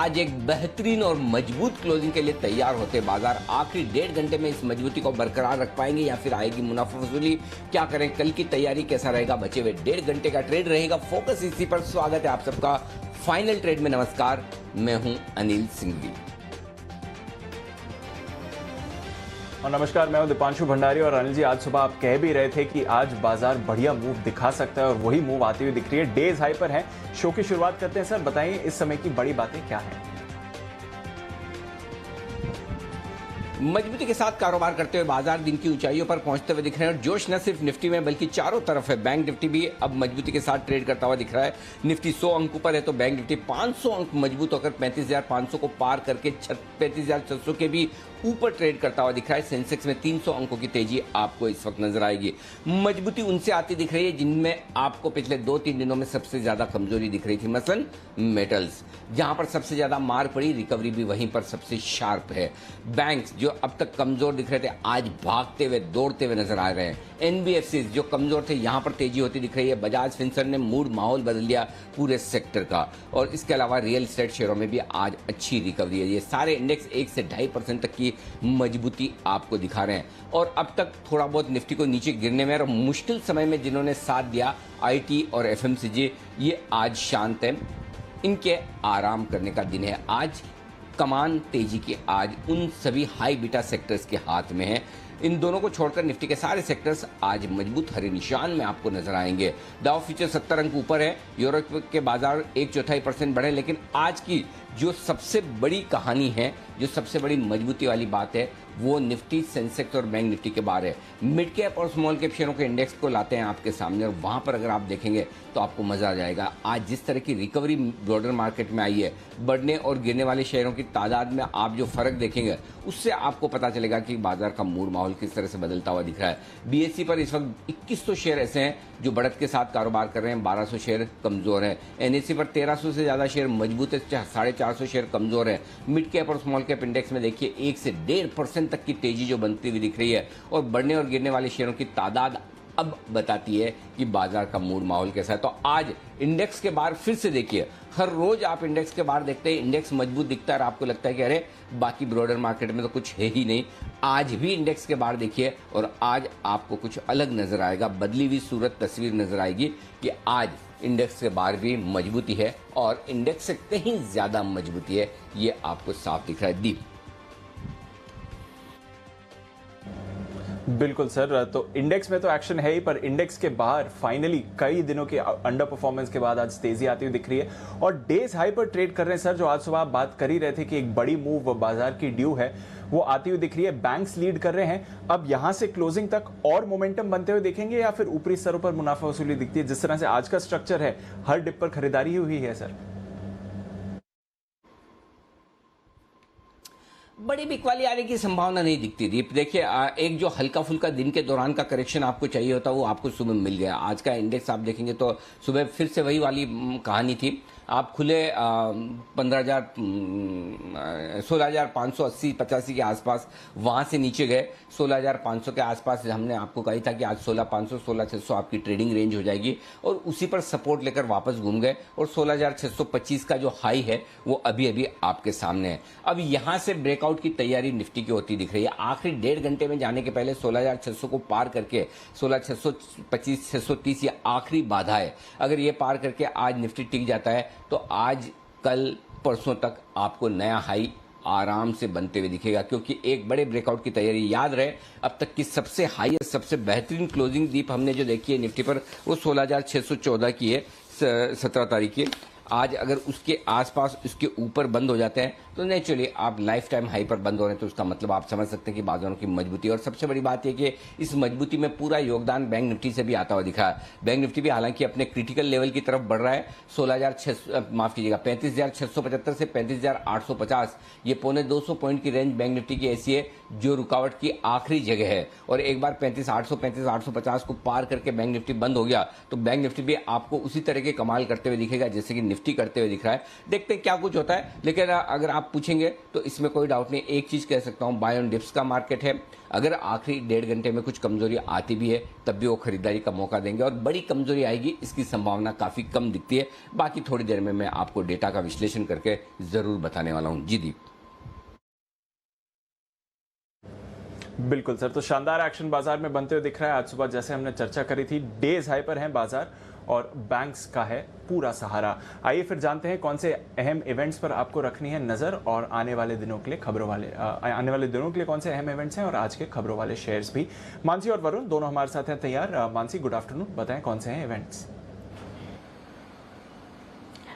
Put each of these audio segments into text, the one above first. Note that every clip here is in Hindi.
आज एक बेहतरीन और मजबूत क्लोजिंग के लिए तैयार होते बाजार आखिरी 1.5 घंटे में इस मजबूती को बरकरार रख पाएंगे या फिर आएगी मुनाफा वसूली? क्या करें, कल की तैयारी कैसा रहेगा? बचे हुए 1.5 घंटे का ट्रेड रहेगा, फोकस इसी पर। स्वागत है आप सबका फाइनल ट्रेड में। नमस्कार, मैं हूं अनिल सिंघवी। और नमस्कार, मैं हूं दीपांशु भंडारी। और अनिल जी, आज सुबह आप कह भी रहे थे कि आज बाजार बढ़िया मूव दिखा सकता है और वही मूव आती हुई दिख रही है। डेज हाई पर है। शो की शुरुआत करते हैं सर, बताइए इस समय की बड़ी बातें क्या हैं? मजबूती के साथ कारोबार करते हुए बाजार दिन की ऊंचाइयों पर पहुंचते हुए दिख रहे हैं और जोश न सिर्फ निफ्टी में बल्कि चारों तरफ है। बैंक निफ्टी भी अब मजबूती के साथ ट्रेड करता हुआ दिख रहा है। निफ्टी 100 अंक ऊपर है तो बैंक निफ्टी 500 अंक मजबूत होकर 35,500 को पार करके 35,600 के भी ऊपर ट्रेड करता हुआ दिख रहा है। सेंसेक्स में 300 अंकों की तेजी आपको इस वक्त नजर आएगी। मजबूती उनसे आती दिख रही है जिनमें आपको पिछले 2-3 दिनों में सबसे ज्यादा कमजोरी दिख रही थी, मसलन मेटल्स। जहां पर सबसे ज्यादा मार पड़ी, रिकवरी भी वहीं पर सबसे शार्प है। बैंक्स जो अब तक कमजोर दिख रहे थे, आज भागते हुए दौड़ते हुए नजर आ रहे हैं। एनबीएफसी जो कमजोर थे, यहां पर तेजी होती दिख रही है। बजाज फिनसर्व ने मूड माहौल बदल दिया पूरे सेक्टर का। और इसके अलावा रियल एस्टेट शेयरों में भी आज अच्छी रिकवरी है। ये सारे इंडेक्स 1 से 2.5% तक की मजबूती आपको दिखा रहे हैं। और अब तक थोड़ा बहुत निफ्टी को नीचे गिरने में और मुश्किल समय में जिन्होंने साथ दिया, आईटी और एफएमसीजी, ये आज शांत है। इनके आराम करने का दिन है आज। कमान तेजी की आज उन सभी हाई बीटा सेक्टर्स के हाथ में है। इन दोनों को छोड़कर निफ्टी के सारे सेक्टर्स आज मजबूत हरे निशान में आपको नजर आएंगे। डाउ फ्यूचर 70 अंक ऊपर है। यूरोप के बाजार 1/4% बढ़े। लेकिन आज की जो सबसे बड़ी कहानी है, जो सबसे बड़ी मजबूती वाली बात है, वो निफ्टी, सेंसेक्स और बैंक निफ्टी के बारे है। मिड कैप और स्मॉल कैप शेयरों के इंडेक्स को लाते हैं आपके सामने और वहां पर अगर आप देखेंगे तो आपको मजा आ जाएगा। आज जिस तरह की रिकवरी ब्रॉडर मार्केट में आई है, बढ़ने और गिरने वाले शेयरों की तादाद में आप जो फर्क देखेंगे, उससे आपको पता चलेगा कि बाजार का मूड माहौल किस तरह से बदलता हुआ दिख रहा है। बीएसई पर इस वक्त 2100 शेयर ऐसे हैं जो बढ़त के साथ कारोबार कर रहे हैं, 1200 शेयर कमजोर है। एनएसई पर 1300 से ज्यादा शेयर मजबूत है, 450 शेयर कमजोर है। मिड कैप और स्मॉल कैप इंडेक्स में देखिए 1 से 1.5% तक की तेजी जो बनती हुई दिख रही है। और बढ़ने और गिरने वाले शेयरों की तादाद अब बताती है कि बाजार का मूड माहौल कैसा है। तो आज इंडेक्स के बाहर फिर से देखिए, हर रोज आप इंडेक्स के बाहर देखते हैं, इंडेक्स मजबूत दिखता है और आपको लगता है कि अरे बाकी ब्रॉडर मार्केट में तो कुछ है ही नहीं। आज भी इंडेक्स के बाहर देखिए और आज आपको कुछ अलग नजर आएगा, बदली हुई सूरत तस्वीर नजर आएगी कि आज इंडेक्स के बाहर भी मजबूती है और इंडेक्स से कहीं ज्यादा मजबूती है। ये आपको साफ दिख रहा है। दीप, बिल्कुल सर, तो इंडेक्स में तो एक्शन है ही, पर इंडेक्स के बाहर फाइनली कई दिनों के अंडर परफॉर्मेंस के बाद आज तेजी आती हुई दिख रही है और डेज हाई पर ट्रेड कर रहे हैं सर। जो आज सुबह आप बात कर ही रहे थे कि एक बड़ी मूव बाजार की ड्यू है, वो आती हुई दिख रही है। बैंक्स लीड कर रहे हैं। अब यहां से क्लोजिंग तक और मोमेंटम बनते हुए देखेंगे या फिर ऊपरी स्तरों पर मुनाफा वसूली दिखती है? जिस तरह से आज का स्ट्रक्चर है, हर डिप पर खरीदारी हुई है सर। बड़ी बिकवाली आने की संभावना नहीं दिखती थी। देखिए, एक जो हल्का फुल्का दिन के दौरान का करेक्शन आपको चाहिए होता, वो आपको सुबह मिल गया। आज का इंडेक्स आप देखेंगे तो सुबह फिर से वही वाली कहानी थी। आप खुले 16,580-85 के आसपास, वहां से नीचे गए 16,500 के आसपास। हमने आपको कही था कि आज 16,500 16,600 आपकी ट्रेडिंग रेंज हो जाएगी और उसी पर सपोर्ट लेकर वापस घूम गए और 16,625 का जो हाई है वो अभी अभी आपके सामने है। अब यहां से ब्रेकआउट की तैयारी निफ्टी की होती दिख रही है। आखिरी 1.5 घंटे में जाने के पहले 16,600 को पार करके 16,625 630 ये आखिरी बाधा है। अगर ये पार करके आज निफ्टी टिक जाता है तो आज कल परसों तक आपको नया हाई आराम से बनते हुए दिखेगा, क्योंकि एक बड़े ब्रेकआउट की तैयारी। याद रहे, अब तक की सबसे हाईएस्ट, सबसे बेहतरीन क्लोजिंग दीप हमने जो देखी है निफ्टी पर, वो 16,614 की है 17 तारीख की। आज अगर उसके आसपास, उसके ऊपर बंद हो जाते हैं तो नेचुरली आप लाइफ टाइम हाई पर बंद हो रहे हैं, तो उसका मतलब आप समझ सकते हैं कि बाजारों की मजबूती। और सबसे बड़ी बात यह कि इस मजबूती में पूरा योगदान बैंक निफ्टी से भी आता हुआ दिखा है। बैंक निफ्टी भी हालांकि अपने क्रिटिकल लेवल की तरफ बढ़ रहा है। 35,675 से 35,850, ये 250 पॉइंट की रेंज बैंक निफ्टी की ऐसी है जो रुकावट की आखिरी जगह है, और एक बार 35,800 35,850 को पार करके बैंक निफ्टी बंद हो गया तो बैंक निफ्टी भी आपको उसी तरह के कमाल करते हुए दिखेगा जैसे कि निफ्टी करते हुए दिख रहा है। देखते हैं क्या कुछ होता है, लेकिन अगर आप पूछेंगे तो इसमें कोई डाउट नहीं, एक चीज कह सकता हूं, बाय ऑन डिप्स का मार्केट है। अगर आखिरी 1.5 घंटे में कुछ कमजोरी आती भी है तब भी वो खरीदारी का मौका देंगे, और बड़ी कमजोरी आएगी इसकी संभावना काफी कम दिखती है। बाकी थोड़ी देर में मैं आपको डेटा का विश्लेषण करके जरूर बताने वाला हूं। जी दीप। बिल्कुल सर, तो शानदार एक्शन बाजार में बनते हुए दिख रहा है। आज सुबह जैसे हमने चर्चा करी थी, डेज हाई पर है बाजार और बैंक्स का है पूरा सहारा। आइए फिर जानते हैं कौन से अहम इवेंट्स पर आपको रखनी है नजर, और आने वाले दिनों के लिए कौन से अहम इवेंट्स हैं और आज के खबरों वाले शेयर्स भी। मानसी और वरुण दोनों हमारे साथ हैं तैयार। मानसी, गुड आफ्टरनून, बताएं कौन से हैं इवेंट्स।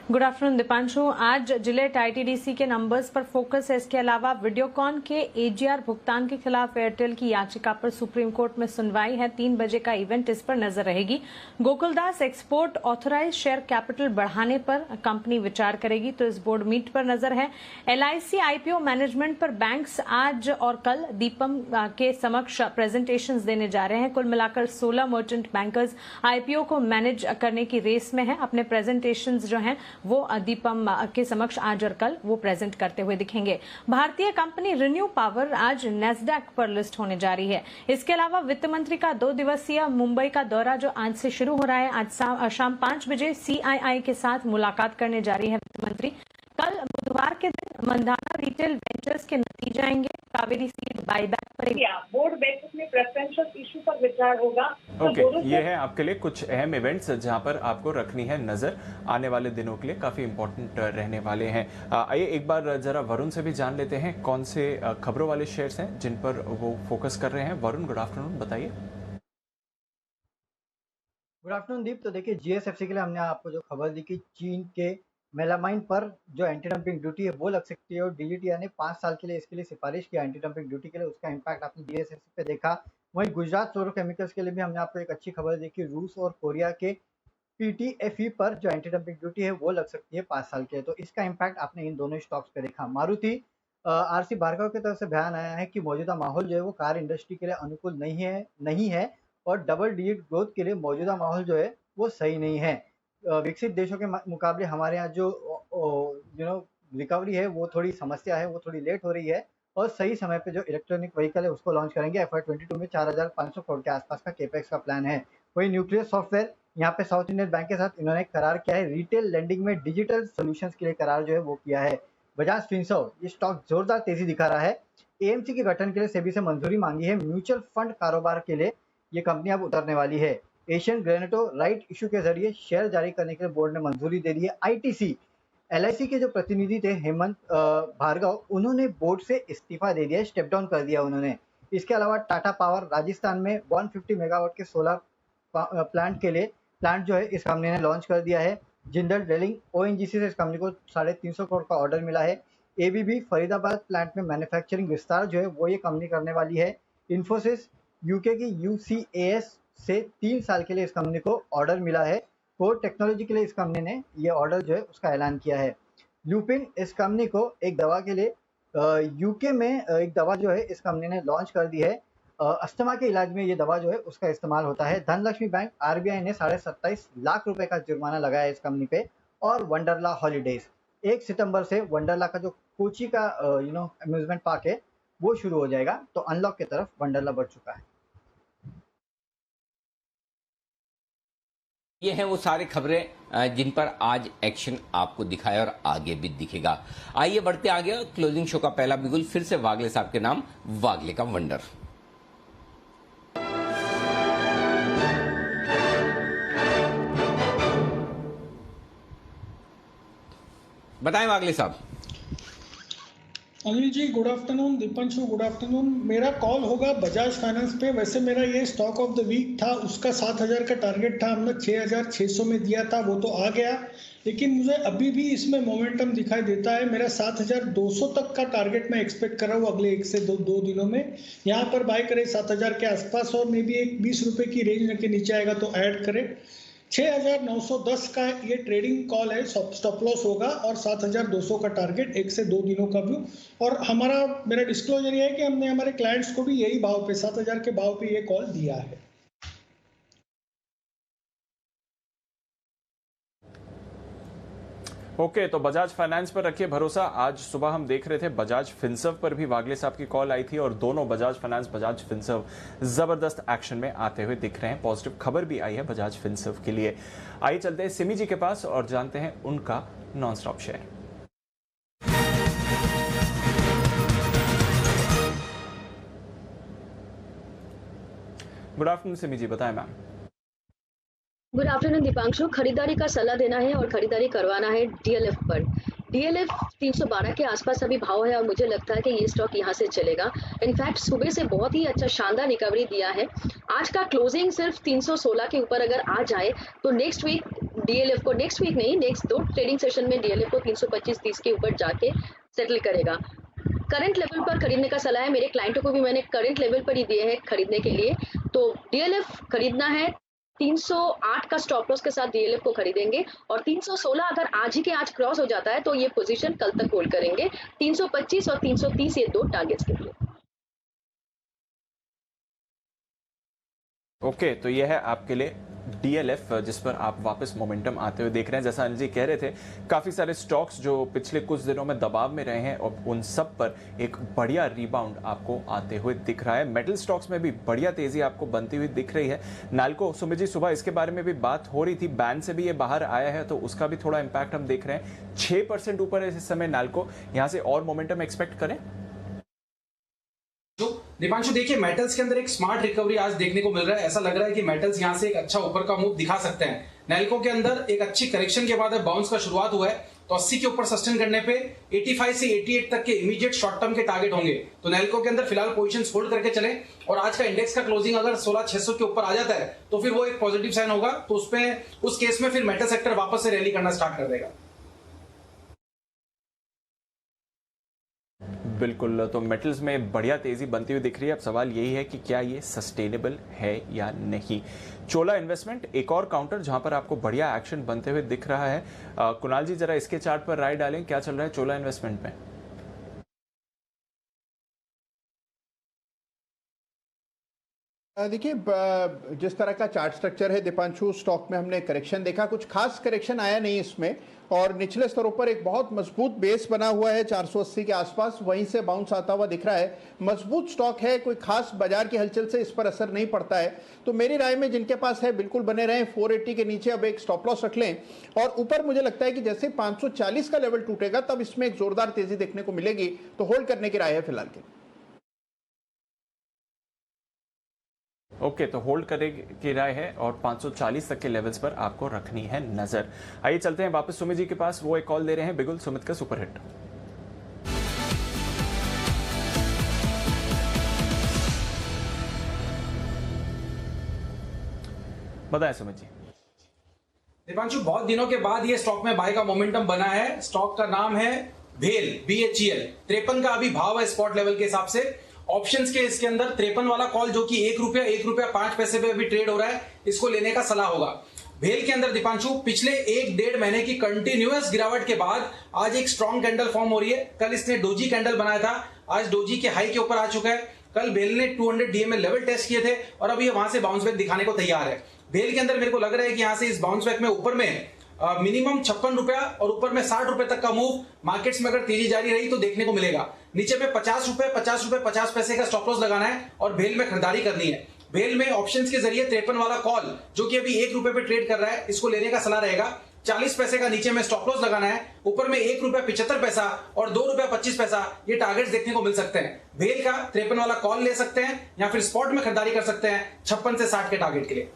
Good afternoon Deepanshu. आज जिलेट आईटीडीसी के नंबर्स पर फोकस है। इसके अलावा वीडियोकॉन के एजीआर भुगतान के खिलाफ एयरटेल की याचिका पर सुप्रीम कोर्ट में सुनवाई है। 3 बजे का इवेंट इस पर नजर रहेगी। Gokaldas export authorise share capital बढ़ाने पर कंपनी विचार करेगी, तो इस बोर्ड मीट पर नजर है। एलआईसी आईपीओ मैनेजमेंट पर बैंक्स आज और कल दीपम के समक्ष प्रेजेंटेशंस देने जा रहे हैं। कुल मिलाकर 16 मर्चेंट बैंकर्स आईपीओ को मैनेज करने की रेस में है। अपने प्रेजेंटेशंस जो हैं वो दीपम के समक्ष आज और कल वो प्रेजेंट करते हुए दिखेंगे। भारतीय कंपनी रिन्यू पावर आज नेस्डैक पर लिस्ट होने जा रही है। इसके अलावा वित्त मंत्री का 2 दिवसीय मुंबई का दौरा जो आज से शुरू हो रहा है, आज शाम 5 बजे सीआईआई के साथ मुलाकात करने जा रही है वित्त मंत्री। कल बुधवार के दिन मंदाना रिटेल वेंचर्स के नतीजे आएंगे। कावेरी सीड बाईबैक पर बोर्ड बैठक में प्रेफरेंशियल इशू पर विचार होगा। ओके, ये है आपके लिए कुछ अहम इवेंट्स जहां पर आपको रखनी है नजर, आने वाले दिनों के लिए काफी इंपॉर्टेंट रहने वाले हैं। आइए एक बार जरा वरुण से भी जान लेते हैं कौन से खबरों वाले शेयर्स हैं जिन पर वो फोकस कर रहे हैं। वरुण, गुड आफ्टरनून, बताइए। गुड आफ्टरनून दीप। तो देखिए, जीएसएफसी के लिए हमने आपको जो खबर दी कि चीन के मेलामाइन पर जो एंटी डंपिंग ड्यूटी है वो लग सकती है, और डीजीटीआई ने 5 साल के लिए इसके लिए सिफारिश किया एंटी डंपिंग ड्यूटी के लिए। उसका इम्पैक्ट आपने जीएसएफसी पे देखा। वहीं गुजरात फ्लोरोकेमिकल्स के लिए भी हमने आपको एक अच्छी खबर दी कि रूस और कोरिया के पीटीएफई पर जो एंटी डंपिंग ड्यूटी है वो लग सकती है 5 साल के लिए, तो इसका इम्पैक्ट आपने इन दोनों स्टॉक्स पे देखा। मारुति आरसी भार्गव की तरफ से बयान आया है कि मौजूदा माहौल जो है वो कार इंडस्ट्री के लिए अनुकूल नहीं है और डबल डिजिट ग्रोथ के लिए मौजूदा माहौल जो है वो सही नहीं है। विकसित देशों के मुकाबले हमारे यहाँ जो रिकवरी है वो थोड़ी समस्या है, वो थोड़ी लेट हो रही है, और सही समय पे जो इलेक्ट्रॉनिक व्हीकल है उसको लॉन्च करेंगे। FY22 में 4,500 करोड़ के आसपास का केपेक्स का प्लान है। वही न्यूक्लियर सॉफ्टवेयर, यहाँ पे साउथ इंडियन बैंक के साथ इन्होंने करार किया है। रिटेल लेंडिंग में डिजिटल सोल्यूशंस के लिए करार जो है वो किया है। बजाज फिनसर्व, ये स्टॉक जोरदार तेजी दिखा रहा है। एएमसी के गठन के लिए सेबी से मंजूरी मांगी है। म्यूचुअल फंड कारोबार के लिए ये कंपनी अब उतरने वाली है। एशियन ग्रेनेटो राइट इशू के जरिए शेयर जारी करने के लिए बोर्ड ने मंजूरी दे दी है। आईटीसी, एलआईसी के जो प्रतिनिधि थे हेमंत भार्गव, उन्होंने बोर्ड से इस्तीफा दे दिया, स्टेप डाउन कर दिया उन्होंने। इसके अलावा टाटा पावर राजस्थान में 150 मेगावाट के सोलर प्लांट जो है इस कंपनी ने लॉन्च कर दिया है। जिंदल ड्रिलिंग ओएनजीसी से इस कंपनी को 350 करोड़ का ऑर्डर मिला है। एबीबी फरीदाबाद प्लांट में मैन्युफैक्चरिंग विस्तार जो है वो ये कंपनी करने वाली है। इन्फोसिस, यूके की यूसीएएस से 3 साल के लिए इस कंपनी को ऑर्डर मिला है। कोर टेक्नोलॉजी के लिए इस कंपनी ने ये ऑर्डर जो है उसका ऐलान किया है। ल्यूपिन, इस कंपनी को एक दवा के लिए यूके में एक दवा जो है इस कंपनी ने लॉन्च कर दी है। अस्थमा के इलाज में ये दवा जो है उसका इस्तेमाल होता है। धनलक्ष्मी बैंक, आरबीआई ने 27.5 लाख रुपए का जुर्माना लगाया इस कंपनी पे। और वंडरला हॉलीडेज, 1 सितंबर से वंडरला का जो कोची का अम्यूजमेंट पार्क है वो शुरू हो जाएगा, तो अनलॉक की तरफ वंडरला बढ़ चुका है। ये हैं वो सारे खबरें जिन पर आज एक्शन आपको दिखाया और आगे भी दिखेगा। आइए बढ़ते आगे। क्लोजिंग शो का पहला बिगुल फिर से वागले साहब के नाम, वागले का वंडर। बताएं वागले साहब। Anil ji good afternoon, Deepanshu good afternoon. मेरा कॉल होगा बजाज फाइनेंस पे। वैसे मेरा ये स्टॉक ऑफ द वीक था, उसका 7,000 का टारगेट था, हमने 6,600 में दिया था, वो तो आ गया, लेकिन मुझे अभी भी इसमें मोमेंटम दिखाई देता है। मेरा 7,200 तक का टारगेट मैं एक्सपेक्ट कर रहा हूँ अगले 1 से 2 दिनों में। यहाँ पर बाय करें 7,000 के आसपास, और मे भी एक 20 रुपए की रेंज के नीचे आएगा तो ऐड करें। 6,910 का ये ट्रेडिंग कॉल है, स्टॉप लॉस होगा, और 7,200 का टारगेट 1 से 2 दिनों का व्यू। और मेरा डिस्क्लोजर ये है कि हमने हमारे क्लाइंट्स को भी यही भाव पे 7,000 के भाव पे ये कॉल दिया है। ओके, तो बजाज फाइनेंस पर रखिए भरोसा। आज सुबह हम देख रहे थे बजाज फिनसर्व पर भी वागले साहब की कॉल आई थी और दोनों बजाज फाइनेंस बजाज फिनसर्व जबरदस्त एक्शन में आते हुए दिख रहे हैं। पॉजिटिव खबर भी आई है बजाज फिनसर्व के लिए। आइए चलते हैं सिमी जी के पास और जानते हैं उनका non stop share. Good afternoon Simi ji, बताएं मैम। Good afternoon Deepanshu. खरीदारी का सलाह देना है और खरीदारी करवाना है डीएलएफ पर। डीएलएफ 312 के आसपास अभी भाव है और मुझे लगता है कि ये स्टॉक यहाँ से चलेगा। इनफैक्ट सुबह से बहुत ही अच्छा शानदार रिकवरी दिया है। आज का क्लोजिंग सिर्फ 316 के ऊपर अगर आ जाए तो नेक्स्ट वीक डीएलएफ को, नेक्स्ट वीक नहीं, नेक्स्ट 2 ट्रेडिंग सेशन में डीएलएफ को 325-30 के ऊपर जाके सेटल करेगा। करंट लेवल पर खरीदने का सलाह है। मेरे क्लाइंटों को भी मैंने करंट लेवल पर ही दिए हैं खरीदने के लिए। तो डीएलएफ खरीदना है। 308 का स्टॉप लॉस के साथ डीएलएफ को खरीदेंगे और 316 अगर आज ही के आज क्रॉस हो जाता है तो ये पोजीशन कल तक होल्ड करेंगे। 325 और 330 ये 2 टारगेट्स के लिए। ओके, तो यह है आपके लिए डीएलएफ जिस पर आप वापस मोमेंटम आते हुए देख रहे हैं। जैसा अनिल जी कह रहे थे, काफी सारे स्टॉक्स जो पिछले कुछ दिनों में दबाव में रहे हैं और उन सब पर एक बढ़िया रिबाउंड आपको आते हुए दिख रहा है। मेटल स्टॉक्स में भी बढ़िया तेजी आपको बनती हुई दिख रही है। नाल्को, सुमित जी सुबह इसके बारे में भी बात हो रही थी, बैन से भी ये बाहर आया है तो उसका भी थोड़ा इंपैक्ट हम देख रहे हैं। 6% ऊपर है इस समय नाल्को, यहां से और मोमेंटम एक्सपेक्ट करें? दीपांशु देखिए, मेटल्स के अंदर एक स्मार्ट रिकवरी आज देखने को मिल रहा है। ऐसा लग रहा है कि मेटल्स यहां से एक अच्छा ऊपर का मूव दिखा सकते हैं। नैल्को के अंदर एक अच्छी करेक्शन के बाद बाउंस का शुरुआत हुआ है तो 80 के ऊपर सस्टेन करने पे 85 से 88 तक के इमीडिएट शॉर्ट टर्म के टारगेट होंगे। तो नैल्को के अंदर फिलहाल पोजीशंस होल्ड करके चले और आज का इंडेक्स का क्लोजिंग अगर 16,600 के ऊपर आ जाता है तो फिर वो एक पॉजिटिव साइन होगा। तो उस केस में फिर मेटल सेक्टर वापस से रैली करना स्टार्ट कर देगा। बिल्कुल, तो मेटल्स में बढ़िया तेजी बनती हुई दिख रही है। अब सवाल यही है कि क्या ये सस्टेनेबल है या नहीं। चोला इन्वेस्टमेंट एक और काउंटर जहां पर आपको बढ़िया एक्शन बनते हुए दिख रहा है। कुणाल जी जरा इसके चार्ट पर राय डालें, क्या चल रहा है चोला इन्वेस्टमेंट में? देखिए, जिस तरह का चार्ट स्ट्रक्चर है दीपांशु, स्टॉक में हमने करेक्शन देखा, कुछ खास करेक्शन आया नहीं इसमें और निचले स्तरों पर एक बहुत मजबूत बेस बना हुआ है 480 के आसपास, वहीं से बाउंस आता हुआ दिख रहा है। मजबूत स्टॉक है, कोई खास बाजार की हलचल से इस पर असर नहीं पड़ता है। तो मेरी राय में जिनके पास है बिल्कुल बने रहें। 480 के नीचे अब एक स्टॉप लॉस रख लें और ऊपर मुझे लगता है कि जैसे 540 का लेवल टूटेगा तब इसमें एक जोरदार तेजी देखने को मिलेगी। तो होल्ड करने की राय है फिलहाल के। ओके, तो होल्ड करने की राय है और 540 तक के लेवल्स पर आपको रखनी है नजर। आइए चलते हैं वापस सुमित जी के पास, वो एक कॉल दे रहे हैं बिगुल सुमित का सुपरहिट। बताएं सुमित जी। दीपांशु, बहुत दिनों के बाद ये स्टॉक में बाय का मोमेंटम बना है। स्टॉक का नाम है भेल, BHEL। 53 का अभी भाव है स्पॉट लेवल के हिसाब से। ऑप्शंस के इसके अंदर 53 वाला कॉल जो कि ₹1.05 पे अभी ट्रेड हो रहा है, इसको लेने का सलाह होगा। भेल के अंदर दीपांशु पिछले 1-1.5 महीने की कंटिन्यूअस गिरावट के बाद आज एक स्ट्रॉन्ग कैंडल फॉर्म हो रही है। कल इसने डोजी कैंडल बनाया था, आज डोजी के हाई के ऊपर आ चुका है। कल भेल ने 200 DMA लेवल टेस्ट किए थे और अभी वहां से बाउंस बैक दिखाने को तैयार है। भेल के अंदर मेरे को लग रहा है कि यहां से इस बाउंस बैक में ऊपर में मिनिमम 56 रुपया और ऊपर में 60 रुपए तक का मूव मार्केट्स में अगर तेजी जारी रही तो देखने को मिलेगा। नीचे में 50 रुपए 50 पैसे का स्टॉप लॉस लगाना है और भेल में खरीदारी करनी है। भेल में ऑप्शंस के जरिए 53 वाला कॉल जो कि अभी ₹1 पे ट्रेड कर रहा है, इसको लेने का सलाह रहेगा। 40 पैसे का नीचे में स्टॉप लॉस लगाना है, ऊपर में ₹1.75 और ₹2.25 ये टारगेट्स देखने को मिल सकते हैं। भेल का 53 वाला कॉल ले सकते हैं या फिर स्पॉट में खरीदारी कर सकते हैं 56 से 60 के टारगेट के लिए।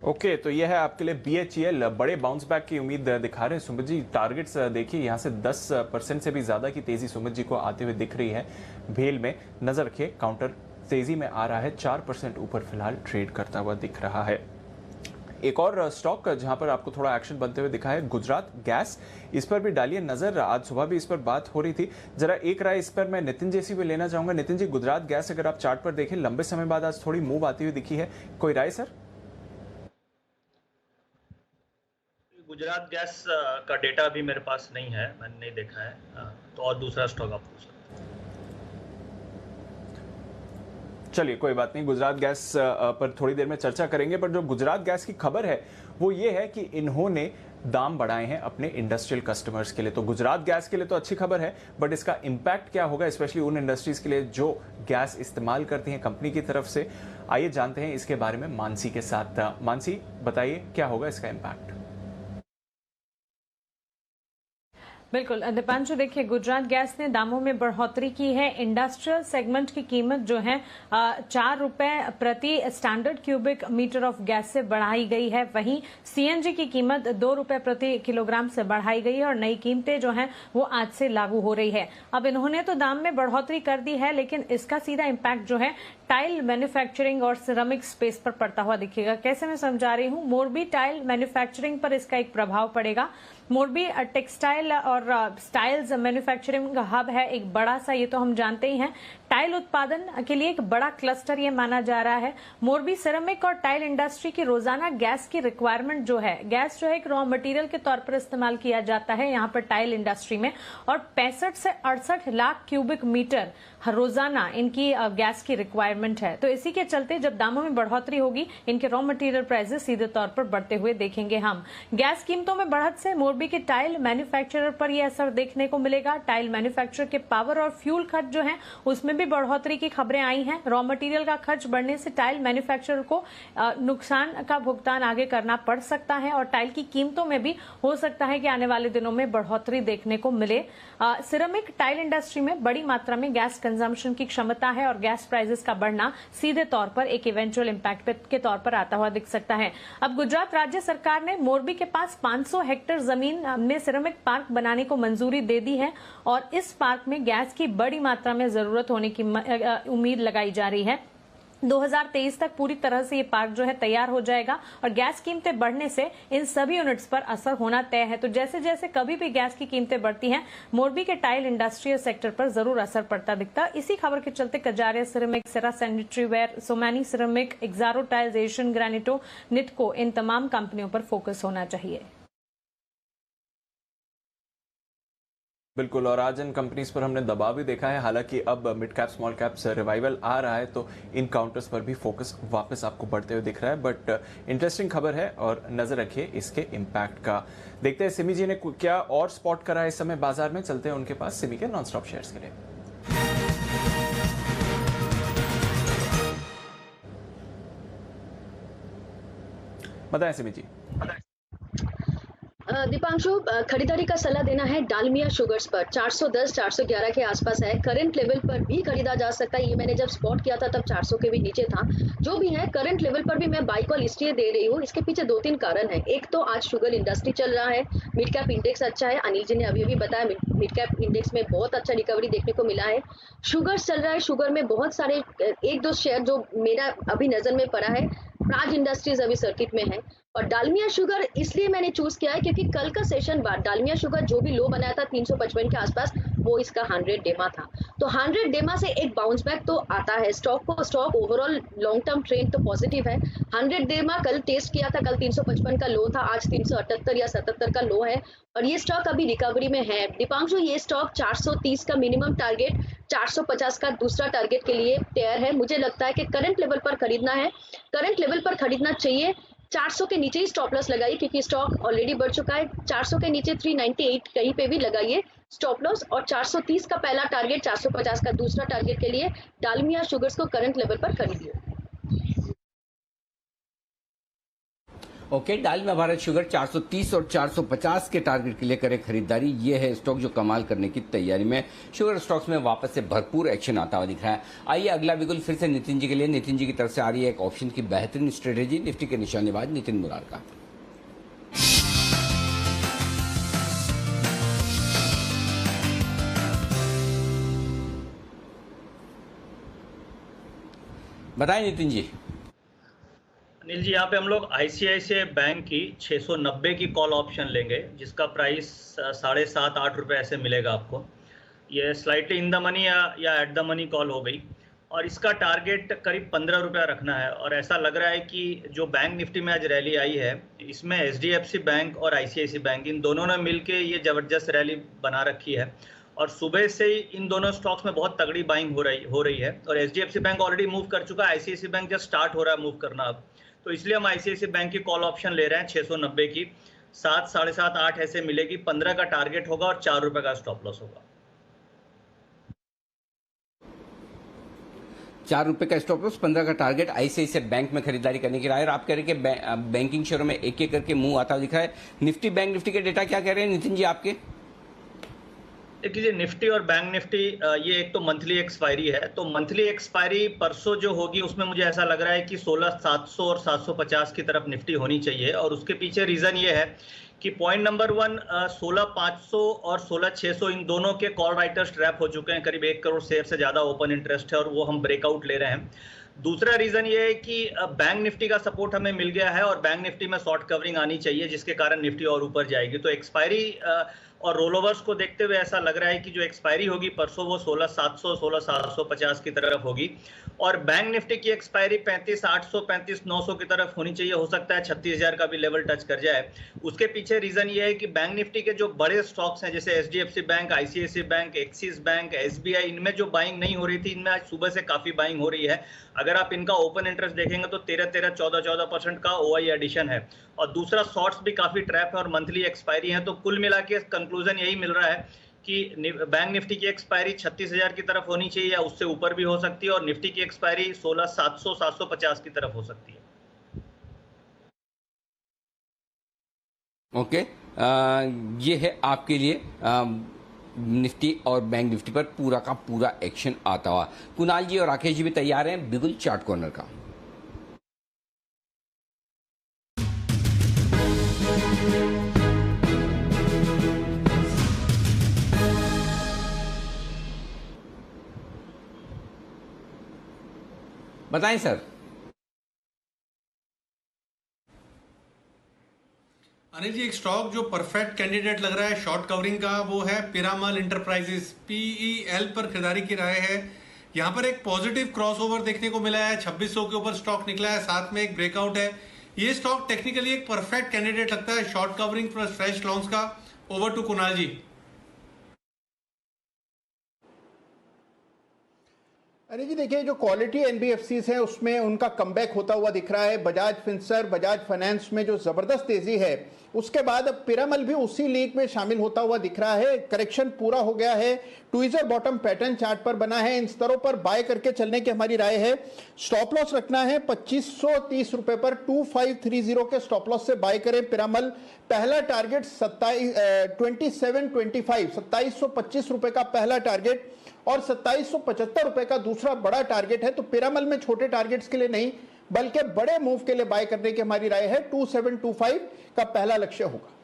ओके, तो यह है आपके लिए BHEL। बड़े बाउंस बैक की उम्मीद दिखा रहे हैं सुमित जी। टारगेट्स देखिए, यहां से 10% से भी ज्यादा की तेजी सुमित जी को आते हुए दिख रही है। भेल में नजर रखिए, काउंटर तेजी में आ रहा है, 4% ऊपर फिलहाल ट्रेड करता हुआ दिख रहा है। एक और स्टॉक जहां पर आपको थोड़ा एक्शन बनते हुए दिखा है, गुजरात गैस। इस पर भी डालिए नजर, आज सुबह भी इस पर बात हो रही थी। जरा एक राय इस पर मैं नितिन जैसी भी लेना चाहूंगा। नितिन जी, गुजरात गैस अगर आप चार्ट पर देखें, लंबे समय बाद आज थोड़ी मूव आती हुई दिखी है, कोई राय सर? गुजरात गैस का डेटा अभी मेरे पास नहीं है, मैंने नहीं देखा है, तो और दूसरा स्टॉक आप पूछ सकते हैं। चलिए कोई बात नहीं, गुजरात गैस पर थोड़ी देर में चर्चा करेंगे। पर जो गुजरात गैस की खबर है वो ये है कि इन्होंने दाम बढ़ाए हैं अपने इंडस्ट्रियल कस्टमर्स के लिए। तो गुजरात गैस के लिए तो अच्छी खबर है, बट इसका इंपैक्ट क्या होगा स्पेशली उन इंडस्ट्रीज के लिए जो गैस इस्तेमाल करती हैं कंपनी की तरफ से। आइए जानते हैं इसके बारे में मानसी के साथ। मानसी, बताइए क्या होगा इसका इंपैक्ट? बिल्कुल दीपांशु, देखिए गुजरात गैस ने दामों में बढ़ोतरी की है। इंडस्ट्रियल सेगमेंट की कीमत जो है 4 रुपए प्रति standard cubic metre of gas से बढ़ाई गई है। वहीं सीएनजी की कीमत 2 रुपए प्रति किलोग्राम से बढ़ाई गई है और नई कीमतें जो हैं वो आज से लागू हो रही है। अब इन्होंने तो दाम में बढ़ोतरी कर दी है, लेकिन इसका सीधा इम्पैक्ट जो है टाइल मैन्युफैक्चरिंग और सिरेमिक स्पेस पर पड़ता हुआ दिखेगा। कैसे मैं समझा रही हूँ, मोरबी टाइल मैन्युफैक्चरिंग पर इसका एक प्रभाव पड़ेगा। मोरबी टेक्सटाइल और स्टाइल्स मैन्युफैक्चरिंग हब है एक बड़ा सा, ये तो हम जानते ही हैं। टाइल उत्पादन के लिए एक बड़ा क्लस्टर ये माना जा रहा है। मोरबी सिरेमिक और टाइल इंडस्ट्री की रोजाना गैस की रिक्वायरमेंट जो है, गैस जो है एक रॉ मटेरियल के तौर पर इस्तेमाल किया जाता है यहाँ पर टाइल इंडस्ट्री में, और 65 से 68 लाख क्यूबिक मीटर रोजाना इनकी गैस की रिक्वायरमेंट है। तो इसी के चलते जब दामों में बढ़ोतरी होगी, इनके रॉ मटेरियल प्राइसेस सीधे तौर पर बढ़ते हुए देखेंगे हम। गैस कीमतों में बढ़त से मोरबी के टाइल मैन्युफैक्चरर पर यह असर देखने को मिलेगा। टाइल मैन्युफैक्चरर के पावर और फ्यूल खर्च जो है उसमें भी बढ़ोतरी की खबरें आई हैं। रॉ मटेरियल का खर्च बढ़ने से टाइल मैन्युफैक्चरर को नुकसान का भुगतान आगे करना पड़ सकता है और टाइल की कीमतों में भी हो सकता है कि आने वाले दिनों में बढ़ोतरी देखने को मिले। सिरेमिक टाइल इंडस्ट्री में बड़ी मात्रा में गैस कंजम्पशन की क्षमता है और गैस प्राइसेस का बढ़ना सीधे तौर पर एक इवेंचुअल इंपैक्ट के तौर पर आता हुआ दिख सकता है। अब गुजरात राज्य सरकार ने मोरबी के पास 500 हेक्टेयर जमीन में सिरेमिक पार्क बनाने को मंजूरी दे दी है और इस पार्क में गैस की बड़ी मात्रा में जरूरत होने की उम्मीद लगाई जा रही है। 2023 तक पूरी तरह से ये पार्क जो है तैयार हो जाएगा और गैस कीमतें बढ़ने से इन सभी यूनिट्स पर असर होना तय है। तो जैसे जैसे कभी भी गैस की कीमतें बढ़ती हैं, मोरबी के टाइल इंडस्ट्रियल सेक्टर पर जरूर असर पड़ता दिखता। इसी खबर के चलते Kajaria Ceramic, Cera Sanitaryware, Somany Ceramic, Exxaro Tiles, Asian Granito, Nitco, इन तमाम कंपनियों पर फोकस होना चाहिए। बिल्कुल, और आज इन कंपनीज पर हमने दबाव भी देखा है। हालांकि अब मिड कैप स्मॉल कैप से रिवाइवल आ रहा है तो इन काउंटर्स पर भी फोकस वापस आपको बढ़ते हुए दिख रहा है। बट इंटरेस्टिंग खबर है और नजर रखिए इसके इम्पैक्ट का। देखते हैं सिमी जी ने क्या और स्पॉट करा है इस समय बाजार में। चलते हैं उनके पास, सिमी के नॉन स्टॉप शेयर्स के लिए। बताएं सिमी जी। दीपांशु, खरीदारी का सलाह देना है डालमिया शुगर्स पर। 410 411 के आसपास है, करंट लेवल पर भी खरीदा जा सकता है। ये मैंने जब स्पॉट किया था तब 400 के भी नीचे था। जो भी है करंट लेवल पर भी मैं बाई कॉल इसलिए दे रही हूँ, इसके पीछे 2-3 कारण है। एक तो आज शुगर इंडस्ट्री चल रहा है, मिड कैप इंडेक्स अच्छा है। अनिल जी ने अभी भी बताया मिड कैप इंडेक्स में बहुत अच्छा रिकवरी देखने को मिला है। शुगर चल रहा है, शुगर में बहुत सारे 1-2 शेयर जो मेरा अभी नजर में पड़ा है, प्राज इंडस्ट्रीज अभी सर्किट में है। और डालमिया शुगर इसलिए मैंने चूज किया है क्योंकि कल का सेशन बाद डालमिया शुगर जो भी लो बनाया था 355 के आसपास, वो इसका 100 डेमा था। तो 100 डेमा से एक बाउंस बैक तो आता है stock overall long term trend तो पॉजिटिव है। 100 डेमा कल टेस्ट किया था, कल 355 का लो था, आज 378 या 77 का लो है और ये स्टॉक अभी रिकवरी में है। दीपांशु, ये स्टॉक 430 का मिनिमम टारगेट, 450 का दूसरा टारगेट के लिए तैयार है। मुझे लगता है कि करंट लेवल पर खरीदना है, करंट लेवल पर खरीदना चाहिए। 400 के नीचे ही स्टॉप लॉस लगाइए क्योंकि स्टॉक ऑलरेडी बढ़ चुका है। 400 के नीचे 398 कहीं पे भी लगाइए स्टॉप लॉस, और 430 का पहला टारगेट, 450 का दूसरा टारगेट के लिए डालमिया शुगर्स को करंट लेवल पर खरीदिए। ओके, डालमिया भारत शुगर 430 और 450 के टारगेट के लिए करे खरीदारी। ये है स्टॉक जो कमाल करने की तैयारी में। शुगर स्टॉक्स में वापस से भरपूर एक्शन आता हुआ दिख रहा है। आइए अगला बिगुल फिर से नितिन जी के लिए। नितिन जी की तरफ से आ रही है एक ऑप्शन की बेहतरीन स्ट्रेटेजी, निफ्टी के निशानेबाज नितिन मुरार का। बताएं नितिन जी। अनिल जी, यहाँ पे हम लोग आईसीआईसीआई बैंक की 690 की कॉल ऑप्शन लेंगे, जिसका प्राइस 7.5-8 रुपये ऐसे मिलेगा आपको। ये स्लाइटली इन द मनी या एट द मनी कॉल हो गई, और इसका टारगेट करीब 15 रुपया रखना है। और ऐसा लग रहा है कि जो बैंक निफ्टी में आज रैली आई है, इसमें एचडीएफसी बैंक और आईसीआईसी बैंक इन दोनों ने मिलके ये जबरदस्त रैली बना रखी है। और सुबह से ही इन दोनों स्टॉक्स में बहुत तगड़ी बाइंग हो रही है। और एचडीएफसी बैंक ऑलरेडी मूव कर चुका है, आईसीआईसी बैंक जस्ट स्टार्ट हो रहा है मूव करना अब। तो इसलिए हम आईसीआईसीआई बैंक की कॉल ऑप्शन ले रहे हैं 690 की, 7, 7.5, 8 ऐसे मिलेगी। 15 का टारगेट होगा और 4 रुपए का स्टॉप लॉस होगा। 4 रुपए का स्टॉप लॉस, 15 का टारगेट। आईसीआईसीआई बैंक में खरीदारी करने की राय। और आप कह रहे हैं कि बैंकिंग शेयरों में एक एक करके मुंह आता दिख रहा है। निफ्टी, बैंक निफ्टी के डेटा क्या कह रहे हैं नितिन जी आपके? देखिए, निफ्टी और बैंक निफ्टी ये एक तो मंथली एक्सपायरी है, तो मंथली एक्सपायरी परसों जो होगी उसमें मुझे ऐसा लग रहा है कि 16,700 और 750 की तरफ निफ्टी होनी चाहिए। और उसके पीछे रीजन ये है कि पॉइंट नंबर 1, 16,500 और 16,600 इन दोनों के कॉल राइटर्स ट्रैप हो चुके हैं। करीब 1 करोड़ शेयर से ज्यादा ओपन इंटरेस्ट है और वो हम ब्रेकआउट ले रहे हैं। दूसरा रीजन ये है कि बैंक निफ्टी का सपोर्ट हमें मिल गया है और बैंक निफ्टी में शॉर्ट कवरिंग आनी चाहिए, जिसके कारण निफ्टी और ऊपर जाएगी। तो एक्सपायरी और रोलओवर्स को देखते हुए ऐसा लग रहा है कि जो एक्सपायरी होगी परसों वो 16,700, 16,750 की तरफ होगी। और बैंक निफ्टी की एक्सपायरी 35,800, 35,900 की तरफ होनी चाहिए। हो सकता है 36,000 का भी लेवल टच कर जाए। उसके पीछे रीजन ये है कि बैंक निफ्टी के जो बड़े स्टॉक्स हैं, जैसे HDFC bank, ICICI bank, Axis bank, SBI, इनमें जो बाइंग नहीं हो रही थी, इनमें आज सुबह से काफी बाइंग हो रही है। अगर आप इनका ओपन इंटरेस्ट देखेंगे तो 13, 14% का ओआई एडिशन है। और दूसरा, शॉर्ट्स भी काफी ट्रैप है और मंथली एक्सपायरी है। तो कुल मिला के कंक्लूजन यही मिल रहा है कि बैंक निफ्टी की एक्सपायरी 36,000 की तरफ होनी चाहिए या उससे ऊपर भी हो सकती है, और निफ्टी की एक्सपायरी 16,700, 750 की तरफ हो सकती है। ओके, ये है आपके लिए निफ्टी और बैंक निफ्टी पर पूरा का पूरा एक्शन आता हुआ। कुणाल जी और राकेश जी भी तैयार हैं बिगुल चार्ट कॉर्नर का। बताएं सर। अनिल जी, एक स्टॉक जो परफेक्ट कैंडिडेट लग रहा है शॉर्ट कवरिंग का, वो है पिरामल इंटरप्राइजेस। PEL पर खरीदारी की राय है। यहाँ पर एक पॉजिटिव क्रॉसओवर देखने को मिला है, 2600 के ऊपर स्टॉक निकला है, साथ में एक ब्रेकआउट है। ये स्टॉक टेक्निकली एक परफेक्ट कैंडिडेट लगता है short covering plus fresh longs का। ओवर टू कुणाल जी। अरे जी, देखिए, जो क्वालिटी एनबीएफसीज हैं उसमें उनका कमबैक होता हुआ दिख रहा है। बजाज फिनसर्व, बजाज फाइनेंस में जो जबरदस्त तेजी है, उसके बाद अब पिरामल भी उसी लीग में शामिल होता हुआ दिख रहा है। करेक्शन पूरा हो गया है, ट्विजर बॉटम पैटर्न चार्ट पर बना है। इन स्तरों पर बाय करके चलने की हमारी राय है। स्टॉप लॉस रखना है 2530 रुपए पर, 2530 के स्टॉप लॉस से बाय करें पिरामल। पहला टारगेट 2725 रुपए का पहला टारगेट और 2775 रुपए का दूसरा बड़ा टारगेट है। तो पिरामल में छोटे टारगेट्स के लिए नहीं बल्कि बड़े मूव के लिए बाय करने की हमारी राय है। 2725 का पहला लक्ष्य होगा।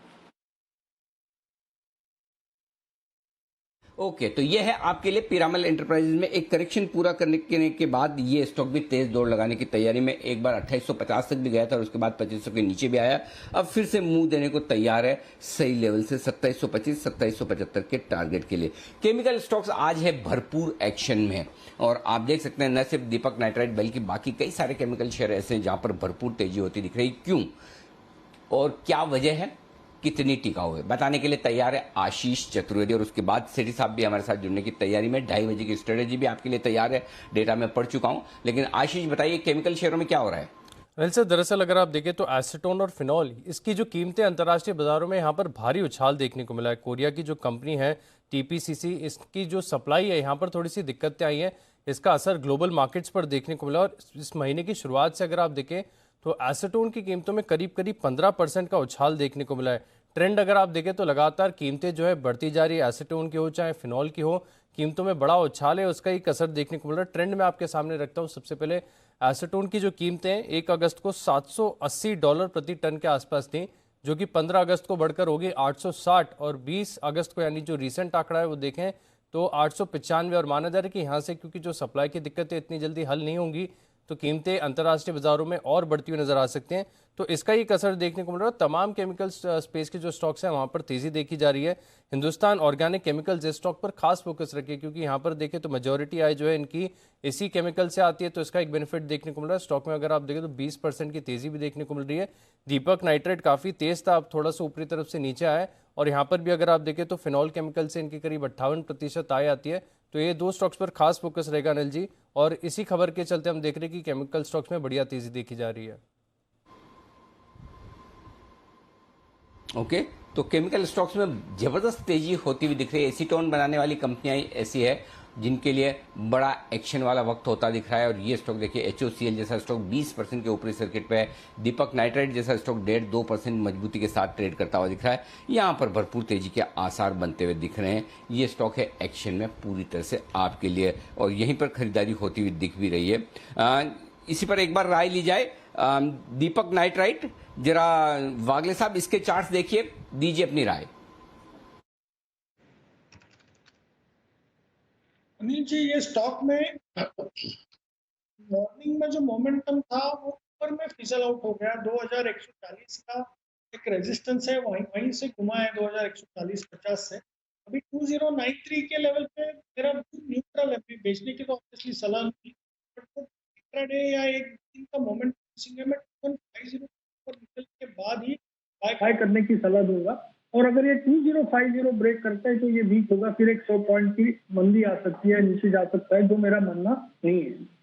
ओके, तो ये है आपके लिए पिरामल एंटरप्राइजेज में एक करेक्शन पूरा करने के बाद ये स्टॉक भी तेज दौड़ लगाने की तैयारी में। एक बार 2850 तक भी गया था और उसके बाद 2500 के नीचे भी आया। अब फिर से मुंह देने को तैयार है सही लेवल से 2725, 2775 के टारगेट के लिए। केमिकल स्टॉक्स आज है भरपूर एक्शन में और आप देख सकते हैं न सिर्फ दीपक नाइट्राइट बल्कि बाकी कई सारे केमिकल शेयर ऐसे हैं जहां पर भरपूर तेजी होती दिख रही। क्यों और क्या वजह है, कितनी टिकाऊ है, बताने के लिए तैयार है आशीष चतुर्वेदी। और उसके बाद सेठी साहब भी हमारे साथ जुड़ने की तैयारी में। 2:30 बजे की स्ट्रेटेजी भी आपके लिए तैयार है, डेटा में पढ़ चुका हूं। लेकिन आशीष बताइए, केमिकल शेयरों में क्या हो रहा है? वेल सर, दरअसल अगर आप देखें तो एसीटोन और फिनॉल, इसकी जो कीमतें अंतर्राष्ट्रीय बाजारों में यहाँ पर भारी उछाल देखने को मिला है। कोरिया की जो कंपनी है TPCC, इसकी जो सप्लाई है यहाँ पर थोड़ी सी दिक्कतें आई हैं। इसका असर ग्लोबल मार्केट्स पर देखने को मिला और इस महीने की शुरुआत से अगर आप देखें तो एसीटोन की कीमतों में करीब 15% का उछाल देखने को मिला है। ट्रेंड अगर आप देखें तो लगातार कीमतें जो है बढ़ती जा रही है, एसीटोन की हो चाहे फिनॉल की हो, कीमतों में बड़ा उछाल है, उसका एक असर देखने को मिल रहा है। ट्रेंड में आपके सामने रखता हूं। सबसे पहले एसीटोन की जो कीमतें 1 अगस्त को $780 प्रति टन के आसपास थी, जो कि 15 अगस्त को बढ़कर होगी 860 और 20 अगस्त को यानी जो रिसेंट आंकड़ा है वो देखें तो 895। और माना जा रहा है कि यहाँ से क्योंकि जो सप्लाई की दिक्कतें इतनी जल्दी हल नहीं होंगी तो कीमतें अंतर्राष्ट्रीय बाजारों में और बढ़ती हुई नजर आ सकती हैं। तो इसका ही असर देखने को मिल रहा है। तमाम केमिकल स्पेस के जो स्टॉक्स हैं वहां पर तेजी देखी जा रही है। हिंदुस्तान ऑर्गेनिक केमिकल्स इस स्टॉक पर खास फोकस रखिए, क्योंकि यहाँ पर देखें तो मेजोरिटी आय जो है इनकी इसी केमिकल से आती है, तो इसका एक बेनिफिट देखने को मिल रहा है। स्टॉक में अगर आप देखें तो 20% की तेजी भी देखने को मिल रही है। दीपक नाइट्रेट काफी तेज था, अब थोड़ा सा ऊपरी तरफ से नीचे आया है। और यहाँ पर भी अगर आप देखें तो फिनॉल केमिकल से इनकी करीब 58% आय आती है। तो ये दो स्टॉक्स पर खास फोकस रहेगा अनिल जी, और इसी खबर के चलते हम देख रहे हैं कि केमिकल स्टॉक्स में बढ़िया तेजी देखी जा रही है। ओके, तो केमिकल स्टॉक्स में जबरदस्त तेजी होती हुई दिख रही है। एसीटोन बनाने वाली कंपनियां ऐसी है जिनके लिए बड़ा एक्शन वाला वक्त होता दिख रहा है, और ये स्टॉक देखिए HOCL जैसा स्टॉक 20% के ऊपरी सर्किट पे है। दीपक नाइट्राइट जैसा स्टॉक 1.5-2% मजबूती के साथ ट्रेड करता हुआ दिख रहा है। यहाँ पर भरपूर तेजी के आसार बनते हुए दिख रहे हैं। ये स्टॉक है एक्शन में पूरी तरह से आपके लिए, और यहीं पर खरीदारी होती हुई दिख भी रही है। इसी पर एक बार राय ली जाए। दीपक नाइट्राइट, जरा वागले साहब इसके चार्ट्स देखिए, दीजिए अपनी राय। अनिल जी, ये स्टॉक में मॉर्निंग में जो मोमेंटम था वो ऊपर में फिसल आउट हो गया। 2140 का एक रेजिस्टेंस है, वहीं से घुमा है 2140-50 से। अभी 2093 के लेवल पे मेरा न्यूट्रल है, बेचने की तो ऑब्वियसली सलाह नहीं, बट इंट्राडे या एक दिन का मोमेंटम में 2150 पर निकल के बाद ही बाय करने की सलाह दूंगा। और अगर ये 2050 ब्रेक करता है तो ये वीक होगा, फिर एक 100 पॉइंट की मंदी आ सकती है, नीचे जा सकता है, जो मेरा मानना नहीं है।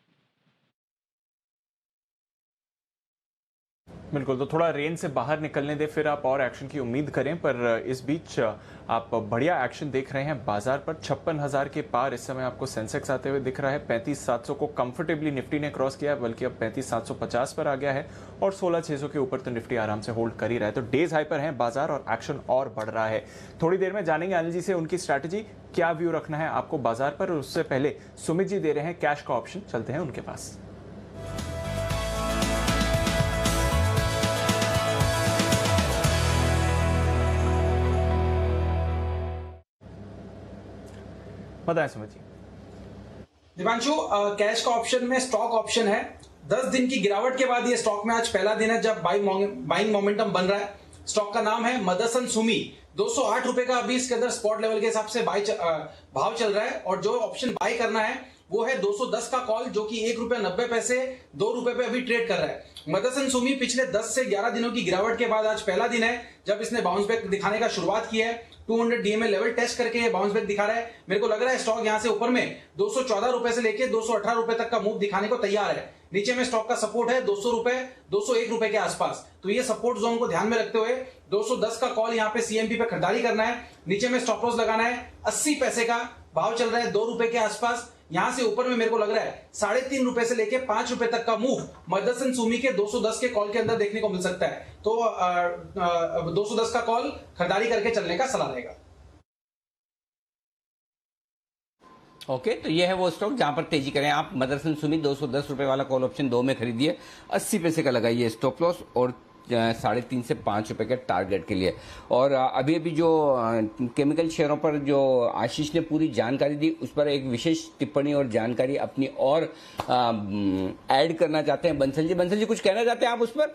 बिल्कुल, तो थोड़ा रेंज से बाहर निकलने दे, फिर आप और एक्शन की उम्मीद करें। पर इस बीच आप बढ़िया एक्शन देख रहे हैं बाजार पर। 56,000 के पार इस समय आपको सेंसेक्स आते हुए दिख रहा है। 35,700 को कंफर्टेबली निफ्टी ने क्रॉस किया, बल्कि अब 35,750 पर आ गया है, और 16,600 के ऊपर तो निफ्टी आराम से होल्ड कर ही रहा है। तो डेज हाई पर है बाजार और एक्शन और बढ़ रहा है। थोड़ी देर में जानेंगे अनिल जी से उनकी स्ट्रैटेजी, क्या व्यू रखना है आपको बाजार पर। और उससे पहले सुमित जी दे रहे हैं कैश का ऑप्शन, चलते हैं उनके पास। बताएं सुमित जी। दिवांशु, कैश का ऑप्शन में स्टॉक ऑप्शन है। 10 दिन की गिरावट के बाद ये स्टॉक में आज पहला दिन है जब बाइंग मोमेंटम बन रहा है। स्टॉक का नाम है मदरसन सुमी। 208 रुपए का अभी इसके अंदर स्पॉट लेवल के हिसाब से भाव चल रहा है, और जो ऑप्शन बाय करना है वो है 210 का कॉल, जो कि ₹1.90 ₹2 पे अभी ट्रेड कर रहा है। मदरसन सुमी पिछले 10 से 11 दिनों की गिरावट के बाद आज पहला दिन है जब इसने बाउंस बैक दिखाने का शुरुआत की है। 200 DMA लेवल टेस्ट करके ये बाउंस बैक दिखा रहा है। मेरे को लग रहा है स्टॉक यहां से ऊपर में 214 रुपए से लेके 218 रुपए तक का मूव दिखाने को तैयार है। नीचे में स्टॉक का सपोर्ट है 200 रुपए, 201 रुपए के आसपास। तो ये सपोर्ट जोन को ध्यान में रखते हुए 210 का कॉल यहाँ पे CMP पे खरीदारी करना है। नीचे में स्टॉप लॉस लगाना है। 80 पैसे का भाव चल रहा है, 2 रुपए के आसपास। यहां से ऊपर में मेरे को लग रहा है 3.5 रुपए से लेके 5 रुपए तक का मूव मदरसन सुमी के 210 के कॉल के अंदर देखने को मिल सकता है। तो 210 का कॉल खरीदारी करके चलने का सलाह रहेगा। ओके, तो ये है वो स्टॉक जहां पर तेजी करें आप। मदरसन सुमी 210 रुपए वाला कॉल ऑप्शन 2 में खरीदिए, 80 पैसे का लगाइए स्टॉप लॉस, और 3.5 से 5 रुपए के टारगेट के लिए। और अभी अभी जो केमिकल शेयरों पर जो आशीष ने पूरी जानकारी दी, उस पर एक विशेष टिप्पणी और जानकारी अपनी और ऐड करना चाहते हैं बंसल जी। बंसल जी, कुछ कहना चाहते हैं आप उस पर?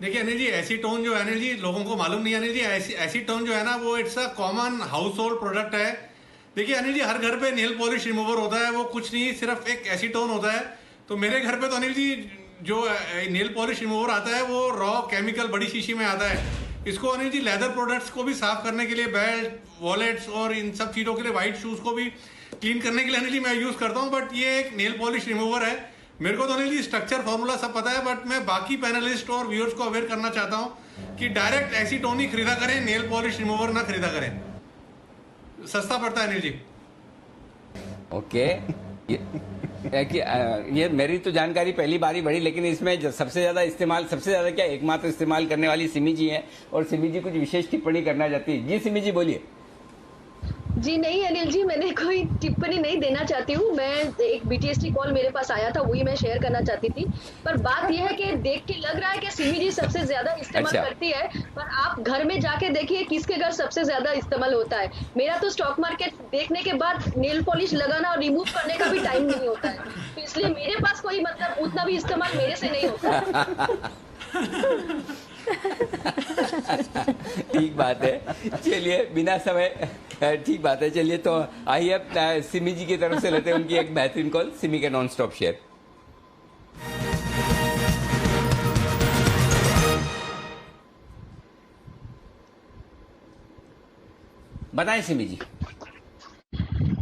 देखिए अनिल जी, एसीटोन जो है अनिल जी, लोगों को मालूम नहीं है अनिल जी, एसीटोन जो है ना वो it's a common house hold product है। देखिए अनिल जी, हर घर पे नेल पॉलिश रिमूवर होता है, वो कुछ नहीं सिर्फ एक एसीटोन होता है। तो मेरे घर पे तो अनिल जी जो नेल पॉलिश रिमूवर आता है वो रॉ केमिकल बड़ी शीशी में आता है। इसको अनिल जी लेदर प्रोडक्ट्स को भी साफ करने के लिए, बेल्ट, वॉलेट्स और इन सब चीज़ों के लिए, वाइट शूज़ को भी क्लीन करने के लिए अनिल जी मैं यूज़ करता हूँ। बट ये एक नेल पॉलिश रिमूवर है। मेरे को तो अनिल जी स्ट्रक्चर फॉर्मूला सब पता है, बट मैं बाकी पैनलिस्ट और व्यूअर्स को अवेयर करना चाहता हूँ कि डायरेक्ट एसीटोन ही खरीदा करें, नेल पॉलिश रिमूवर ना खरीदा करें, सस्ता पड़ता है अनिल जी। ओके, ये मेरी तो जानकारी पहली बार ही बढ़ी, लेकिन इसमें सबसे ज्यादा क्या एकमात्र इस्तेमाल करने वाली सिमी जी हैं, और सिमी जी कुछ विशेष टिप्पणी करना चाहती है। जी सिमी जी, बोलिए। जी नहीं अनिल जी, मैंने कोई टिप्पणी नहीं देना चाहती हूँ। मैं एक बीटीएसटी कॉल मेरे पास आया था, वही मैं शेयर करना चाहती थी। पर बात यह है कि देख के लग रहा है कि सिमी जी सबसे ज्यादा इस्तेमाल अच्छा। करती है, पर आप घर में जाके देखिए किसके घर सबसे ज्यादा इस्तेमाल होता है। मेरा तो स्टॉक मार्केट देखने के बाद नेल पॉलिश लगाना और रिमूव करने का भी टाइम नहीं होता है, तो इसलिए मेरे पास कोई मतलब उतना भी इस्तेमाल मेरे से नहीं होता है। ठीक बात है। चलिए बिना समय ठीक बात है। चलिए तो आइए अब सिमी जी की तरफ से लेते हैं उनकी एक बेहतरीन कॉल, सिमी के नॉन स्टॉप शेयर। बताएं सिमी जी।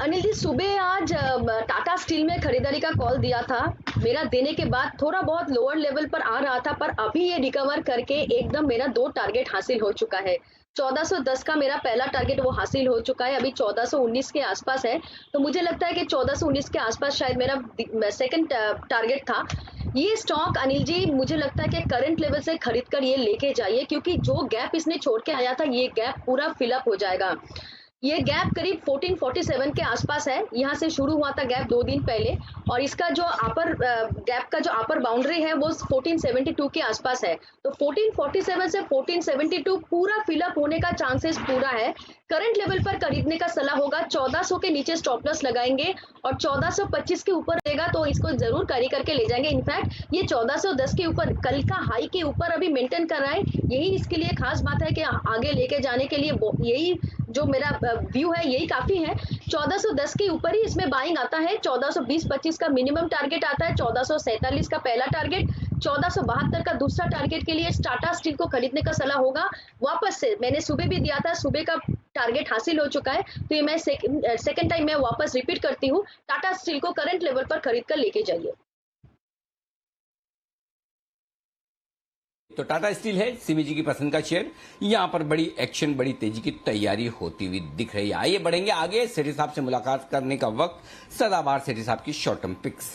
अनिल जी, सुबह आज टाटा स्टील में खरीदारी का कॉल दिया था। मेरा देने के बाद थोड़ा बहुत लोअर लेवल पर आ रहा था, पर अभी ये रिकवर करके एकदम मेरा 2 टारगेट हासिल हो चुका है। 1410 का मेरा पहला टारगेट वो हासिल हो चुका है, अभी 1419 के आसपास है। तो मुझे लगता है कि 1419 के आसपास शायद मेरा सेकंड टारगेट था। ये स्टॉक अनिल जी मुझे लगता है कि करंट लेवल से खरीद कर ये लेके जाइए, क्योंकि जो गैप इसने छोड़ के आया था, ये गैप पूरा फिलअप हो जाएगा। ये गैप करीब 1447 के आसपास है। यहाँ से शुरू हुआ था गैप 2 दिन पहले, और इसका जो अपर गैप का जो अपर बाउंड्री है वो 1472 के आसपास है। तो 1447 से 1472 पूरा फिलअप होने का चांसेस पूरा है। करंट लेवल पर खरीदने का सलाह होगा। 1400 के नीचे स्टॉप लॉस लगाएंगे और 1425 के ऊपर रहेगा तो इसको जरूर कैरी करके ले जाएंगे। इनफैक्ट ये 1410 के ऊपर कल का हाई के ऊपर अभी मेंटेन कर रहा है। यही इसके लिए खास बात है कि आगे लेके जाने के लिए यही जो मेरा व्यू है यही काफी है। 1410 के ऊपर ही इसमें बाइंग आता है। 1420-25 का मिनिमम टारगेट आता है। 1447 का पहला टारगेट, 1472 का दूसरा टारगेट के लिए टाटा स्टील को खरीदने का सलाह होगा। वापस से मैंने सुबह भी दिया था, सुबह का टारगेट हासिल हो चुका है, तो ये मैं सेकंड टाइम मैं वापस रिपीट करती हूँ, टाटा स्टील को करंट लेवल पर खरीद कर लेके जाइए। तो टाटा स्टील है सिमी जी की पसंद का शेयर। यहां पर बड़ी एक्शन, बड़ी तेजी की तैयारी होती हुई दिख रही है। आइए बढ़ेंगे आगे। सेठी साहब से मुलाकात करने का वक्त, सदाबहार सेठी साहब की शॉर्ट टर्म पिक्स।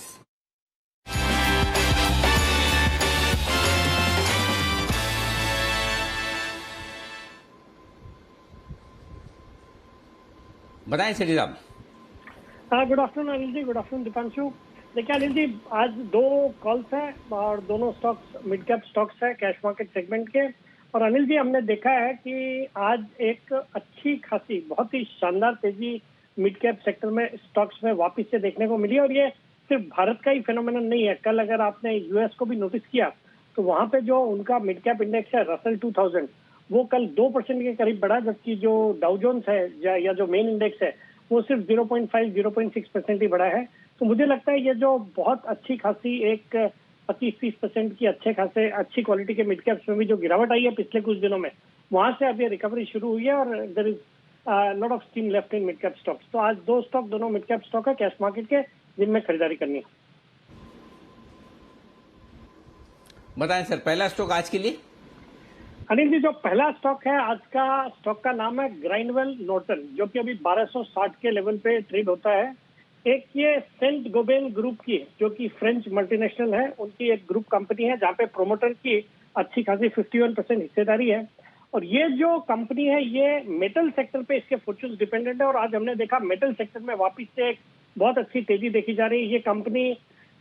बताएं सेठी साहब। Good afternoon Anil ji, good afternoon Deepanshu. देखिए अनिल जी, आज 2 कॉल्स हैं और दोनों स्टॉक्स मिड कैप स्टॉक्स है कैश मार्केट सेगमेंट के। और अनिल जी, हमने देखा है कि आज एक अच्छी खासी बहुत ही शानदार तेजी मिड कैप सेक्टर में स्टॉक्स में वापस से देखने को मिली। और ये सिर्फ भारत का ही फेनोमेनन नहीं है। कल अगर आपने यूएस को भी नोटिस किया तो वहां पे जो उनका मिड कैप इंडेक्स है रसल 2000, वो कल 2% के करीब बढ़ा, जबकि जो डाउ जोन्स है या जो मेन इंडेक्स है वो सिर्फ 0.6% ही बढ़ा है। तो मुझे लगता है ये जो बहुत अच्छी खासी एक 25-30% की अच्छी क्वालिटी के मिड कैप्स में भी जो गिरावट आई है पिछले कुछ दिनों में, वहां से अब ये रिकवरी शुरू हुई है और there is lot of steam left in mid cap stocks. तो आज 2 स्टॉक दोनों मिड कैप स्टॉक है कैश मार्केट के, जिनमें खरीदारी करनी है। बताएं सर, पहला स्टॉक आज के लिए। अनिल जी, जो पहला स्टॉक है आज का स्टॉक का नाम है ग्राइंडवेल नॉर्टन, जो कि अभी 1260 के लेवल पे ट्रेड होता है। एक ये सेंट गोबेन ग्रुप की, जो कि फ्रेंच मल्टीनेशनल है, उनकी एक ग्रुप कंपनी है जहाँ पे प्रोमोटर की अच्छी खासी 51% हिस्सेदारी है। और ये जो कंपनी है ये मेटल सेक्टर पे इसके फॉर्च्यून्स डिपेंडेंट है और आज हमने देखा मेटल सेक्टर में वापस से एक बहुत अच्छी तेजी देखी जा रही है। ये कंपनी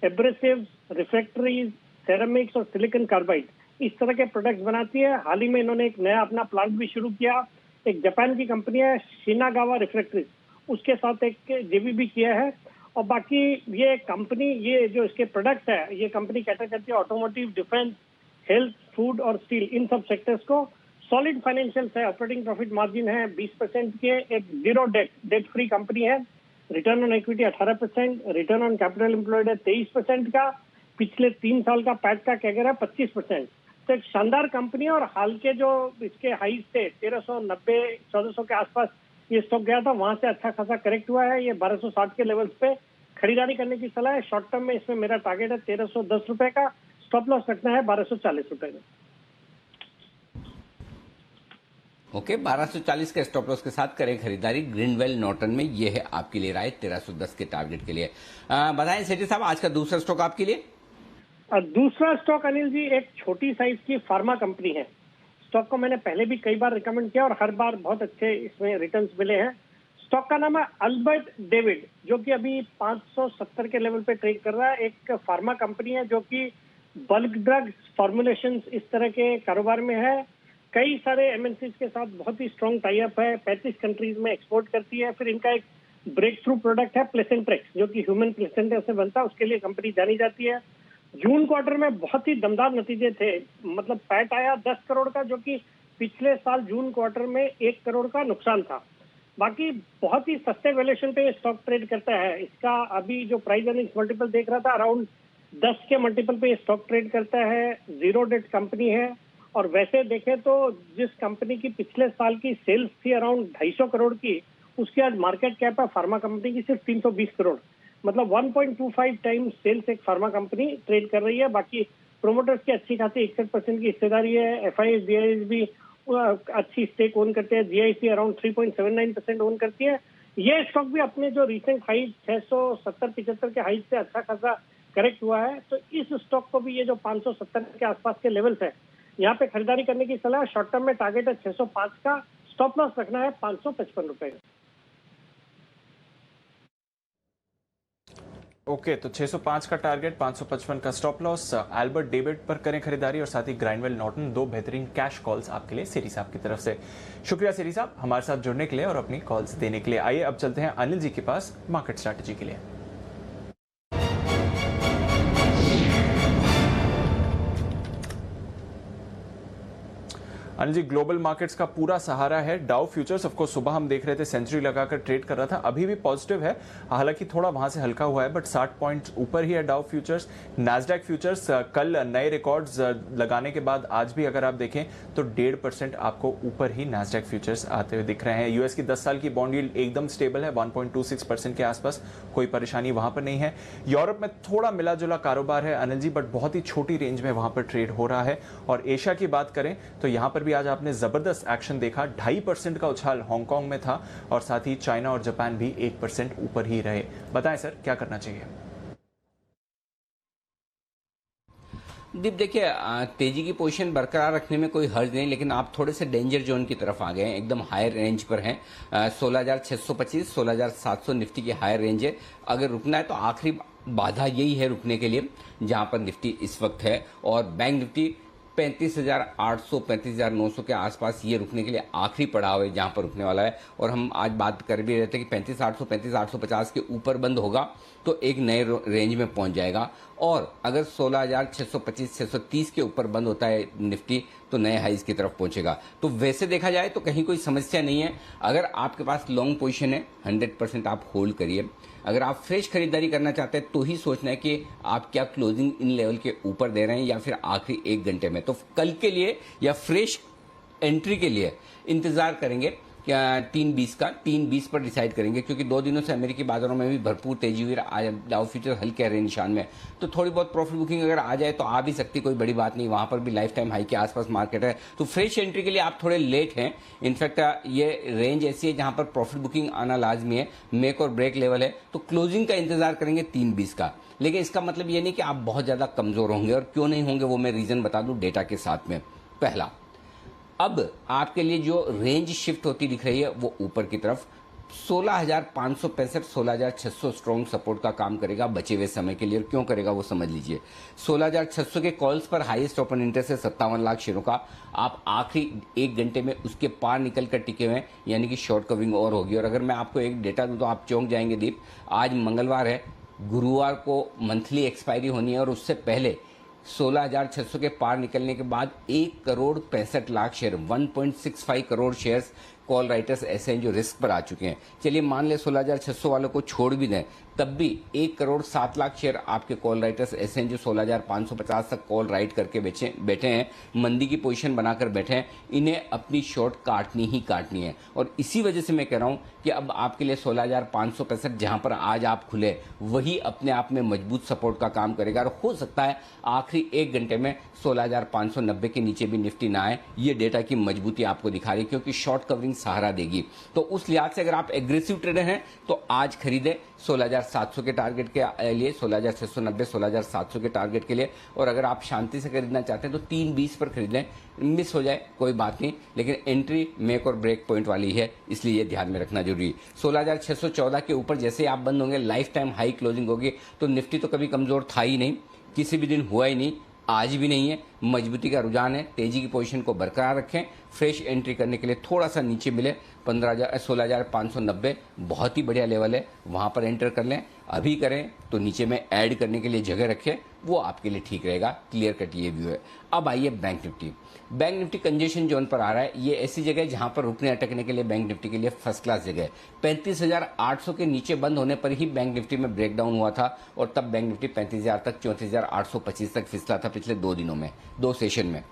एब्रेसिव्स, रिफ्रैक्टरीज, सेरेमिक्स और सिलिकॉन कार्बाइड इस तरह के प्रोडक्ट्स बनाती है। हाल ही में इन्होंने एक नया अपना प्लांट भी शुरू किया। एक जापान की कंपनी है शिनागावा रिफ्रैक्टरीज, उसके साथ एक जेवी भी किया है। और बाकी ये कंपनी, ये जो इसके प्रोडक्ट्स है, ये कंपनी कैटर करती है ऑटोमोटिव, डिफेंस, हेल्थ, फूड और स्टील, इन सब सेक्टर्स को। सॉलिड फाइनेंशियल्स है, ऑपरेटिंग प्रॉफिट मार्जिन है 20% के, एक जीरो डेट फ्री कंपनी है, return on equity 18%, return on capital employed है 23% का, पिछले 3 साल का पैट का कैगर है 25%। तो एक शानदार कंपनी है। और हाल के जो इसके हाईज थे 1390-1400 के आसपास ये स्टॉक गया था, वहां से अच्छा खासा करेक्ट हुआ है। ये 1260 के लेवल्स पे खरीदारी करने की सलाह है। शॉर्ट टर्म में इसमें मेरा टारगेट है 1310 रुपए का, स्टॉप लॉस रखना है 1240 रुपए का। ओके, 1240 के स्टॉप लॉस के साथ करें खरीदारी ग्रीनवेल नॉर्टन में। ये है आपके लिए राय 1310 के टारगेट के लिए। बताएं सेठी साहब, आज का दूसरा स्टॉक आपके लिए। दूसरा स्टॉक अनिल जी एक छोटी साइज की फार्मा कंपनी है। स्टॉक को मैंने पहले भी कई बार रिकमेंड किया और हर बार बहुत अच्छे इसमें रिटर्न्स मिले हैं। स्टॉक का नाम है अल्बर्ट डेविड, जो कि अभी 570 के लेवल पे ट्रेड कर रहा है। एक फार्मा कंपनी है जो कि बल्क ड्रग्स, फॉर्मुलेशंस, इस तरह के कारोबार में है। कई सारे एमएनसीज के साथ बहुत ही स्ट्रॉन्ग टाई अप है, 35 कंट्रीज में एक्सपोर्ट करती है। फिर इनका एक ब्रेक थ्रू प्रोडक्ट है प्लेसेंट्रेक्स, जो कि ह्यूमन प्लेसेंटा से बनता है, उसके लिए कंपनी जानी जाती है। जून क्वार्टर में बहुत ही दमदार नतीजे थे, मतलब पैट आया 10 करोड़ का, जो कि पिछले साल जून क्वार्टर में 1 करोड़ का नुकसान था। बाकी बहुत ही सस्ते वैल्यूएशन पे स्टॉक ट्रेड करता है। इसका अभी जो प्राइस अर्निंग्स मल्टीपल देख रहा था, अराउंड 10 के मल्टीपल पे स्टॉक ट्रेड करता है। जीरो डेट कंपनी है, और वैसे देखें तो जिस कंपनी की पिछले साल की सेल्स थी अराउंड 250 करोड़ की, उसकी आज मार्केट कैप है फार्मा कंपनी की सिर्फ 320 करोड़, मतलब 1.25 टाइम्स सेल्स एक फार्मा कंपनी ट्रेड कर रही है। बाकी प्रोमोटर्स की अच्छी खासी 61% की हिस्सेदारी है। एफआईएस, बीआईएस भी अच्छी स्टेक ओन करते हैं। जीआईसी अराउंड 3.79% ओन करती है। ये स्टॉक भी अपने जो रिसेंट हाइट 670-75 के हाइट से अच्छा खासा करेक्ट हुआ है। तो इस स्टॉक को भी ये जो 570 के आसपास के लेवल्स है, यहाँ पे खरीदारी करने की सलाह। शॉर्ट टर्म में टारगेट है 605 का, स्टॉप लॉस रखना है 555 रुपए। ओके, तो 605 का टारगेट, 555 का स्टॉप लॉस। अल्बर्ट डेविड पर करें खरीदारी, और साथ ही ग्राइंडवेल नॉर्टन, दो बेहतरीन कैश कॉल्स आपके लिए सीरी साहब की तरफ से। शुक्रिया सीरी साहब हमारे साथ जुड़ने के लिए और अपनी कॉल्स देने के लिए। आइए अब चलते हैं अनिल जी के पास मार्केट स्ट्रैटेजी के लिए। अनिल जी, ग्लोबल मार्केट्स का पूरा सहारा है डाउ फ्यूचर्स। ऑफ कोर्स सुबह हम देख रहे थे सेंचुरी लगाकर ट्रेड कर रहा था, अभी भी पॉजिटिव है, हालांकि थोड़ा वहां से हल्का हुआ है, बट 60 पॉइंट्स ऊपर ही है डाउ फ्यूचर्स। नैस्डैक फ्यूचर्स कल नए रिकॉर्ड्स लगाने के बाद आज भी अगर आप देखें तो 1.5% आपको ऊपर ही नैस्डैक फ्यूचर्स आते हुए दिख रहे हैं। यूएस की 10 साल की बॉन्ड यील्ड एकदम स्टेबल है, 1.26% के आसपास, कोई परेशानी वहां पर नहीं है। यूरोप में थोड़ा मिला जुला कारोबार है अनिल जी, बट बहुत ही छोटी रेंज में वहां पर ट्रेड हो रहा है। और एशिया की बात करें तो यहां पर भी आज आपने जबरदस्त एक्शन देखा, 2.5% का उछाल हांगकांग में था, और साथ ही चाइना और जापान भी 1% ऊपर ही रहे। बताएं सर, क्या करना चाहिए? दीप, देखिए तेजी की पोजीशन बरकरार रखने में कोई हर्ज नहीं, लेकिन आप थोड़े से डेंजर जोन की तरफ आ गए हैं, एकदम हायर रेंज पर हैं। 16,625, 16,700 निफ्टी की हायर रेंज है। अगर रुकना है तो आखिरी बाधा यही है रुकने के लिए, जहां पर निफ्टी इस वक्त है। और बैंक निफ्टी 35,800, 35,900 के आसपास ये रुकने के लिए आखिरी पड़ाव है जहां पर रुकने वाला है। और हम आज बात कर भी रहे थे कि 35,800, 35,850 के ऊपर बंद होगा तो एक नए रेंज में पहुंच जाएगा। और अगर 16,625, 630 के ऊपर बंद होता है निफ्टी तो नए हाइज की तरफ पहुंचेगा। तो वैसे देखा जाए तो कहीं कोई समस्या नहीं है। अगर आपके पास लॉन्ग पोजीशन है 100% आप होल्ड करिए। अगर आप फ्रेश खरीदारी करना चाहते हैं तो ही सोचना है कि आप क्या क्लोजिंग इन लेवल के ऊपर दे रहे हैं या फिर आखिरी 1 घंटे में। तो कल के लिए या फ्रेश एंट्री के लिए इंतजार करेंगे 3.20 का, 3.20 पर डिसाइड करेंगे, क्योंकि 2 दिनों से अमेरिकी बाजारों में भी भरपूर तेजी हुई। आज डाउ फ्यूचर हल्के रहे निशान में, तो थोड़ी बहुत प्रॉफिट बुकिंग अगर आ जाए तो आ भी सकती, कोई बड़ी बात नहीं। वहां पर भी लाइफ टाइम हाई के आसपास मार्केट है, तो फ्रेश एंट्री के लिए आप थोड़े लेट हैं। इनफैक्ट ये रेंज ऐसी है जहां पर प्रॉफिट बुकिंग आना लाजमी है, मेक और ब्रेक लेवल है, तो क्लोजिंग का इंतजार करेंगे 3.20 का। लेकिन इसका मतलब ये नहीं कि आप बहुत ज्यादा कमजोर होंगे, और क्यों नहीं होंगे वो मैं रीजन बता दूं डेटा के साथ में। पहला, अब आपके लिए जो रेंज शिफ्ट होती दिख रही है वो ऊपर की तरफ 16,565, 16,600 स्ट्रॉन्ग सपोर्ट का काम करेगा बचे हुए समय के लिए। और क्यों करेगा वो समझ लीजिए। 16,600 के कॉल्स पर हाईएस्ट ओपन इंटरेस्ट है 57 लाख शेयरों का। आप आखिरी 1 घंटे में उसके पार निकल कर टिके हुए, यानी कि शॉर्ट कवरिंग और होगी। और अगर मैं आपको एक डेटा दूं तो आप चौंक जाएंगे दीप। आज मंगलवार है, गुरुवार को मंथली एक्सपायरी होनी है, और उससे पहले 16,600 के पार निकलने के बाद 1,65,00,000 share, 1.65 crore shares call writers ऐसे हैं जो रिस्क पर आ चुके हैं। चलिए मान ले 16,600 वालों को छोड़ भी दें, तब भी 1,07,00,000 शेयर आपके कॉल राइटर्स ऐसे हैं जो 16,550 तक कॉल राइट करके बैठे हैं, मंदी की पोजीशन बनाकर बैठे हैं। इन्हें अपनी शॉर्ट काटनी ही काटनी है। और इसी वजह से मैं कह रहा हूं कि अब आपके लिए 16,565 जहां पर आज आप खुले, वही अपने आप में मजबूत सपोर्ट का काम करेगा। और हो सकता है आखिरी 1 घंटे में 16,590 के नीचे भी निफ्टी ना आए। ये डेटा की मजबूती आपको दिखा रही है, क्योंकि शॉर्ट कवरिंग सहारा देगी। तो उस लिहाज से अगर आप एग्रेसिव ट्रेडर हैं तो आज खरीदें 16,700 के टारगेट के लिए, 16,690, 16,700 के टारगेट के लिए। और अगर आप शांति से खरीदना चाहते हैं तो 320 पर खरीद लें, मिस हो जाए कोई बात नहीं, लेकिन एंट्री मेक और ब्रेक पॉइंट वाली है, इसलिए ये ध्यान में रखना जरूरी है। 16,614 के ऊपर जैसे आप बंद होंगे, लाइफ टाइम हाई क्लोजिंग होगी। तो निफ्टी तो कभी कमजोर था ही नहीं, किसी भी दिन हुआ ही नहीं, आज भी नहीं है, मजबूती का रुझान है। तेजी की पोजीशन को बरकरार रखें। फ्रेश एंट्री करने के लिए थोड़ा सा नीचे मिले 16,590 बहुत ही बढ़िया लेवल है, वहां पर एंटर कर लें। अभी करें तो नीचे में ऐड करने के लिए जगह रखें, वो आपके लिए ठीक रहेगा। क्लियर कट ये व्यू है। अब आइए bank Nifty. Bank Nifty congestion zone पर आ रहा है। ये ऐसी जगह है जहां पर रुकने अटकने के लिए बैंक निफ्टी के लिए फर्स्ट क्लास जगह है। 35,800 के नीचे बंद होने पर ही बैंक निफ्टी में ब्रेकडाउन हुआ था और तब बैंक निफ्टी 35,000 तक, 34,825 तक फिसला था पिछले 2 दिनों में, 2 सेशन में।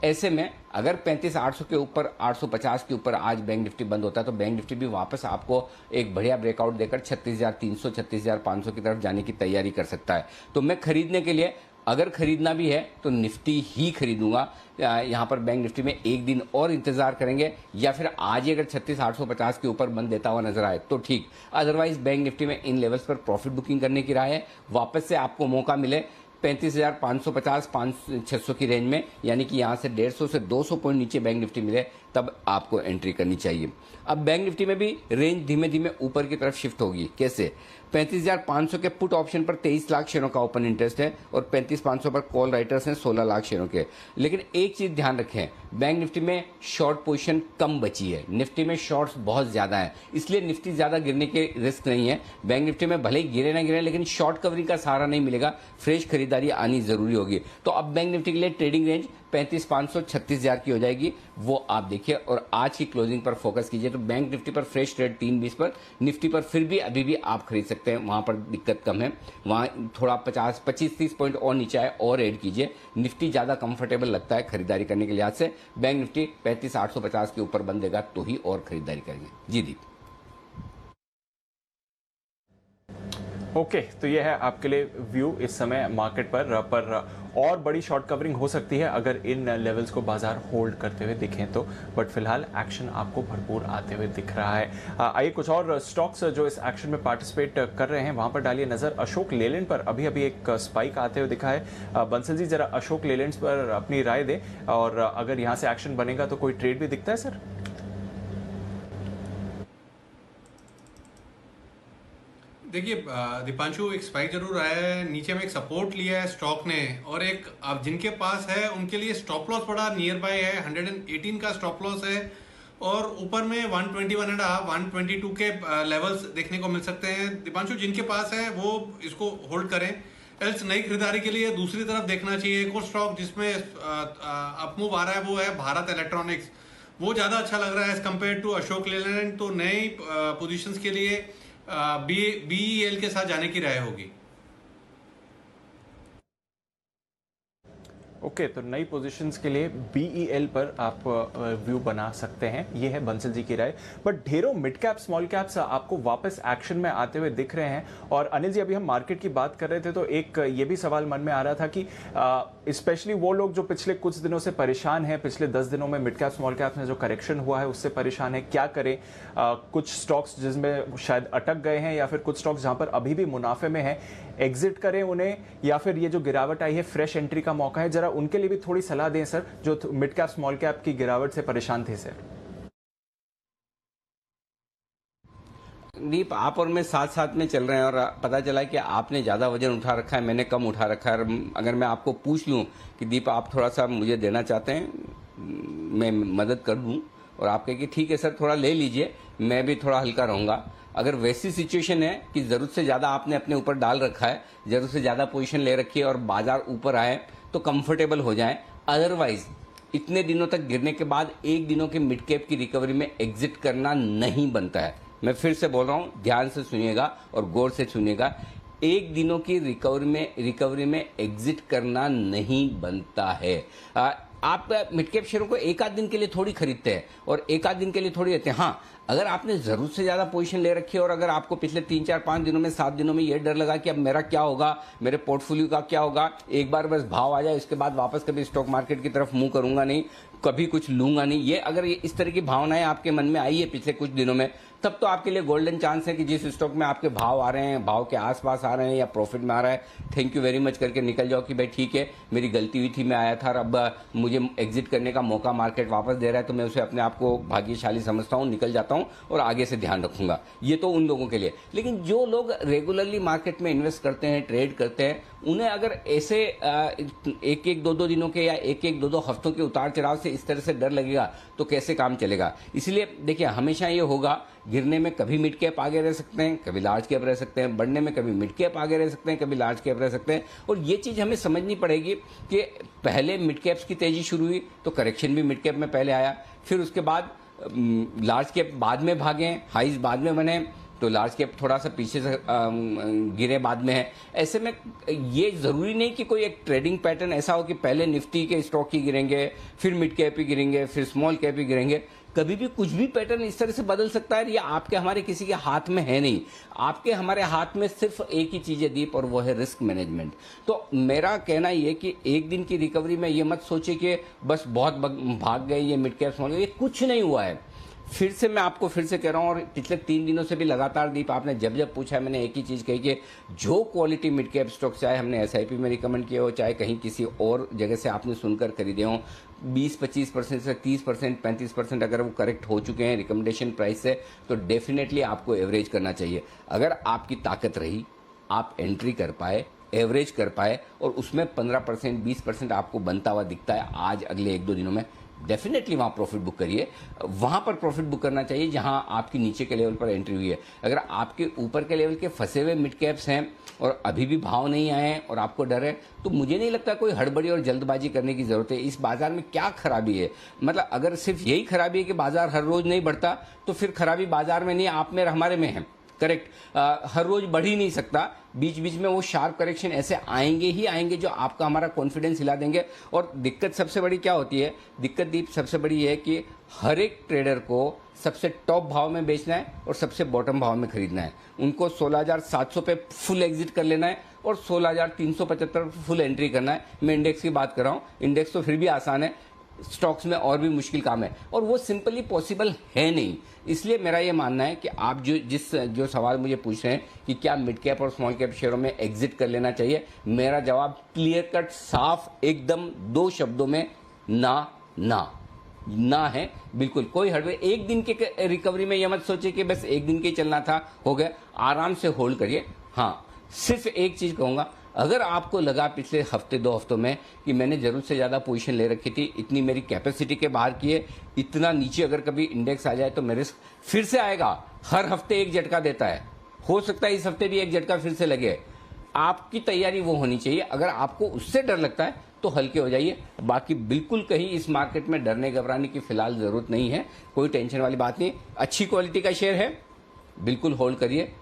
ऐसे में अगर 35,800 के ऊपर, 850 के ऊपर आज बैंक निफ्टी बंद होता है तो बैंक निफ्टी भी वापस आपको एक बढ़िया ब्रेकआउट देकर 36,300, 36,500 की तरफ जाने की तैयारी कर सकता है। तो मैं खरीदने के लिए, अगर खरीदना भी है तो निफ्टी ही खरीदूंगा। यहां पर बैंक निफ्टी में एक दिन और इंतजार करेंगे, या फिर आज ही अगर 36,850 के ऊपर बंद देता हुआ नजर आए तो ठीक। अदरवाइज बैंक निफ्टी में इन लेवल्स पर प्रॉफिट बुकिंग करने की राय है। वापस से आपको मौका मिले 35,550, 500-600 की रेंज में, यानी कि यहां से 150 से 200 पॉइंट नीचे बैंक निफ्टी मिले तब आपको एंट्री करनी चाहिए। अब बैंक निफ्टी में भी रेंज धीमे धीमे ऊपर की तरफ शिफ्ट होगी। कैसे? 35,500 के पुट ऑप्शन पर 23 लाख शेयरों का ओपन इंटरेस्ट है और 35,500 पर कॉल राइटर्स हैं 16 लाख शेयरों के। लेकिन एक चीज ध्यान रखें, बैंक निफ्टी में शॉर्ट पोजीशन कम बची है, निफ्टी में शॉर्ट्स बहुत ज्यादा है, इसलिए निफ्टी ज्यादा गिरने के रिस्क नहीं है। बैंक निफ्टी में भले ही गिरे ना गिरे, लेकिन शॉर्ट कवरिंग का सहारा नहीं मिलेगा, फ्रेश खरीदारी आनी जरूरी होगी। तो अब बैंक निफ्टी के लिए ट्रेडिंग रेंज 35,500, 36,000 की हो जाएगी, वो आप देखिए और आज की क्लोजिंग पर फोकस कीजिए। तो बैंक निफ्टी पर फ्रेश ट्रेड 320 पर, निफ्टी पर फिर भी अभी भी आप खरीद सकते हैं, वहां पर दिक्कत कम है। वहां थोड़ा 25-30 पॉइंट और नीचे आए और ऐड कीजिए। निफ्टी ज्यादा कंफर्टेबल लगता है खरीदारी करने के लिहाज से। बैंक निफ्टी 35,850 के ऊपर बंद देगा तो ही और खरीदारी करेंगे। जी दीप। ओके, तो ये है आपके लिए व्यू इस समय मार्केट पर और बड़ी शॉर्ट कवरिंग हो सकती है अगर इन लेवल्स को बाजार होल्ड करते हुए दिखें तो, बट फिलहाल एक्शन आपको भरपूर आते हुए दिख रहा है। आइए कुछ और स्टॉक्स जो इस एक्शन में पार्टिसिपेट कर रहे हैं वहां पर डालिए नजर। अशोक लेलैंड पर अभी एक स्पाइक आते हुए दिखा है। बंसल जी जरा अशोक लेलैंड पर अपनी राय दें, और अगर यहां से एक्शन बनेगा तो कोई ट्रेड भी दिखता है सर? देखिए दीपांशु, एक स्पाइक जरूर आया है, नीचे में एक सपोर्ट लिया है स्टॉक ने, और एक अब जिनके पास है उनके लिए स्टॉप लॉस बड़ा नियर बाय है, 118 का स्टॉप लॉस है, और ऊपर में 121.5, 122 के लेवल्स देखने को मिल सकते हैं। दीपांशु, जिनके पास है वो इसको होल्ड करें, एल्स नई खरीदारी के लिए दूसरी तरफ देखना चाहिए। एक और स्टॉक जिसमें अपमूव आ रहा है वो है भारत इलेक्ट्रॉनिक्स, वो ज्यादा अच्छा लग रहा है as compare to Ashok Leyland. तो नई पोजिशंस के लिए BEL के साथ जाने की राय होगी। ओके, तो नई पोजीशंस के लिए BEL पर आप व्यू बना सकते हैं, ये है बंसल जी की राय। बट ढेरों मिड कैप स्मॉल कैप्स आपको वापस एक्शन में आते हुए दिख रहे हैं। और अनिल जी, अभी हम मार्केट की बात कर रहे थे तो एक ये भी सवाल मन में आ रहा था कि स्पेशली वो लोग जो पिछले कुछ दिनों से परेशान हैं, पिछले 10 दिनों में मिड कैप स्मॉल कैप्स में जो करेक्शन हुआ है उससे परेशान है, क्या करें? कुछ स्टॉक्स जिसमें शायद अटक गए हैं, या फिर कुछ स्टॉक्स जहां पर अभी भी मुनाफे में है, एग्जिट करें उन्हें, या फिर ये जो गिरावट आई है फ्रेश एंट्री का मौका है? जरा उनके लिए भी थोड़ी सलाह दें सर, जो मिड कैप स्मॉल कैप की गिरावट से परेशान थे सर। दीप, आप और मैं साथ साथ में चल रहे हैं और पता चला कि आपने ज़्यादा वजन उठा रखा है, मैंने कम उठा रखा है। अगर मैं आपको पूछ लूँ कि दीप आप थोड़ा सा मुझे देना चाहते हैं, मैं मदद कर दूँ, और आप कहें कि ठीक है सर थोड़ा ले लीजिए, मैं भी थोड़ा हल्का रहूँगा। अगर वैसी सिचुएशन है कि ज़रूरत से ज़्यादा आपने अपने ऊपर डाल रखा है, ज़रूरत से ज़्यादा पोजीशन ले रखी है और बाजार ऊपर आए तो कंफर्टेबल हो जाएं। अदरवाइज इतने दिनों तक गिरने के बाद एक दिनों के मिड कैप की रिकवरी में एग्जिट करना नहीं बनता है। मैं फिर से बोल रहा हूं, ध्यान से सुनिएगा और गौर से सुनिएगा। एक दिनों की रिकवरी में एग्जिट करना नहीं बनता है। आप मिड कैप शेयरों को एक आध दिन के लिए थोड़ी खरीदते हैं और एक आध दिन के लिए थोड़ी रहते हैं। हाँ, अगर आपने जरूरत से ज्यादा पोजीशन ले रखी है और अगर आपको पिछले 3, 4, 5 दिनों में 7 दिनों में ये डर लगा कि अब मेरा क्या होगा, मेरे पोर्टफोलियो का क्या होगा, एक बार बस भाव आ जाए उसके बाद वापस कभी स्टॉक मार्केट की तरफ मुंह करूंगा नहीं, कभी कुछ लूंगा नहीं, ये अगर ये इस तरह की भावनाएं आपके मन में आई है पिछले कुछ दिनों में, तब तो आपके लिए गोल्डन चांस है कि जिस स्टॉक में आपके भाव आ रहे हैं, भाव के आसपास आ रहे हैं या प्रॉफिट में आ रहा है, थैंक यू वेरी मच करके निकल जाओ कि भाई ठीक है, मेरी गलती हुई थी, मैं आया था और अब मुझे एग्जिट करने का मौका मार्केट वापस दे रहा है, तो मैं उसे अपने आप को भाग्यशाली समझता हूं, निकल जाता हूं और आगे से ध्यान रखूंगा। ये तो उन लोगों के लिए। लेकिन जो लोग रेगुलरली मार्केट में इन्वेस्ट करते हैं, ट्रेड करते हैं, उन्हें अगर ऐसे एक एक दो दिनों के या एक एक दो हफ्तों के उतार चढ़ाव से इस तरह से डर लगेगा तो कैसे काम चलेगा। इसलिए देखिए, हमेशा ये होगा, गिरने में कभी मिड कैप आगे रह सकते हैं, कभी लार्ज कैप रह सकते हैं, बढ़ने में कभी मिड कैप आगे रह सकते हैं, कभी लार्ज कैप रह सकते हैं। और ये चीज हमें समझनी पड़ेगी कि पहले मिड कैप्स की तेजी शुरू हुई तो करेक्शन भी मिड कैप में पहले आया, फिर उसके बाद लार्ज कैप बाद में भागे, हाइज बाद में बने, तो लार्ज कैप थोड़ा सा पीछे से गिरे बाद में है। ऐसे में ये जरूरी नहीं कि कोई एक ट्रेडिंग पैटर्न ऐसा हो कि पहले निफ्टी के स्टॉक ही गिरेंगे, फिर मिड कैप ही गिरेंगे, फिर स्मॉल कैप ही गिरेंगे। कभी भी कुछ भी पैटर्न इस तरह से बदल सकता है। ये आपके हमारे किसी के हाथ में है नहीं। आपके हमारे हाथ में सिर्फ एक ही चीज है दीप, और वो है रिस्क मैनेजमेंट। तो मेरा कहना ये कि एक दिन की रिकवरी में ये मत सोचिए कि बस बहुत भाग गए ये मिड कैप स्मॉल, ये कुछ नहीं हुआ है। फिर से मैं आपको फिर से कह रहा हूं, और पिछले 3 दिनों से भी लगातार दीप आपने जब जब पूछा है मैंने एक ही चीज कही कि जो क्वालिटी मिड कैप स्टॉक, चाहे हमने एसआईपी में रिकमेंड किया हो, चाहे कहीं किसी और जगह से आपने सुनकर खरीदे हो, 20-25% से 30%, 35% अगर वो करेक्ट हो चुके हैं रिकमेंडेशन प्राइस से, तो डेफिनेटली आपको एवरेज करना चाहिए। अगर आपकी ताकत रही, आप एंट्री कर पाए, एवरेज कर पाए, और उसमें 15%, 20% आपको बनता हुआ दिखता है आज अगले 1-2 दिनों में, डेफिनेटली वहां प्रॉफिट बुक करिए। वहां पर प्रॉफिट बुक करना चाहिए जहां आपकी नीचे के लेवल पर एंट्री हुई है। अगर आपके ऊपर के लेवल के फंसे हुए मिड कैप्स हैं और अभी भी भाव नहीं आए हैं और आपको डर है, तो मुझे नहीं लगता कोई हड़बड़ी और जल्दबाजी करने की जरूरत है। इस बाजार में क्या खराबी है? मतलब अगर सिर्फ यही खराबी है कि बाजार हर रोज नहीं बढ़ता, तो फिर खराबी बाजार में नहीं, आप में हमारे में है। करेक्ट, हर रोज बढ़ ही नहीं सकता, बीच बीच में वो शार्प करेक्शन ऐसे आएंगे ही आएंगे जो आपका हमारा कॉन्फिडेंस हिला देंगे। और दिक्कत सबसे बड़ी क्या होती है? दिक्कत दीप सबसे बड़ी है कि हर एक ट्रेडर को सबसे टॉप भाव में बेचना है और सबसे बॉटम भाव में खरीदना है। उनको 16,700 पे फुल एग्जिट कर लेना है और 16,375 फुल एंट्री करना है। मैं इंडेक्स की बात कर रहा हूँ, इंडेक्स तो फिर भी आसान है, स्टॉक्स में और भी मुश्किल काम है, और वो सिंपली पॉसिबल है नहीं। इसलिए मेरा ये मानना है कि आप जो सवाल मुझे पूछ रहे हैं कि क्या मिड कैप और स्मॉल कैप शेयरों में एग्जिट कर लेना चाहिए, मेरा जवाब क्लियर कट, साफ, एकदम 2 शब्दों में ना है। बिल्कुल कोई हड़बड़ी। एक दिन के रिकवरी में यह मत सोचिए कि बस एक दिन के ही चलना था, हो गया। आराम से होल्ड करिए। हाँ, सिर्फ एक चीज कहूंगा, अगर आपको लगा पिछले हफ्ते 2 हफ्तों में कि मैंने जरूरत से ज्यादा पोजीशन ले रखी थी, इतनी मेरी कैपेसिटी के बाहर की है, इतना नीचे अगर कभी इंडेक्स आ जाए तो मेरे रिस्क फिर से आएगा। हर हफ्ते एक झटका देता है, हो सकता है इस हफ्ते भी एक झटका फिर से लगे। आपकी तैयारी वो होनी चाहिए। अगर आपको उससे डर लगता है तो हल्के हो जाइए। बाकी बिल्कुल कहीं इस मार्केट में डरने घबराने की फिलहाल जरूरत नहीं है, कोई टेंशन वाली बात नहीं। अच्छी क्वालिटी का शेयर है, बिल्कुल होल्ड करिए।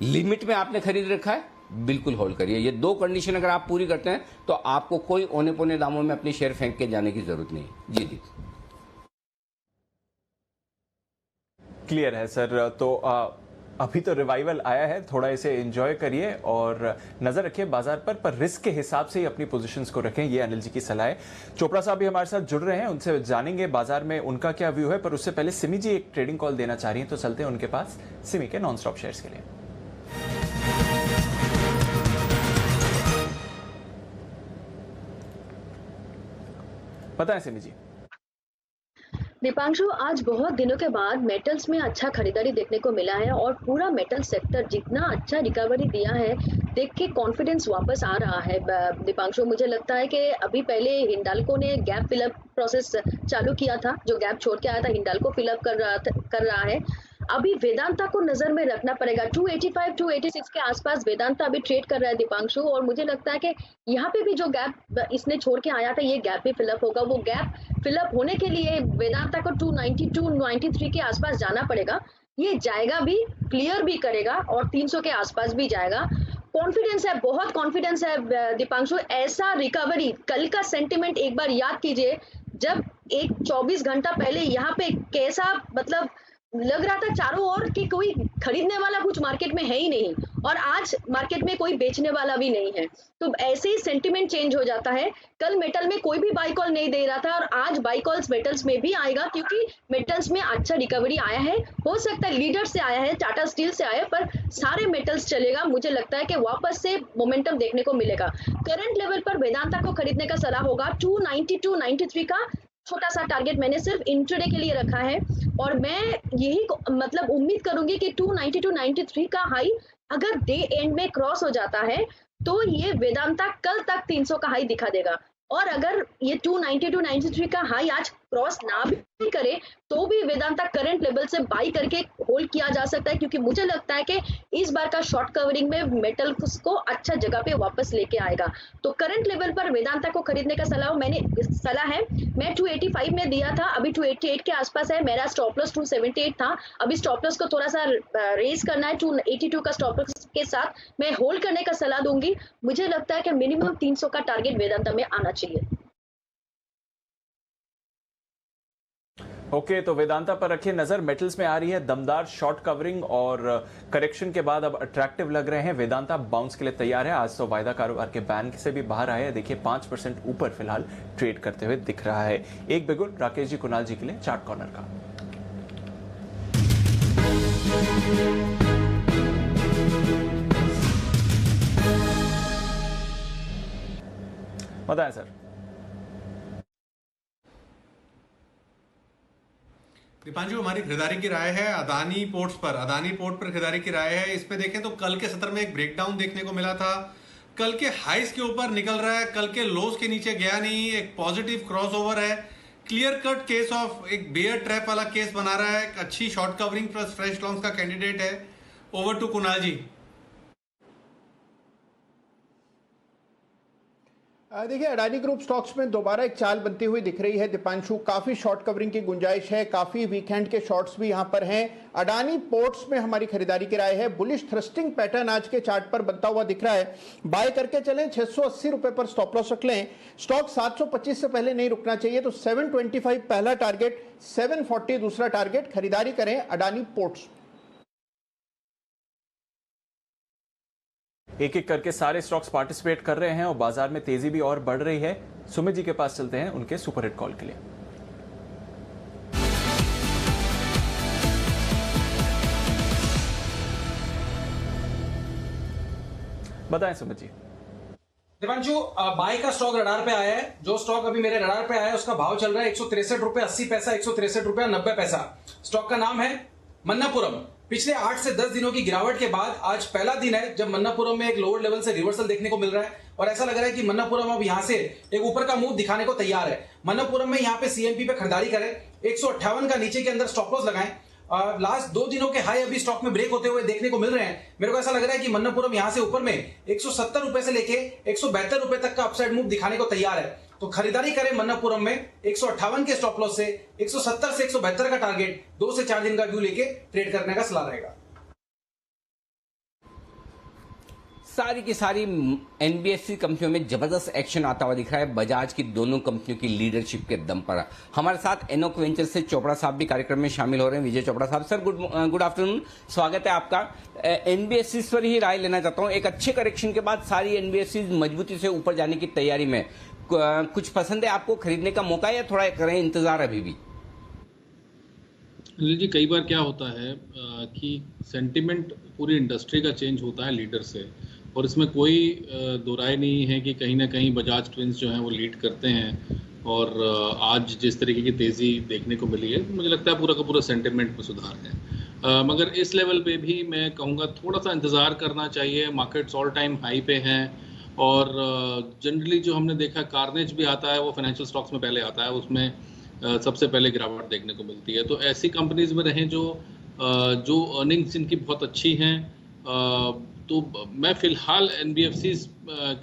लिमिट में आपने खरीद रखा है, बिल्कुल होल्ड करिए। ये 2 कंडीशन अगर आप पूरी करते हैं तो आपको कोई औने पौने दामों में अपनी शेयर फेंक के जाने की जरूरत नहीं। जी जी, क्लियर है सर। तो अभी तो रिवाइवल आया है, थोड़ा इसे एंजॉय करिए और नजर रखिए बाजार पर रिस्क के हिसाब से ही अपनी पोजीशंस को रखें। ये अनिल जी की सलाह है। चोपड़ा साहब भी हमारे साथ जुड़ रहे हैं, उनसे जानेंगे बाजार में उनका क्या व्यू है। पर उससे पहले सिमी जी एक ट्रेडिंग कॉल देना चाह रही हैं, तो चलते हैं उनके पास सिमी के नॉन स्टॉप शेयर्स के लिए। पता है सिमी जी, दीपांशु, आज बहुत दिनों के बाद मेटल्स में अच्छा खरीदारी देखने को मिला है और पूरा मेटल सेक्टर जितना अच्छा रिकवरी दिया है, देख के कॉन्फिडेंस वापस आ रहा है। दीपांशु, मुझे लगता है कि अभी पहले हिंडाल्को ने गैप फिलअप प्रोसेस चालू किया था, जो गैप छोड़ के आया था हिंडाल्को फिलअप कर रहा है। अभी वेदांता को नजर में रखना पड़ेगा। 285-286 के आसपास वेदांता अभी ट्रेड कर रहा है दीपांशु, और मुझे लगता है कि यहाँ पे भी जो गैप इसने छोड़ के आया था, ये गैप भी फिलअप होगा। वो गैप फिलअप होने के लिए वेदांता को 292-93 के आसपास जाना पड़ेगा। ये जाएगा भी, क्लियर भी करेगा और 300 के आसपास भी जाएगा। कॉन्फिडेंस है, बहुत कॉन्फिडेंस है दीपांशु। ऐसा रिकवरी, कल का सेंटिमेंट एक बार याद कीजिए, जब एक 24 घंटा पहले यहाँ पे कैसा मतलब लग रहा था चारों ओर कि कोई खरीदने वाला कुछ मार्केट में है ही नहीं और आज मार्केट में कोई बेचने वाला भी नहीं है। तो ऐसे ही सेंटिमेंट चेंज हो जाता है। कल मेटल में कोई भी बाई कॉल नहीं दे रहा था और आज बाई कॉल्स मेटल्स में भी आएगा क्योंकि मेटल्स में अच्छा रिकवरी आया है। हो सकता है लीडर से आया है, टाटा स्टील से आया है, पर सारे मेटल्स चलेगा। मुझे लगता है कि वापस से मोमेंटम देखने को मिलेगा। करंट लेवल पर वेदांता को खरीदने का सलाह होगा। 292-93 का छोटा सा टारगेट मैंने सिर्फ इंट्राडे के लिए रखा है और मैं यही मतलब उम्मीद करूंगी कि 292-93 का हाई अगर डे एंड में क्रॉस हो जाता है तो ये वेदांता कल तक 300 का हाई दिखा देगा। और अगर ये 292-93 का हाई आज क्रॉस ना भी करे तो भी वेदांता करंट लेवल से बाई करके होल्ड किया जा सकता है क्योंकि मुझे लगता है कि इस बार का शॉर्ट कवरिंग में मेटल को अच्छा जगह पे वापस लेके आएगा। तो करंट लेवल पर वेदांता को खरीदने का सलाह है। मैं 285 में दिया था, अभी 288 के आसपास है। मेरा स्टॉप लॉस 278 था। अभी स्टॉप लॉस को थोड़ा सा रेज करना है। 282 का स्टॉप लॉस के साथ मैं होल्ड करने का सलाह दूंगी। मुझे लगता है कि मिनिमम 300 का टारगेट वेदांता में आना चाहिए। ओके, तो वेदांता पर रखिए नजर। मेटल्स में आ रही है दमदार शॉर्ट कवरिंग और करेक्शन के बाद अब अट्रैक्टिव लग रहे हैं। वेदांता बाउंस के लिए तैयार है। आज तो वायदा कारोबार के बैन से भी बाहर आया है। देखिए 5% ऊपर फिलहाल ट्रेड करते हुए दिख रहा है। एक बिगुल राकेश जी, कुणाल जी के लिए चार्ट कॉर्नर का। बताएं सर। दीपांशु, हमारी खरीदारी की राय है अदानी पोर्ट पर खरीदारी की राय है। इस पे देखें तो कल के सत्र में एक ब्रेकडाउन देखने को मिला था। कल के हाइस के ऊपर निकल रहा है, कल के लोस के नीचे गया नहीं। एक पॉजिटिव क्रॉसओवर है, क्लियर कट केस ऑफ एक बेयर ट्रैप वाला केस बना रहा है। एक अच्छी short covering plus fresh longs का कैंडिडेट है। ओवर टू कुणाल जी। देखिए अडानी ग्रुप स्टॉक्स में दोबारा एक चाल बनती हुई दिख रही है दीपांशु। काफी शॉर्ट कवरिंग की गुंजाइश है, काफी वीकेंड के शॉर्ट्स भी यहां पर हैं। अडानी पोर्ट्स में हमारी खरीदारी की राय है। बुलिश थ्रस्टिंग पैटर्न आज के चार्ट पर बनता हुआ दिख रहा है। बाय करके चलें, 680 रुपए पर स्टॉप लॉस रख लें। स्टॉक 725 से पहले नहीं रुकना चाहिए, तो 725 पहला टारगेट, 740 दूसरा टारगेट। खरीदारी करें अडानी पोर्ट्स। एक एक करके सारे स्टॉक्स पार्टिसिपेट कर रहे हैं और बाजार में तेजी भी और बढ़ रही है। सुमित जी के पास चलते हैं उनके सुपर हिट कॉल के लिए। बताएं सुमित जी। दीपांशु, बाय का स्टॉक रडार पे आया है। जो स्टॉक अभी मेरे रडार पे आया है उसका भाव चल रहा है 163 रुपए 80 पैसा, 163 रुपया 90 पैसा। स्टॉक का नाम है मन्नापुरम। पिछले 8 से 10 दिनों की गिरावट के बाद आज पहला दिन है जब मन्नापुरम में एक लोअर लेवल से रिवर्सल देखने को मिल रहा है और ऐसा लग रहा है कि मन्नापुरम अब यहां से एक ऊपर का मूव दिखाने को तैयार है। मन्नापुरम में यहां पे सीएमपी पे खरीदारी करें, 158 का नीचे के अंदर स्टॉप लॉस लगाएं। लास्ट 2 दिनों के हाई अभी स्टॉक में ब्रेक होते हुए देखने को मिल रहे हैं। मेरे को ऐसा लग रहा है कि मन्नापुरम यहां से ऊपर में 170 रुपए से लेके 172 रुपए तक का अपसाइड मूव दिखाने को तैयार है। तो खरीदारी करें मन्नापुरम में 158 के स्टॉप लॉस से 170 से 172 का टारगेट 2 से 4 दिन का व्यू लेके ट्रेड करने का सलाह रहेगा। सारी की सारी एनबीएफसी कंपनियों में जबरदस्त एक्शन आता हुआ दिख रहा है बजाज की दोनों कंपनियों की लीडरशिप के दम पर। हमारे साथ एनोक वेंचर से चोपड़ा साहब भी कार्यक्रम में शामिल हो रहे हैं। विजय चोपड़ा साहब, सर गुड आफ्टरनून, स्वागत है आपका। एनबीएफसी पर ही राय लेना चाहता हूं। एक अच्छे करेक्शन के बाद सारी एनबीएफसी मजबूती से ऊपर जाने की तैयारी में, कुछ पसंद है आपको खरीदने का मौका या थोड़ा करें इंतजार अभी भी? अनिल जी, कई बार क्या होता है कि सेंटिमेंट पूरी इंडस्ट्री का चेंज होता है लीडर से, और इसमें कोई दो राय नहीं है कि कहीं ना कहीं बजाज ट्विंस जो हैं वो लीड करते हैं। और आज जिस तरीके की तेज़ी देखने को मिली है, मुझे लगता है पूरा का पूरा सेंटिमेंट में सुधार है। मगर इस लेवल पे भी मैं कहूँगा थोड़ा सा इंतज़ार करना चाहिए। मार्केट्स ऑल टाइम हाई पे हैं और जनरली जो हमने देखा कार्नेज भी आता है वो फाइनेंशियल स्टॉक्स में पहले आता है, उसमें सबसे पहले गिरावट देखने को मिलती है। तो ऐसी कंपनीज में रहें जो अर्निंग्स जिनकी बहुत अच्छी हैं। तो मैं फिलहाल एनबीएफसीज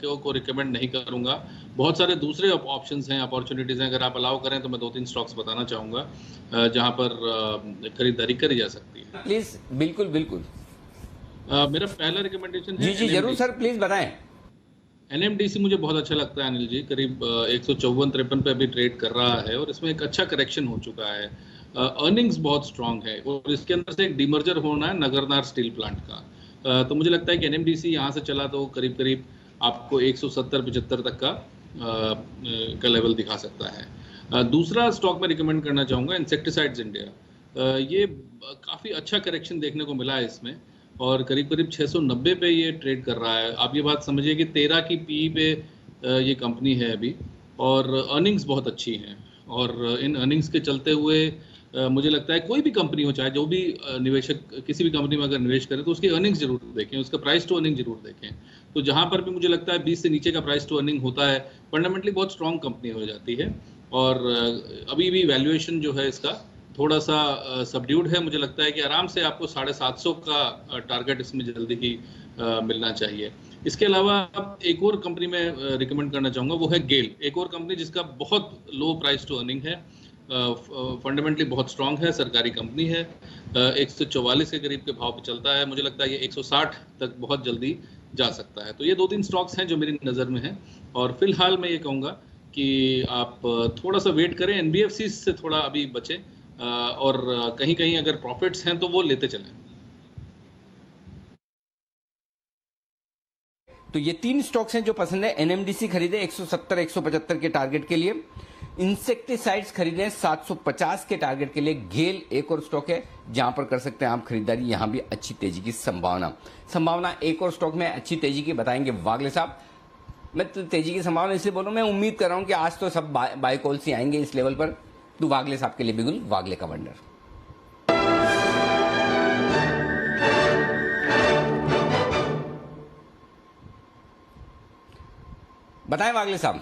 को रिकमेंड नहीं करूंगा। बहुत सारे दूसरे ऑप्शंस हैं, अपॉर्चुनिटीज़ हैं। अगर आप अलाउ करें तो मैं 2-3 स्टॉक्स बताना चाहूँगा जहां पर खरीदारी करी जा सकती है। प्लीज, बिल्कुल बिल्कुल। मेरा पहला रिकमेंडेशन है जी जरूर सर, प्लीज बताएं। एनएमडीसी मुझे बहुत अच्छा लगता है अनिल जी। करीब 154-53 पे अभी ट्रेड कर रहा है और इसमें एक अच्छा करेक्शन हो चुका है। अर्निंग्स बहुत स्ट्रांग है और इसके अंदर से एक डीमर्जर होना है नगरनार स्टील प्लांट का। तो मुझे लगता है कि एनएमडीसी यहाँ से चला तो करीब करीब आपको 170-75 तक का लेवल दिखा सकता है। दूसरा स्टॉक में रिकमेंड करना चाहूँगा इंसेक्टिसाइड्स इंडिया। ये काफ़ी अच्छा करेक्शन देखने को मिला है इसमें और करीब करीब 690 पे ये ट्रेड कर रहा है। आप ये बात समझिए कि 13 की पी पे ये कंपनी है अभी और अर्निंग्स बहुत अच्छी हैं और इन अर्निंग्स के चलते हुए मुझे लगता है कोई भी कंपनी हो, चाहे जो भी निवेशक किसी भी कंपनी में अगर निवेश करें तो उसकी अर्निंग्स जरूर देखें, उसका प्राइस टू अर्निंग जरूर देखें। तो जहां पर भी मुझे लगता है 20 से नीचे का प्राइस टू अर्निंग होता है, फंडामेंटली बहुत स्ट्रांग कंपनी हो जाती है और अभी भी वैल्यूएशन जो है इसका थोड़ा सा सबड्यूड है। मुझे लगता है कि आराम से आपको 750 का टारगेट इसमें जल्दी ही मिलना चाहिए। इसके अलावा एक और कंपनी में रिकमेंड करना चाहूँगा, वो है गेल, एक और कंपनी जिसका बहुत लो प्राइस टू अर्निंग है, फंडामेंटली बहुत स्ट्रांग है, सरकारी कंपनी है, 144 के करीब के भाव पे चलता है। मुझे लगता है ये 160 तक बहुत जल्दी जा सकता है। तो ये 2-3 स्टॉक्स हैं जो मेरी नज़र में हैं और फिलहाल मैं ये कहूँगा कि आप थोड़ा सा वेट करें, एनबीएफसी से थोड़ा अभी बचें और कहीं कहीं अगर प्रॉफिट्स हैं तो वो लेते चलें। तो ये 3 स्टॉक्स हैं जो पसंद है। एनएमडीसी खरीदे 170-175 के टारगेट के लिए, इंसेक्टिसाइड्स खरीदे 750 के टारगेट के लिए, गेल एक और स्टॉक है जहां पर कर सकते हैं आप खरीदारी, यहां भी अच्छी तेजी की संभावना। एक और स्टॉक में अच्छी तेजी की बताएंगे वागले साहब। मैं तो तेजी की संभावना इसलिए बोलूं, मैं उम्मीद कर रहा हूं कि आज तो सब बाय कॉल्स ही आएंगे इस लेवल पर। तो वागले साहब के लिए बिल्कुल वागले का वंडर। बताएं वागले साहब।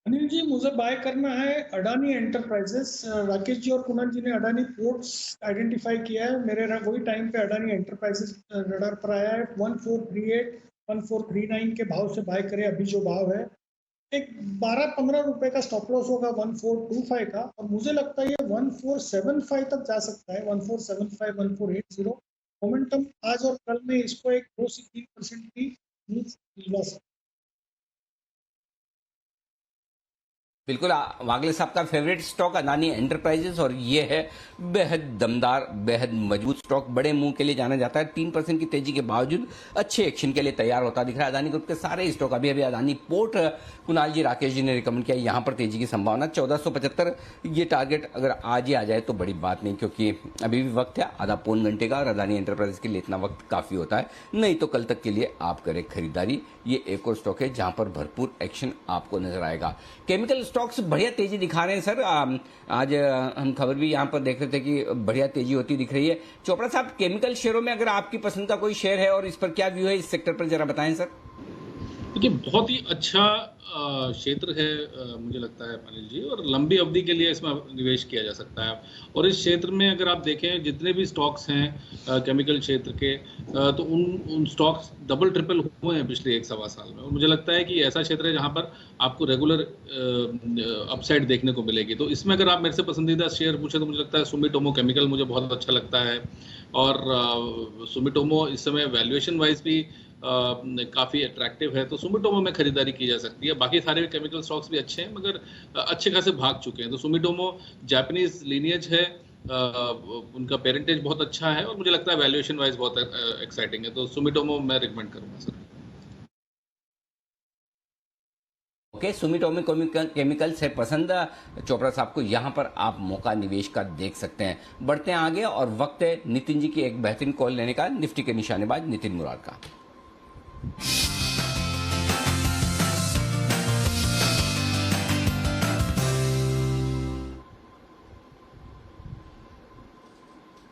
अनिल जी, मुझे बाय करना है अडानी एंटरप्राइजेस। राकेश जी और कुणाल जी ने अडानी पोर्ट्स आइडेंटिफाई किया है, मेरे वही टाइम पे अडानी एंटरप्राइजेस रडार पर आया है। 1438 1439 के भाव से बाय करें अभी जो भाव है। एक 12-15 रुपए का स्टॉप लॉस होगा 1425 का और मुझे लगता है ये 1475 तक जा सकता है, 1475 1480। मोमेंटम आज और कल में इसको एक 2 से 3% की मिला सकता है। बिल्कुल वागले साहब का फेवरेट स्टॉक अडानी एंटरप्राइजेस और ये है बेहद दमदार, बेहद मजबूत स्टॉक, बड़े मुंह के लिए जाना जाता है। 3% की तेजी के बावजूद अच्छे एक्शन के लिए तैयार होता दिख रहा है अडानी ग्रुप के सारे स्टॉक। अभी अडानी पोर्ट कुणाल जी, राकेश जी ने रिकमेंड किया, यहां पर तेजी की संभावना 1475। ये टारगेट अगर आज ही आ जाए तो बड़ी बात नहीं, क्योंकि अभी भी वक्त है आधा पौन घंटे का और अडानी एंटरप्राइजेस के लिए इतना वक्त काफी होता है। नहीं तो कल तक के लिए आप करें खरीदारी। ये एक और स्टॉक है जहां पर भरपूर एक्शन आपको नजर आएगा। केमिकल स्टॉक्स बढ़िया तेजी दिखा रहे हैं सर। आज हम खबर भी यहां पर देख रहे थे कि बढ़िया तेजी होती दिख रही है। चोपड़ा साहब, केमिकल शेयरों में अगर आपकी पसंद का कोई शेयर है और इस पर क्या व्यू है, इस सेक्टर पर जरा बताएं सर। देखिए, बहुत ही अच्छा क्षेत्र है मुझे लगता है अनिल जी, और लंबी अवधि के लिए इसमें निवेश किया जा सकता है। और इस क्षेत्र में अगर आप देखें जितने भी स्टॉक्स हैं केमिकल क्षेत्र के, तो उन स्टॉक्स डबल ट्रिपल हुए हैं पिछले 1-1.25 साल में। और मुझे लगता है कि ऐसा क्षेत्र है जहां पर आपको रेगुलर अपसाइड देखने को मिलेगी। तो इसमें अगर आप मेरे से पसंदीदा शेयर पूछे तो मुझे लगता है सुमिटोमो केमिकल मुझे बहुत अच्छा लगता है। और सुमिटोमो इस समय वैल्यूएशन वाइज भी काफ़ी अट्रैक्टिव है, तो सुमिटोमो में खरीदारी की जा सकती है। बाकी सारे केमिकल स्टॉक्स भी अच्छे हैं मगर अच्छे खासे भाग चुके हैं। तो सुमिटोमो जापानीज लीनियज है, उनका पेरेंटेज बहुत अच्छा है और मुझे लगता है वैल्यूएशन वाइज बहुत एक्साइटिंग है। तो सुमिटोमो मैं रिकमेंड करूंगा सर। ओके, सुमिटोमो केमिकल्स है पसंद चोपड़ा साहब को, यहां पर आप मौका निवेश का देख सकते हैं। बढ़ते हैं आगे और वक्त है नितिन जी की एक बेहतरीन कॉल लेने का, निफ्टी के निशानेबाज नितिन मुराद का।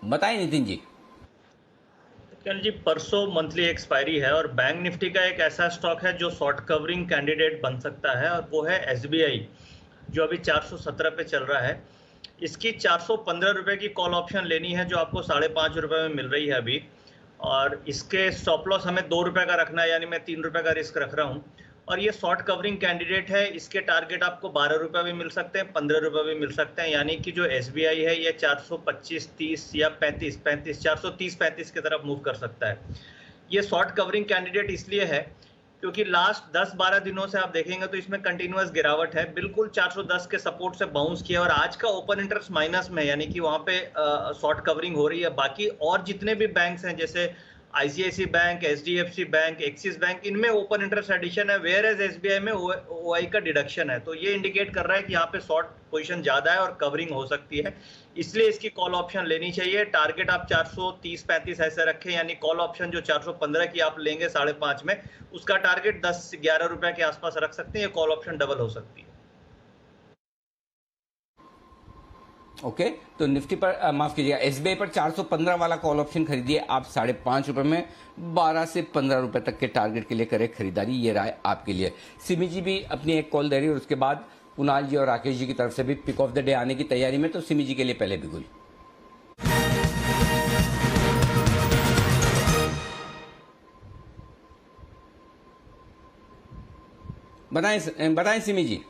बताएं नितिन जी। जी, परसों मंथली एक्सपायरी है और बैंक निफ्टी का एक ऐसा स्टॉक है जो शॉर्ट कवरिंग कैंडिडेट बन सकता है और वो है एसबीआई, जो अभी 417 पे चल रहा है। इसकी 415 रुपए की कॉल ऑप्शन लेनी है जो आपको 5.5 रुपए में मिल रही है अभी, और इसके स्टॉप लॉस हमें 2 रुपए का रखना है, यानी मैं 3 रुपए का रिस्क रख रहा हूँ। और ये शॉर्ट कवरिंग कैंडिडेट है, इसके टारगेट आपको 12 रुपए भी मिल सकते हैं, 15 रुपए भी मिल सकते हैं। यानी कि जो एसबीआई है ये 425, 30 या 430-35 की तरफ मूव कर सकता है। ये शॉर्ट कवरिंग कैंडिडेट इसलिए है क्योंकि लास्ट 10-12 दिनों से आप देखेंगे तो इसमें कंटिन्यूअस गिरावट है, बिल्कुल 410 के सपोर्ट से बाउंस किया और आज का ओपन इंटरेस्ट माइनस में, यानी कि वहां पे शॉर्ट कवरिंग हो रही है। बाकी और जितने भी बैंक्स हैं जैसे ICIC bank, HDFC bank, Axis bank, इनमें ओपन इंटरेस्ट एडिशन है, वेयर एज एसबीआई में ओआई का डिडक्शन है। तो ये इंडिकेट कर रहा है कि यहाँ पे शॉर्ट पोजीशन ज्यादा है और कवरिंग हो सकती है, इसलिए इसकी कॉल ऑप्शन लेनी चाहिए। टारगेट आप 430-35 ऐसे रखें, यानी कॉल ऑप्शन जो 415 की आप लेंगे 5.5 में, उसका टारगेट 10-11 रुपए के आसपास रख सकते हैं। ये कॉल ऑप्शन डबल हो सकती है। ओके, तो निफ्टी पर माफ कीजिएगा, एसबीआई पर 415 वाला कॉल ऑप्शन खरीदिए आप 5.5 रुपए में, 12 से 15 रुपए तक के टारगेट के लिए करें खरीदारी। ये राय आपके लिए। सिमी जी भी अपनी एक कॉल दे रही है और उसके बाद कुणाल जी और राकेश जी की तरफ से भी पिक ऑफ द डे आने की तैयारी में, तो सिमी जी के लिए पहले बिगुल। बताएं सिमी जी।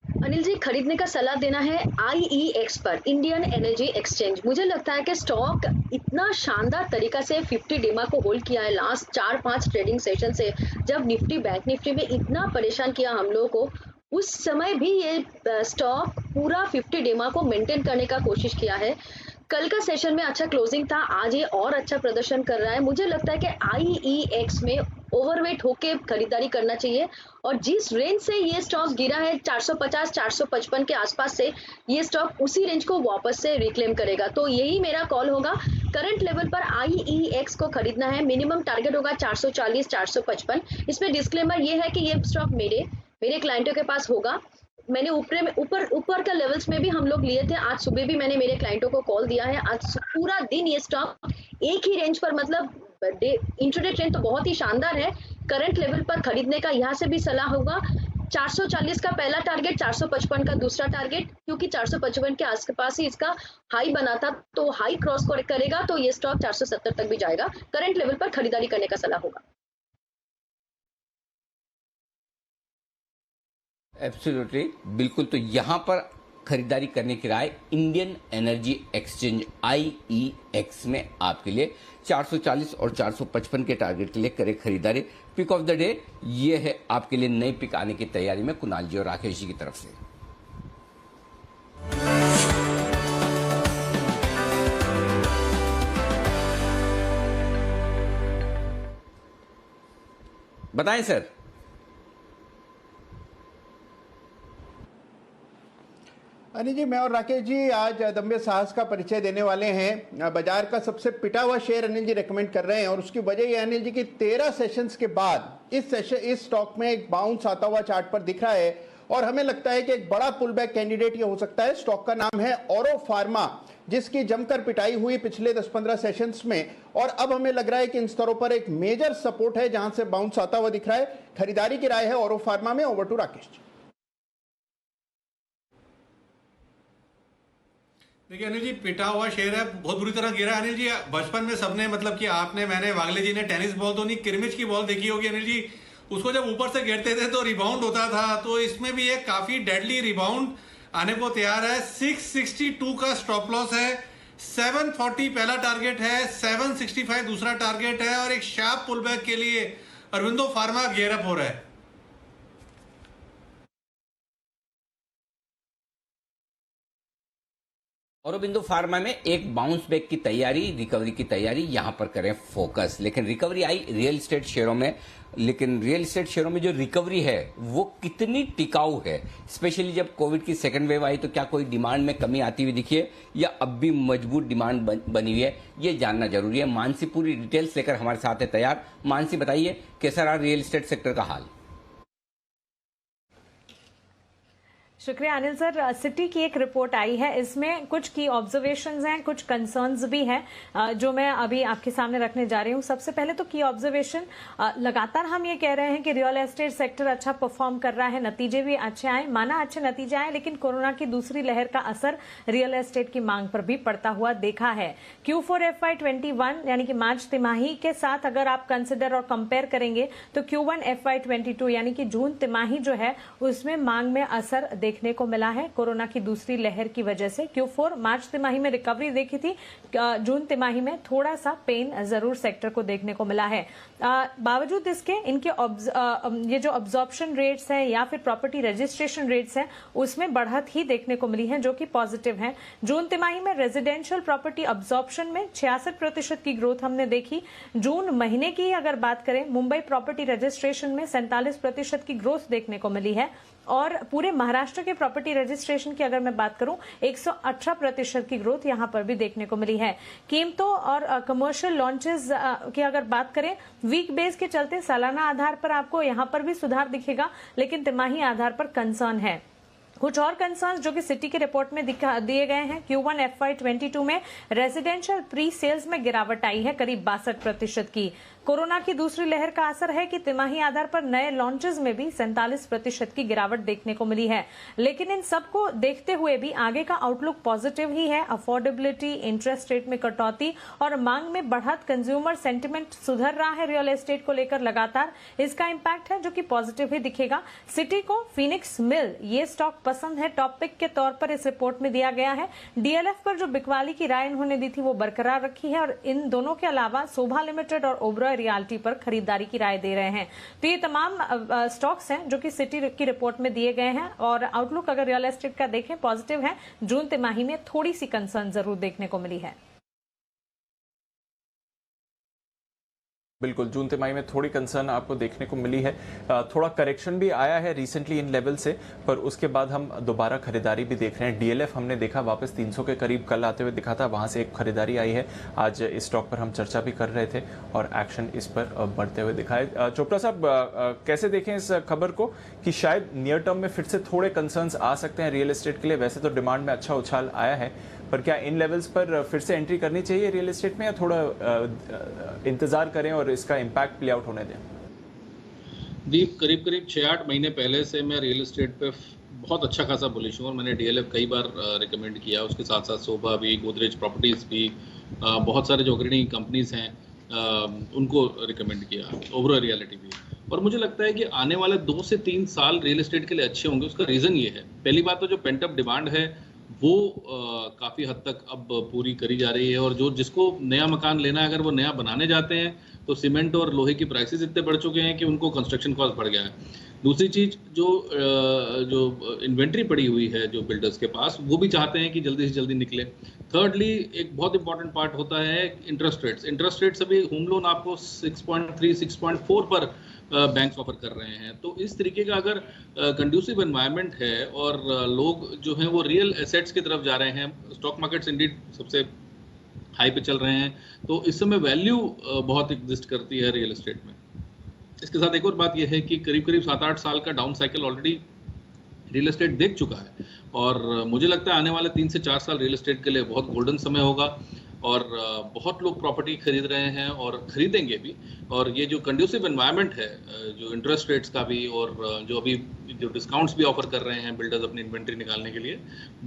अनिल जी, खरीदने का सलाह देना है IEX पर, इंडियन एनर्जी एक्सचेंज। मुझे लगता है कि स्टॉक इतना शानदार तरीका से 50 डेमा को होल्ड किया है लास्ट 4-5 ट्रेडिंग सेशन से। जब निफ्टी बैंक निफ्टी में इतना परेशान किया हम लोगों को, उस समय भी ये स्टॉक पूरा 50 डेमा को मेंटेन करने का कोशिश किया है। कल का सेशन में अच्छा क्लोजिंग था, आज ये और अच्छा प्रदर्शन कर रहा है। मुझे लगता है कि IEX में ओवरवेट होके खरीदारी करना चाहिए और जिस रेंज से ये स्टॉक गिरा है 450-455 के आसपास से, ये स्टॉक उसी रेंज को वापस से रिक्लेम करेगा। तो यही मेरा कॉल होगा। करंट लेवल पर IEX को खरीदना है, मिनिमम टारगेट होगा 440-455। इसमें डिस्क्लेमर ये है कि ये स्टॉक मेरे क्लाइंटों के पास होगा। मैंने ऊपर का लेवल्स में भी हम लोग लिए थे। आज सुबह भी मैंने मेरे क्लाइंटों को कॉल दिया है। आज पूरा दिन ये स्टॉक एक ही रेंज पर, मतलब इंट्राडे ट्रेंड तो बहुत ही शानदार है। करंट लेवल पर खरीदने का यहाँ से भी सलाह होगा। 440 का पहला टारगेट, 455 का दूसरा टारगेट, क्योंकि 455 के आसपास ही इसका हाई बना था, तो हाई क्रॉस करेगा तो ये स्टॉक 470 तक भी जाएगा। करंट लेवल पर खरीदारी करने का सलाह होगा। एब्सोल्युटली, बिल्कुल। तो यहां पर खरीदारी करने की राय इंडियन एनर्जी एक्सचेंज IEX में आपके लिए 440 और 455 के टारगेट के लिए करें खरीदारी। पिक ऑफ द डे ये है आपके लिए, नई पिक आने की तैयारी में कुणाल जी और राकेश जी की तरफ से। बताएं सर। अनिल जी, मैं और राकेश जी आज अदम्य साहस का परिचय देने वाले हैं। बाजार का सबसे पिटा हुआ शेयर अनिल जी रेकमेंड कर रहे हैं और उसकी वजह यह अनिल जी की 13 सेशंस के बाद इस स्टॉक में एक बाउंस आता हुआ चार्ट पर दिख रहा है और हमें लगता है कि एक बड़ा पुल बैक कैंडिडेट ये हो सकता है। स्टॉक का नाम है औरो फार्मा, जिसकी जमकर पिटाई हुई पिछले 10-15 सेशंस में और अब हमें लग रहा है कि इन स्तरों पर एक मेजर सपोर्ट है जहां से बाउंस आता हुआ दिख रहा है। खरीदारी की राय है औरो फार्मा में। Over to Rakesh ji. देखिए अनिल जी, पिटा हुआ शेयर है, बहुत बुरी तरह गिरा है अनिल जी। बचपन में सबने, मतलब कि आपने, मैंने, वागले जी ने टेनिस बॉल तो नहीं, क्रिमिच की बॉल देखी होगी अनिल जी। उसको जब ऊपर से गिरते थे तो रिबाउंड होता था, तो इसमें भी एक काफी डेडली रिबाउंड आने को तैयार है। 662 का स्टॉप लॉस है, 740 पहला टारगेट है, 765 दूसरा टारगेट है और एक शार्प पुल बैक के लिए अरविंदो फार्मा गियर अप हो रहा है। औरोबिंदो फार्मा में एक बाउंस बैक की तैयारी, रिकवरी की तैयारी, यहां पर करें फोकस। लेकिन रिकवरी आई रियल एस्टेट शेयरों में, लेकिन रियल एस्टेट शेयरों में जो रिकवरी है वो कितनी टिकाऊ है, स्पेशली जब कोविड की सेकंड वेव आई तो क्या कोई डिमांड में कमी आती हुई दिखी है या अब भी मजबूत डिमांड बनी हुई है, ये जानना जरूरी है। मानसी पूरी डिटेल्स लेकर हमारे साथ है तैयार। मानसी, बताइए कैसा रहा रियल एस्टेट सेक्टर का हाल? शुक्रिया अनिल सर। सिटी की एक रिपोर्ट आई है, इसमें कुछ की ऑब्जर्वेशंस हैं, कुछ कंसर्न्स भी हैं जो मैं अभी आपके सामने रखने जा रही हूं। सबसे पहले तो की ऑब्जर्वेशन, लगातार हम ये कह रहे हैं कि रियल एस्टेट सेक्टर अच्छा परफॉर्म कर रहा है, नतीजे भी अच्छे आए, माना अच्छे नतीजे आए, लेकिन कोरोना की दूसरी लहर का असर रियल एस्टेट की मांग पर भी पड़ता हुआ देखा है। Q4 FY21 यानी कि मार्च तिमाही के साथ अगर आप कंसिडर और कंपेयर करेंगे तो Q1 FY22 यानी कि जून तिमाही जो है उसमें मांग में असर देखने देखने को मिला है कोरोना की दूसरी लहर की वजह से। Q4 मार्च तिमाही में रिकवरी देखी थी, जून तिमाही में थोड़ा सा पेन जरूर सेक्टर को देखने को मिला है। बावजूद इसके इनके ये जो अब्जॉर्प्शन रेट्स हैं या फिर प्रॉपर्टी रजिस्ट्रेशन रेट्स हैं उसमें बढ़त ही देखने को मिली है, जो कि पॉजिटिव है। जून तिमाही में रेजिडेंशियल प्रॉपर्टी अब्जॉर्प्शन में 66% की ग्रोथ हमने देखी। जून महीने की अगर बात करें, मुंबई प्रॉपर्टी रजिस्ट्रेशन में 47% की ग्रोथ देखने को मिली है और पूरे महाराष्ट्र के प्रॉपर्टी रजिस्ट्रेशन की अगर मैं बात करूं 118% की ग्रोथ यहां पर भी देखने को मिली है। कीमतों और कमर्शियल लॉन्चेस की अगर बात करें, वीक बेस के चलते सालाना आधार पर आपको यहां पर भी सुधार दिखेगा, लेकिन तिमाही आधार पर कंसर्न है। कुछ और कंसर्न्स जो कि सिटी के रिपोर्ट में दिए गए हैं। Q1 FY22 में रेजिडेंशियल प्री सेल्स में गिरावट आई है करीब 62% की। कोरोना की दूसरी लहर का असर है कि तिमाही आधार पर नए लॉन्चेस में भी 47% की गिरावट देखने को मिली है, लेकिन इन सबको देखते हुए भी आगे का आउटलुक पॉजिटिव ही है। अफोर्डेबिलिटी, इंटरेस्ट रेट में कटौती और मांग में बढ़त, कंज्यूमर सेंटिमेंट सुधर रहा है रियल एस्टेट को लेकर लगातार, इसका इंपैक्ट है जो कि पॉजिटिव ही दिखेगा। सिटी को फीनिक्स मिल ये स्टॉक पसंद है, टॉप पिक के तौर पर इस रिपोर्ट में दिया गया है। DLF पर जो बिकवाली की राय इन्होंने दी थी वो बरकरार रखी है और इन दोनों के अलावा शोभा लिमिटेड और ओबरॉय रियल्टी पर खरीदारी की राय दे रहे हैं। तो ये तमाम स्टॉक्स हैं जो कि सिटी की रिपोर्ट में दिए गए हैं और आउटलुक अगर रियल एस्टेट का देखें पॉजिटिव है। जून तिमाही में थोड़ी सी कंसर्न जरूर देखने को मिली है। बिल्कुल, जून तिमाही में थोड़ी कंसर्न आपको देखने को मिली है। थोड़ा करेक्शन भी आया है रिसेंटली इन लेवल से, पर उसके बाद हम दोबारा खरीदारी भी देख रहे हैं। DLF हमने देखा वापस 300 के करीब कल आते हुए दिखा था, वहां से एक खरीदारी आई है। आज इस स्टॉक पर हम चर्चा भी कर रहे थे और एक्शन इस पर बढ़ते हुए दिखा है। चोपड़ा साहब, कैसे देखें इस खबर को कि शायद नियर टर्म में फिर से थोड़े कंसर्न्स आ सकते हैं रियल एस्टेट के लिए? वैसे तो डिमांड में अच्छा उछाल आया है, पर क्या इन लेवल्स पर फिर से एंट्री करनी चाहिए रियल एस्टेट में या थोड़ा इंतजार करें और इसका इम्पैक्ट प्ले आउट होने दें? दीप, करीब 6-8 महीने पहले से मैं रियल एस्टेट पे बहुत अच्छा खासा बुलिश हूँ और मैंने DLF कई बार रिकमेंड किया। उसके साथ साथ शोभा भी, गोदरेज प्रॉपर्टीज भी, बहुत सारे जो अग्रणी कंपनीज हैं उनको रिकमेंड किया, ओबरॉय रियल्टी भी। और मुझे लगता है कि आने वाले 2 से 3 साल रियल एस्टेट के लिए अच्छे होंगे। उसका रीज़न ये है, पहली बात तो जो पेंट अप डिमांड है वो काफ़ी हद तक अब पूरी करी जा रही है और जो जिसको नया मकान लेना है अगर वो नया बनाने जाते हैं तो सीमेंट और लोहे की प्राइसेस इतने बढ़ चुके हैं कि उनको कंस्ट्रक्शन कॉस्ट बढ़ गया है। दूसरी चीज़, जो इन्वेंट्री पड़ी हुई है जो बिल्डर्स के पास, वो भी चाहते हैं कि जल्दी से जल्दी निकले। थर्डली, एक बहुत इंपॉर्टेंट पार्ट होता है इंटरेस्ट रेट्स। इंटरेस्ट रेट्स अभी होम लोन आपको 6.3, 6.4 पर बैंक्स ऑफर कर रहे हैं। तो इस तरीके का अगर कंड्यूसिव एनवायरनमेंट है और लोग जो हैं वो रियल एसेट्स की तरफ जा रहे हैं, स्टॉक मार्केट्स इंडीड सबसे हाई पे चल रहे हैं, तो इस समय वैल्यू बहुत एग्जिस्ट करती है रियल एस्टेट में। इसके साथ एक और बात यह है कि करीब 7-8 साल का down cycle already real estate देख चुका है और मुझे लगता है आने वाले 3 से 4 साल रियल एस्टेट के लिए बहुत गोल्डन समय होगा और बहुत लोग प्रॉपर्टी खरीद रहे हैं और खरीदेंगे भी। और ये जो कंड्यूसिव एनवायरनमेंट है, जो इंटरेस्ट रेट्स का भी और जो अभी जो डिस्काउंट्स भी ऑफर कर रहे हैं बिल्डर्स अपनी इन्वेंट्री निकालने के लिए,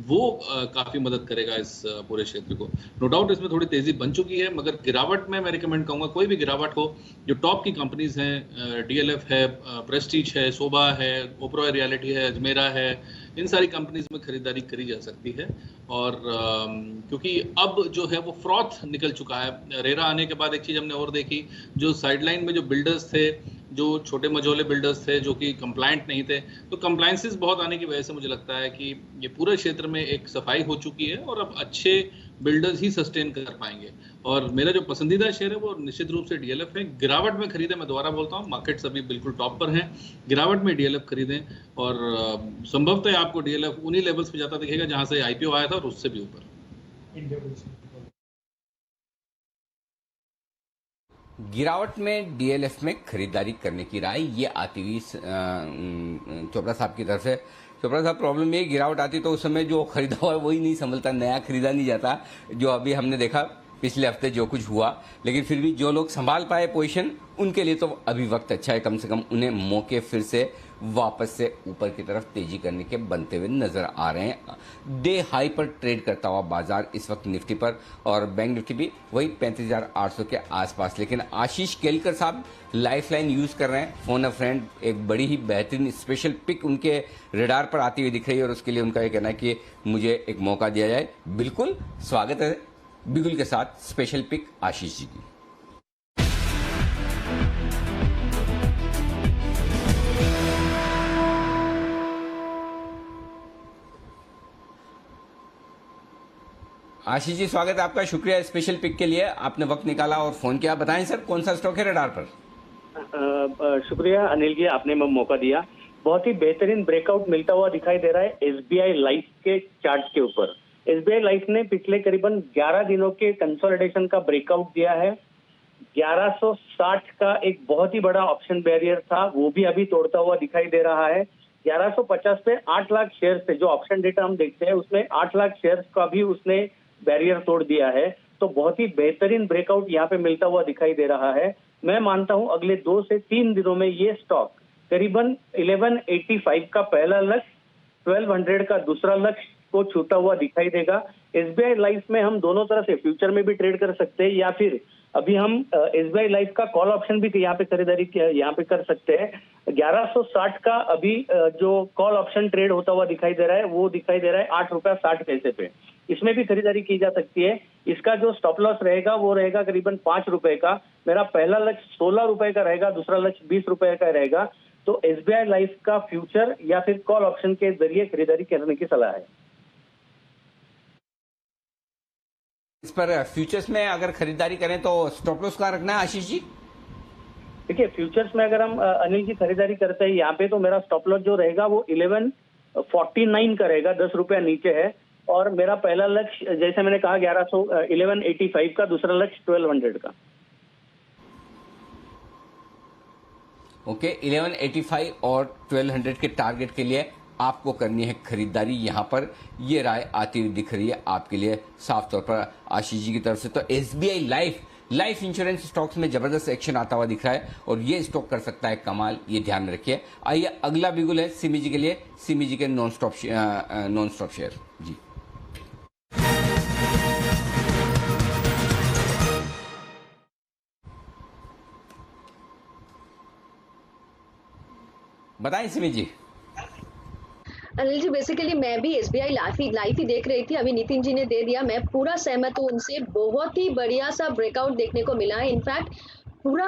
वो काफ़ी मदद करेगा इस पूरे क्षेत्र को। नो डाउट इसमें थोड़ी तेज़ी बन चुकी है, मगर गिरावट में मैं रिकमेंड करूँगा कोई भी गिरावट हो, जो टॉप की कंपनीज हैं, DLF है, प्रेस्टीज है, शोभा है, ओबरॉय रियल्टी है, अजमेरा है, इन सारी कंपनीज में खरीदारी करी जा सकती है। और क्योंकि अब जो है वो फ्रॉथ निकल चुका है। रेरा आने के बाद एक चीज़ हमने और देखी, जो साइडलाइन में जो बिल्डर्स थे, जो छोटे मझोले बिल्डर्स थे जो कि कंप्लायंट नहीं थे, तो कंप्लायंसेस बहुत आने की वजह से मुझे लगता है कि ये पूरे क्षेत्र में एक सफाई हो चुकी है और अब अच्छे बिल्डर्स ही सस्टेन कर पाएंगे। और मेरा जो पसंदीदा शेयर है वो निश्चित रूप से DLF है। गिरावट में खरीदें, मैं दोबारा बोलता हूँ, मार्केट्स अभी बिल्कुल टॉप पर हैं, गिरावट में DLF खरीदें और संभवतः आपको DLF उन्हीं लेवल्स पे जाता दिखेगा जहाँ से IPO आया था और उससे भी ऊपर। गिरावट में DLF में खरीदारी करने की राय ये आती हुई चोपड़ा साहब की तरफ से। चोपड़ा साहब, प्रॉब्लम ये गिरावट आती तो उस समय जो खरीदा हुआ है वही नहीं संभलता, नया खरीदा नहीं जाता। जो अभी हमने देखा पिछले हफ्ते जो कुछ हुआ, लेकिन फिर भी जो लोग संभाल पाए पोजीशन उनके लिए तो अभी वक्त अच्छा है, कम से कम उन्हें मौके फिर से वापस से ऊपर की तरफ तेजी करने के बनते हुए नजर आ रहे हैं। डे हाई पर ट्रेड करता हुआ बाजार इस वक्त निफ्टी पर और बैंक निफ्टी भी वही 35,800 के आसपास। लेकिन आशीष केलकर साहब लाइफलाइन यूज कर रहे हैं, फोन अ फ्रेंड, एक बड़ी ही बेहतरीन स्पेशल पिक उनके रडार पर आती हुई दिख रही है और उसके लिए उनका ये कहना है कि मुझे एक मौका दिया जाए। बिल्कुल स्वागत है बिगुल के साथ स्पेशल पिक आशीष जी की। आशीष जी स्वागत है आपका, शुक्रिया स्पेशल पिक के लिए, आपने वक्त निकाला और फोन किया। बताएं सर कौन सा स्टॉक है रडार पर? शुक्रिया अनिल जी, आपने मौका दिया। बहुत ही बेहतरीन ब्रेकआउट मिलता हुआ दिखाई दे रहा है एसबीआई लाइफ के चार्ट के ऊपर। एसबीआई लाइफ ने पिछले करीबन 11 दिनों के कंसोलिडेशन का ब्रेकआउट दिया है। 1160 का एक बहुत ही बड़ा ऑप्शन बैरियर था, वो भी अभी तोड़ता हुआ दिखाई दे रहा है। 1150 पे 8 लाख शेयर थे, जो ऑप्शन डेटा हम देखते हैं उसमें 8 लाख शेयर का भी उसने बैरियर तोड़ दिया है। तो बहुत ही बेहतरीन ब्रेकआउट यहाँ पे मिलता हुआ दिखाई दे रहा है। मैं मानता हूँ अगले 2 से 3 दिनों में ये स्टॉक करीबन 1185 का पहला लक्ष्य, 1200 का दूसरा लक्ष्य को छूता हुआ दिखाई देगा। एसबीआई लाइफ में हम दोनों तरह से फ्यूचर में भी ट्रेड कर सकते हैं या फिर अभी हम एसबीआई लाइफ का कॉल ऑप्शन भी यहाँ पे खरीदारी यहाँ पे कर सकते हैं। 1160 का अभी जो कॉल ऑप्शन ट्रेड होता हुआ दिखाई दे रहा है वो दिखाई दे रहा है 8 रुपया 60 पैसे पे, इसमें भी खरीदारी की जा सकती है। इसका जो स्टॉप लॉस रहेगा वो रहेगा करीबन 5 रुपए का। मेरा पहला लक्ष्य 16 रुपए का रहेगा, दूसरा लक्ष्य 20 रुपए का रहेगा। तो एसबीआई लाइफ का फ्यूचर या फिर कॉल ऑप्शन के जरिए खरीदारी करने की सलाह है। इस पर फ्यूचर्स में अगर खरीदारी करें तो स्टॉप लॉस कहाँ रखना है आशीष जी? देखिए फ्यूचर्स में अगर हम अनिल जी खरीदारी करते हैं यहाँ पे, तो मेरा स्टॉप लॉस जो रहेगा वो 1149 का रहेगा, 10 रुपया नीचे है। और मेरा पहला लक्ष्य जैसे मैंने कहा 1185 का, दूसरा लक्ष्य 1200 का। ओके, 1185 और 1200 के टारगेट के लिए आपको करनी है खरीदारी। यहां पर ये राय आती हुई दिख रही है आपके लिए साफ तौर पर आशीष जी की तरफ से। तो एसबीआई लाइफ इंश्योरेंस स्टॉक्स में जबरदस्त एक्शन आता हुआ दिख रहा है और ये स्टॉक कर सकता है कमाल, ये ध्यान में रखिए। आइए अगला बिगुल है सिमी जी के लिए, सिमी जी के नॉन स्टॉप शेयर जी। बताएं सिमी जी। अनिल जी बेसिकली मैं भी एसबीआई लाइफ ही देख रही थी, अभी नितिन जी ने दे दिया, मैं पूरा सहमत हूँ उनसे। बहुत ही बढ़िया सा ब्रेकआउट देखने को मिला है। इनफैक्ट पूरा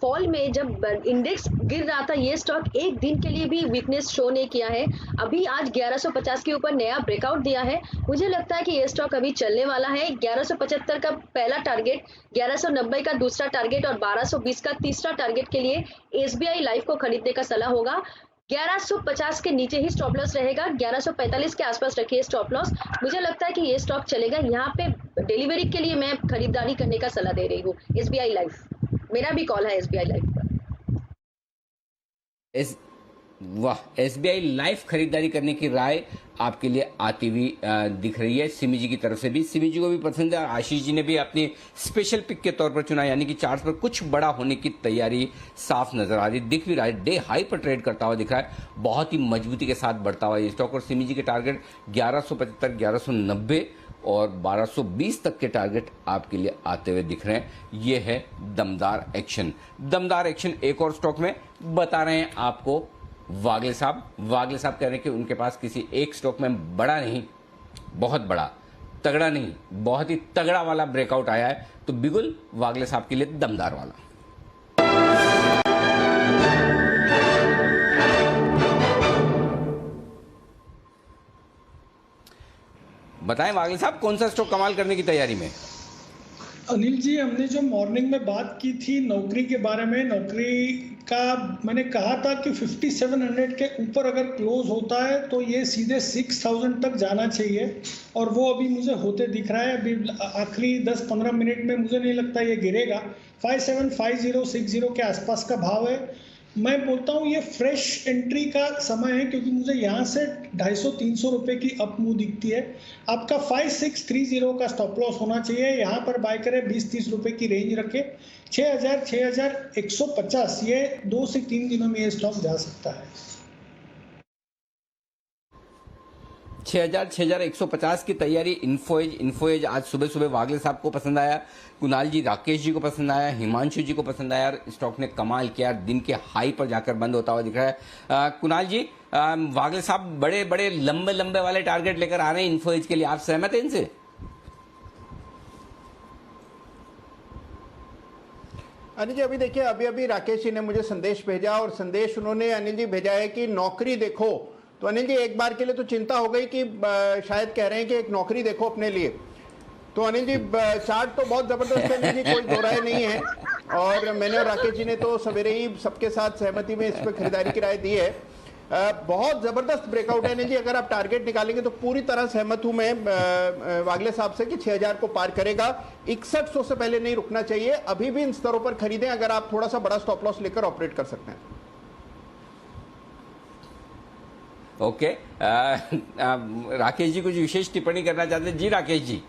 फॉल में जब इंडेक्स गिर रहा था ये स्टॉक एक दिन के लिए भी वीकनेस शो नहीं किया है। अभी आज 1150 के ऊपर नया ब्रेकआउट दिया है। मुझे लगता है कि ये स्टॉक अभी चलने वाला है। 1175 का पहला टारगेट, 1190 का दूसरा टारगेट और 1220 का तीसरा टारगेट के लिए एसबीआई लाइफ को खरीदने का सलाह होगा। 1150 के नीचे ही स्टॉप लॉस रहेगा, 1145 के आसपास रखिए स्टॉप लॉस। मुझे लगता है कि ये स्टॉक चलेगा। यहाँ पे डिलीवरी के लिए मैं खरीदारी करने का सलाह दे रही हूँ। एसबीआई लाइफ मेरा भी कॉल है एसबीआई लाइफ पर। वाह, एसबीआई लाइफ खरीदारी करने की राय आपके लिए आती हुई दिख रही है सिमी जी की तरफ से भी। सिमी जी को भी पसंद है और आशीष जी ने भी अपनी स्पेशल पिक के तौर पर चुना, यानी कि चार्ट पर कुछ बड़ा होने की तैयारी साफ नजर आ रही दिख भी रहा है। डे हाई पर ट्रेड करता हुआ दिख रहा है, बहुत ही मजबूती के साथ बढ़ता हुआ ये स्टॉक। और सिमी जी के टारगेट 1175, 1190 और 1220 तक के टारगेट आपके लिए आते हुए दिख रहे हैं। ये है दमदार एक्शन। दमदार एक्शन एक और स्टॉक में बता रहे हैं आपको वागले साहब कह रहे हैं कि उनके पास किसी एक स्टॉक में बड़ा नहीं, बहुत बड़ा, तगड़ा नहीं, बहुत ही तगड़ा वाला ब्रेकआउट आया है। तो बिगुल वागले साहब के लिए दमदार वाला। बताएं वागले साहब कौन सा स्टॉक कमाल करने की तैयारी में? अनिल जी, हमने जो मॉर्निंग में बात की थी नौकरी के बारे में, नौकरी का मैंने कहा था कि 5700 के ऊपर अगर क्लोज होता है तो ये सीधे 6000 तक जाना चाहिए और वो अभी मुझे होते दिख रहा है। अभी आखिरी 10-15 मिनट में मुझे नहीं लगता ये गिरेगा। 575060 के आसपास का भाव है। मैं बोलता हूँ ये फ्रेश एंट्री का समय है, क्योंकि मुझे यहाँ से 250-300 रुपए की अप मूव दिखती है। आपका 5630 का स्टॉप लॉस होना चाहिए। यहाँ पर बाय करें, 20-30 रुपए की रेंज रखे। 6150 ये 2 से 3 दिनों में ये स्टॉक जा सकता है। 6150 की तैयारी। इन्फोएज आज सुबह सुबह वागले साहब को पसंद आया, कुणाल जी, राकेश जी को पसंद आया, हिमांशु जी को पसंद आया। स्टॉक ने कमाल किया, दिन के हाई पर जाकर बंद होता हुआ दिख रहा है। कुणाल जी, वागले साहब बड़े बड़े लंबे लंबे वाले टारगेट लेकर आ रहे हैं इन्फोएज के लिए, आप सहमत हैं इनसे? अनिल जी, अभी देखिए, अभी राकेश जी ने मुझे संदेश भेजा और संदेश उन्होंने अनिल जी भेजा है कि नौकरी देखो। तो अनिल जी, एक बार के लिए तो चिंता हो गई कि शायद कह रहे हैं कि एक नौकरी देखो अपने लिए। तो अनिल जी, चार्ट तो बहुत जबरदस्त है अनिल जी, कोई दो राय नहीं है। और मैंने और राकेश जी ने तो सवेरे ही सबके साथ सहमति में इस पर खरीदारी की राय दी है। बहुत जबरदस्त ब्रेकआउट है अनिल जी। अगर आप टारगेट निकालेंगे तो पूरी तरह सहमत हूं मैं वागले साहब से कि 6000 को पार करेगा। 6100 से पहले नहीं रुकना चाहिए। अभी भी इन स्तरों पर खरीदें अगर आप थोड़ा सा बड़ा स्टॉप लॉस लेकर ऑपरेट कर सकते हैं। ओके, राकेश जी कुछ विशेष टिप्पणी करना चाहते हैं? जी राकेश जी।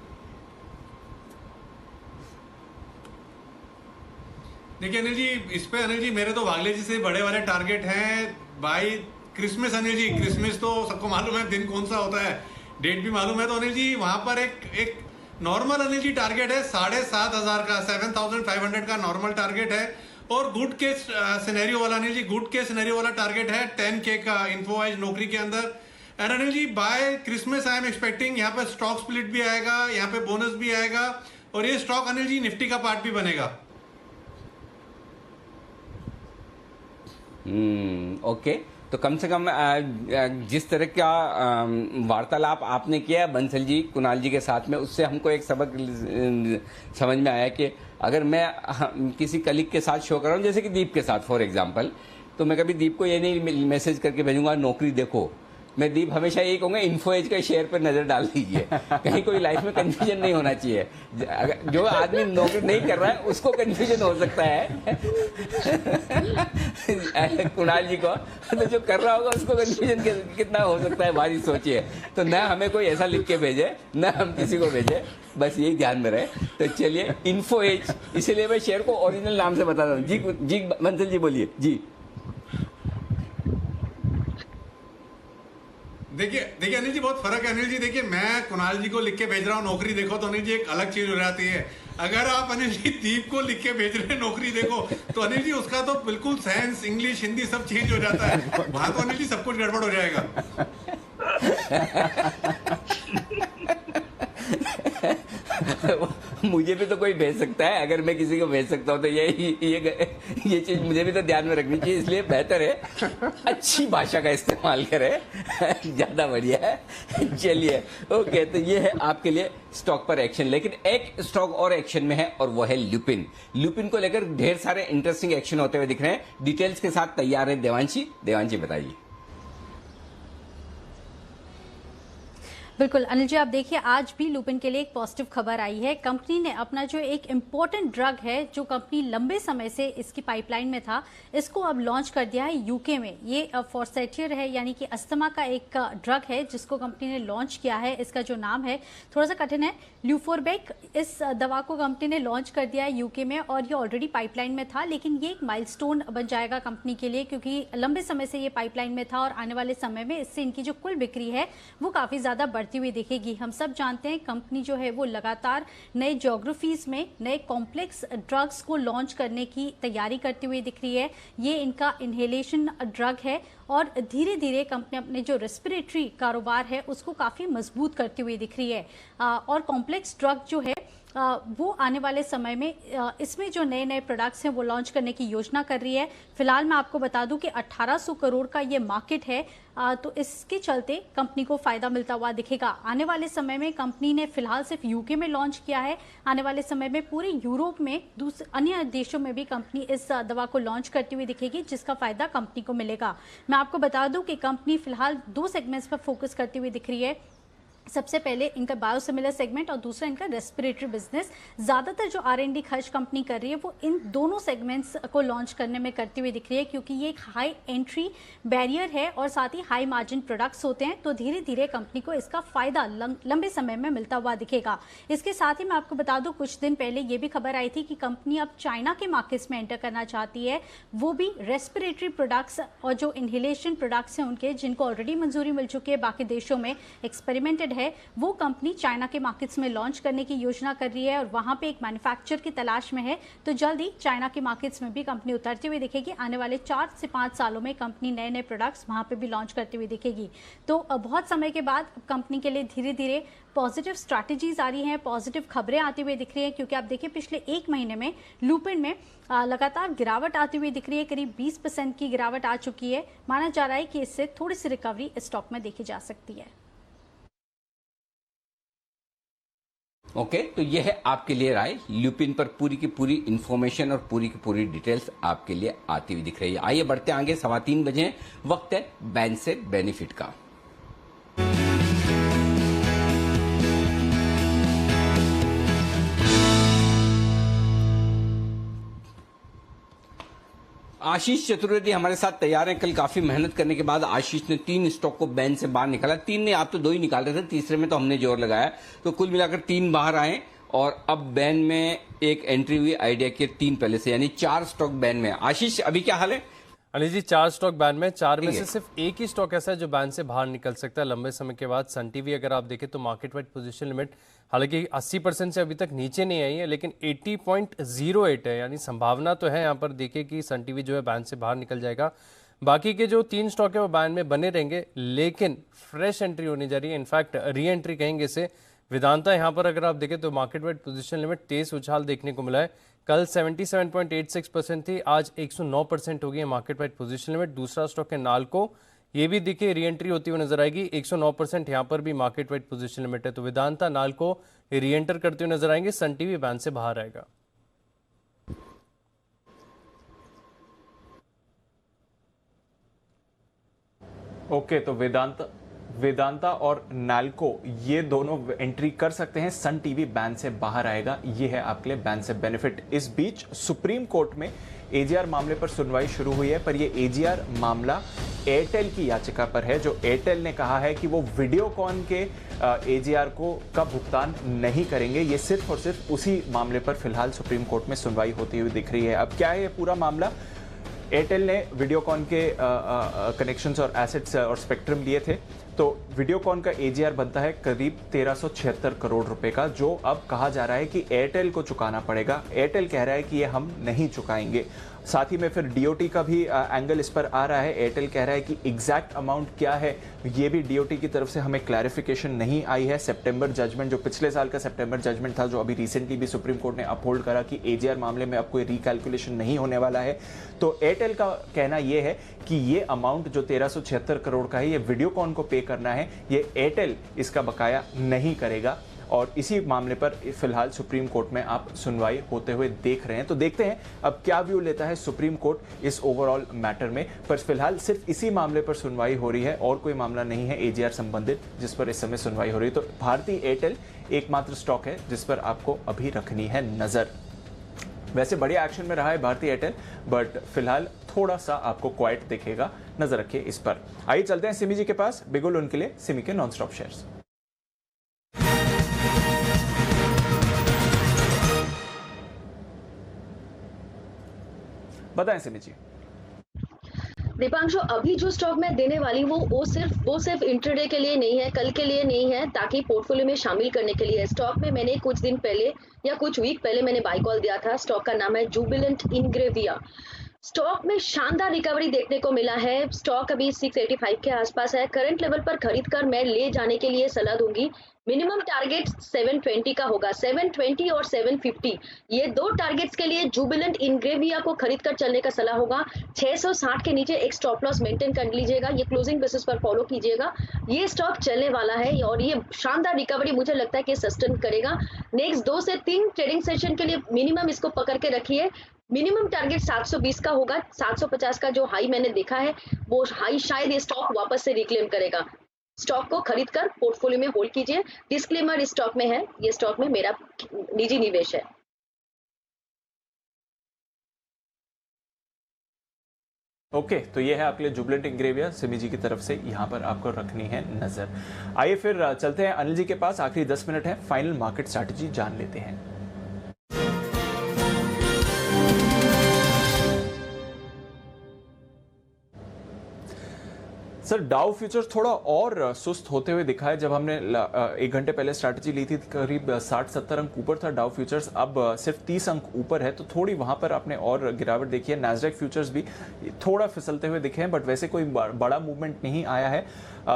देखिए अनिल जी, इस पे अनिल जी मेरे तो वागले जी से बड़े वाले टारगेट हैं bye Christmas. Anil ji, Christmas तो सबको मालूम है दिन कौन सा होता है, डेट भी मालूम है। तो अनिल जी वहां पर एक नॉर्मल अनिल जी टारगेट है 7500 का, 7500 का नॉर्मल टारगेट है। और गुड केस सिनेरियो वाला Anil ji, good case scenario वाला टारगेट है 10K का इन्फोवाइज नौकरी के अंदर। And Anil ji by Christmas I am expecting यहाँ पे स्टॉक स्प्लिट भी आएगा, यहाँ पे बोनस भी आएगा, और ये स्टॉक अनिल जी निफ्टी का पार्ट भी बनेगा। ओके, तो कम से कम जिस तरह का वार्तालाप आपने किया बंसल जी, कुणाल जी के साथ में, उससे हमको एक सबक समझ में आया कि अगर मैं किसी कलीग के साथ शो कर रहा हूँ, जैसे कि दीप के साथ फॉर एग्जांपल, तो मैं कभी दीप को ये नहीं मैसेज करके भेजूंगा नौकरी देखो। मैं दीप हमेशा यही कहूंगा इन्फोएज के शेयर पर नजर डाल दीजिए। कहीं कोई लाइफ में कंफ्यूजन नहीं होना चाहिए। अगर जो आदमी नौकरी नहीं कर रहा है उसको कंफ्यूजन हो सकता है कुणाल जी को, तो जो कर रहा होगा उसको कंफ्यूजन कितना हो सकता है, भारी सोचिए। तो न हमें कोई ऐसा लिख के भेजे, न हम किसी को भेजे, बस यही ध्यान में रहे। तो चलिए, इन्फोएज, इसीलिए मैं शेयर को ओरिजिनल नाम से बताता हूँ। जी बंसल जी बोलिए। जी देखिए अनिल जी, बहुत फर्क है अनिल जी। देखिए मैं कुणाल जी को लिख के भेज रहा हूँ नौकरी देखो, तो अनिल जी एक अलग चीज हो जाती है। अगर आप अनिल जी दीप को लिख के भेज रहे हैं नौकरी देखो, तो अनिल जी उसका तो बिल्कुल सेंस, इंग्लिश, हिंदी सब चेंज हो जाता है। वहां तो अनिल जी सब कुछ गड़बड़ हो जाएगा। मुझे भी तो कोई भेज सकता है, अगर मैं किसी को भेज सकता हूँ तो ये चीज मुझे भी तो ध्यान में रखनी चाहिए। इसलिए बेहतर है अच्छी भाषा का इस्तेमाल करें, ज्यादा बढ़िया है। चलिए, ओके, तो ये है आपके लिए स्टॉक पर एक्शन। लेकिन एक स्टॉक और एक्शन में है और वो है लुपिन। लुपिन को लेकर ढेर सारे इंटरेस्टिंग एक्शन होते हुए दिख रहे हैं। डिटेल्स के साथ तैयार है देवांशी। देवांशी बताइए। बिल्कुल अनिल जी, आप देखिए आज भी लुपिन के लिए एक पॉजिटिव खबर आई है। कंपनी ने अपना जो एक इम्पोर्टेंट ड्रग है, जो कंपनी लंबे समय से इसकी पाइपलाइन में था, इसको अब लॉन्च कर दिया है यूके में। ये फॉर्सेटियर है, यानी कि अस्थमा का एक ड्रग है जिसको कंपनी ने लॉन्च किया है। इसका जो नाम है थोड़ा सा कठिन है, ल्यूफोरबेक। इस दवा को कंपनी ने लॉन्च कर दिया है यूके में और ये ऑलरेडी पाइपलाइन में था, लेकिन ये एक माइलस्टोन बन जाएगा कंपनी के लिए, क्योंकि लंबे समय से ये पाइपलाइन में था और आने वाले समय में इससे इनकी जो कुल बिक्री है वो काफी ज्यादा बढ़ती हुई दिखेगी। हम सब जानते हैं कंपनी जो है वो लगातार नए ज्योग्राफीज में नए कॉम्प्लेक्स ड्रग्स को लॉन्च करने की तैयारी करती हुई दिख रही है। ये इनका इनहेलेशन ड्रग है और धीरे धीरे कंपनी अपने जो रेस्पिरेटरी कारोबार है उसको काफी मजबूत करती हुई दिख रही है। और कॉम्प्लेक्स ड्रग जो है वो आने वाले समय में इसमें जो नए नए प्रोडक्ट्स हैं वो लॉन्च करने की योजना कर रही है। फिलहाल मैं आपको बता दूं कि 1800 करोड़ का ये मार्केट है, तो इसके चलते कंपनी को फायदा मिलता हुआ दिखेगा। आने वाले समय में कंपनी ने फिलहाल सिर्फ यूके में लॉन्च किया है, आने वाले समय में पूरे यूरोप में दूसरे अन्य देशों में भी कंपनी इस दवा को लॉन्च करती हुई दिखेगी, जिसका फायदा कंपनी को मिलेगा। मैं आपको बता दूं कि कंपनी फिलहाल 2 सेगमेंट्स पर फोकस करती हुई दिख रही है। सबसे पहले इनका बायोसिमिलर सेगमेंट और दूसरा इनका रेस्पिरेटरी बिजनेस। ज़्यादातर जो R&D खर्च कंपनी कर रही है वो इन दोनों सेगमेंट्स को लॉन्च करने में करती हुई दिख रही है, क्योंकि ये एक हाई एंट्री बैरियर है और साथ ही हाई मार्जिन प्रोडक्ट्स होते हैं, तो धीरे धीरे कंपनी को इसका फायदा लंबे समय में मिलता हुआ दिखेगा। इसके साथ ही मैं आपको बता दूं, कुछ दिन पहले ये भी खबर आई थी कि कंपनी अब चाइना के मार्केट्स में एंटर करना चाहती है, वो भी रेस्पिरेटरी प्रोडक्ट्स और जो इनहेलेशन प्रोडक्ट्स हैं उनके, जिनको ऑलरेडी मंजूरी मिल चुकी है, बाकी देशों में एक्सपेरिमेंटेड है, वो कंपनी चाइना के मार्केट्स में लॉन्च करने की योजना कर रही है और वहां पे एक मैन्युफैक्चरर की तलाश में है। तो जल्द ही चाइना के मार्केट्स में भी कंपनी उतरती हुई दिखेगी। आने वाले 4 से 5 सालों में कंपनी नए नए प्रोडक्ट्स वहां पे भी लॉन्च करती हुई दिखेगी। तो बहुत समय के बाद कंपनी के लिए धीरे धीरे पॉजिटिव स्ट्रैटेजीज आ रही हैं, पॉजिटिव खबरें आती हुई दिख रही हैं, क्योंकि आप देखिए पिछले 1 महीने में लुपिन में लगातार गिरावट आती हुई दिख रही है, करीब 20% की गिरावट आ चुकी है। माना जा रहा है कि इससे थोड़ी सी रिकवरी स्टॉक में देखी जा सकती है। ओके, तो यह है आपके लिए राय। ल्यूपिन पर पूरी की पूरी इंफॉर्मेशन और पूरी की पूरी डिटेल्स आपके लिए आती हुई दिख रही है। आइए बढ़ते आगे, 3:15 बजे वक्त है बैन से बेनिफिट का। आशीष चतुर्वेदी हमारे साथ तैयार हैं। कल काफी मेहनत करने के बाद आशीष ने 3 स्टॉक को बैन से बाहर निकाला। 3 ने, आप तो 2 ही निकाल रहे थे, तीसरे में तो हमने जोर लगाया, तो कुल मिलाकर 3 बाहर आए और अब बैन में एक एंट्री हुई आइडिया के 3 पहले से, यानी 4 स्टॉक बैन में। आशीष, अभी क्या हाल है? अनिल जी, 4 स्टॉक बैन में, 4 में से सिर्फ एक ही स्टॉक ऐसा है जो बैन से बाहर निकल सकता है लंबे समय के बाद। सन टीवी अगर आप देखें तो मार्केट वाइड पोजीशन लिमिट हालांकि 80% से अभी तक नीचे नहीं आई है, लेकिन 80.08 है, यानी संभावना तो है यहाँ पर देखिए कि सन टीवी जो है बैन से बाहर निकल जाएगा। बाकी के जो 3 स्टॉक है वो बैन में बने रहेंगे, लेकिन फ्रेश एंट्री होनी जा रही है, इनफैक्ट री एंट्री कहेंगे इसे। वेदांता यहाँ पर अगर आप देखें तो मार्केट वाइड पोजीशन लिमिट तेज उछाल देखने को मिला है। कल 77.86% थी, आज 109% हो गई है मार्केट वाइड पोजीशन लिमिट। दूसरा स्टॉक है नाल्को, ये भी देखिए री एंट्री होती हुई नजर आएगी, 109% यहाँ पर भी मार्केट वाइड पोजीशन लिमिट है। तो वेदांता, नाल्को री एंटर करते हुए नजर आएंगे। सन टीवी बैन से बाहर आएगा। ओके, तो वेदांता और नाल्को ये दोनों एंट्री कर सकते हैं। सन टीवी बैन से बाहर आएगा, ये है आपके लिए बैन से बेनिफिट। इस बीच सुप्रीम कोर्ट में एजीआर मामले पर सुनवाई शुरू हुई है, पर यह एजीआर मामला एयरटेल की याचिका पर है, जो एयरटेल ने कहा है कि वो वीडियोकॉन के एजीआर का भुगतान नहीं करेंगे। ये सिर्फ और सिर्फ उसी मामले पर फिलहाल सुप्रीम कोर्ट में सुनवाई होती हुई दिख रही है। अब क्या है ये पूरा मामला? एयरटेल ने वीडियोकॉन के कनेक्शंस और एसेट्स और स्पेक्ट्रम लिए थे, तो वीडियोकॉन का एजीआर बनता है करीब 1376 करोड़ रुपए का, जो अब कहा जा रहा है कि एयरटेल को चुकाना पड़ेगा। एयरटेल कह रहा है कि ये हम नहीं चुकाएंगे। साथ ही में फिर डीओटी का भी एंगल इस पर आ रहा है। एयरटेल कह रहा है कि एग्जैक्ट अमाउंट क्या है, ये भी डीओटी की तरफ से हमें क्लैरिफिकेशन नहीं आई है। सितंबर जजमेंट, जो पिछले साल का सितंबर जजमेंट था, जो अभी रिसेंटली भी सुप्रीम कोर्ट ने अपहोल्ड करा कि एजीआर मामले में अब कोई रिकैलकुलेशन नहीं होने वाला है, तो एयरटेल का कहना यह है कि ये अमाउंट जो 1376 करोड़ का है, ये वीडियोकॉन को पे करना है, ये एयरटेल इसका बकाया नहीं करेगा। और इसी मामले पर फिलहाल सुप्रीम कोर्ट में आप सुनवाई होते हुए देख रहे हैं। तो देखते हैं अब क्या व्यू लेता है सुप्रीम कोर्ट इस ओवरऑल मैटर में। पर फिलहाल सिर्फ इसी मामले पर सुनवाई हो रही है, और कोई मामला नहीं है एजीआर संबंधित जिस पर इस समय सुनवाई हो रही है। तो भारतीय एयरटेल एकमात्र स्टॉक है जिस पर आपको अभी रखनी है नजर। वैसे बढ़िया एक्शन में रहा है भारतीय एयरटेल, बट फिलहाल थोड़ा सा आपको क्वाइट दिखेगा, नजर रखिए इस पर। आइए चलते हैं सिमी जी के पास, बिगुल उनके लिए सिमी के नॉन स्टॉप शेयर्स। बताएं सिमी जी। दीपांशु, अभी जो स्टॉक मैं देने वाली हूँ वो सिर्फ इंट्राडे के लिए नहीं है, कल के लिए नहीं है, ताकि पोर्टफोलियो में शामिल करने के लिए है। स्टॉक में मैंने कुछ दिन पहले या कुछ वीक पहले मैंने बाय कॉल दिया था। स्टॉक का नाम है जुबिलेंट इंग्रेविया। स्टॉक में शानदार रिकवरी देखने को मिला है। स्टॉक अभी 685 के आसपास है। करंट लेवल पर खरीद कर मैं ले जाने के लिए सलाह दूंगी। मिनिमम टारगेट 720 का होगा, 720 और 750, ये 2 टारगेट्स के लिए जुबिलेंट इंग्रेविया को खरीद कर चलने का सलाह होगा। 660 के नीचे एक स्टॉप लॉस मेंटेन कर लीजिएगा, ये क्लोजिंग बेसिस पर फॉलो कीजिएगा। ये स्टॉक चलने वाला है और ये शानदार रिकवरी मुझे लगता है कि सस्टेन करेगा। नेक्स्ट 2 से 3 ट्रेडिंग सेशन के लिए मिनिमम इसको पकड़ के रखिए। मिनिमम टारगेट 720 का होगा। 750 का जो हाई मैंने देखा है, वो हाई शायद ये स्टॉक वापस से रिक्लेम करेगा। स्टॉक को खरीदकर पोर्टफोलियो में होल्ड कीजिए। डिस्क्लेमर इस स्टॉक में है, ये स्टॉक में मेरा निजी निवेश है। ओके तो ये है आपके लिए जुबलेंट इंग्रेविया सिमी जी की तरफ से यहाँ पर आपको रखनी है नजर। आइए फिर चलते हैं अनिल जी के पास, आखिरी 10 मिनट है, फाइनल मार्केट स्ट्रैटेजी जान लेते हैं। सर डाउ फ्यूचर्स थोड़ा और सुस्त होते हुए दिखा है। जब हमने 1 घंटे पहले स्ट्रैटेजी ली थी करीब 60-70 अंक ऊपर था डाउ फ्यूचर्स, अब सिर्फ 30 अंक ऊपर है, तो थोड़ी वहां पर आपने और गिरावट देखी है। नैस्डैक फ्यूचर्स भी थोड़ा फिसलते हुए दिखे हैं, बट वैसे कोई बड़ा मूवमेंट नहीं आया है।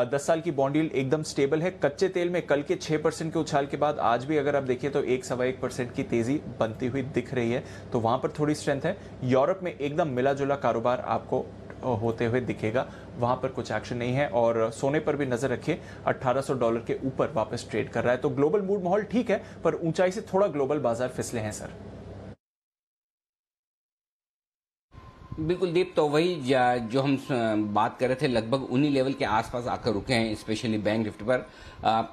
10 साल की बॉन्ड यील्ड एकदम स्टेबल है। कच्चे तेल में कल के 6% के उछाल के बाद आज भी अगर आप देखिए तो 1-1.25% की तेजी बनती हुई दिख रही है, तो वहां पर थोड़ी स्ट्रेंथ है। यूरोप में एकदम मिला जुला कारोबार आपको होते हुए दिखेगा, वहां पर कुछ एक्शन नहीं है। और सोने पर भी नजर रखिए, $1800 के ऊपर वापस ट्रेड कर रहा है। तो ग्लोबल मूड माहौल ठीक है, पर ऊंचाई से थोड़ा ग्लोबल बाजार फिसले हैं सर। बिल्कुल दीप, तो वही जो हम बात कर रहे थे लगभग उन्हीं लेवल के आसपास आकर रुके हैं, स्पेशली बैंक निफ्टी पर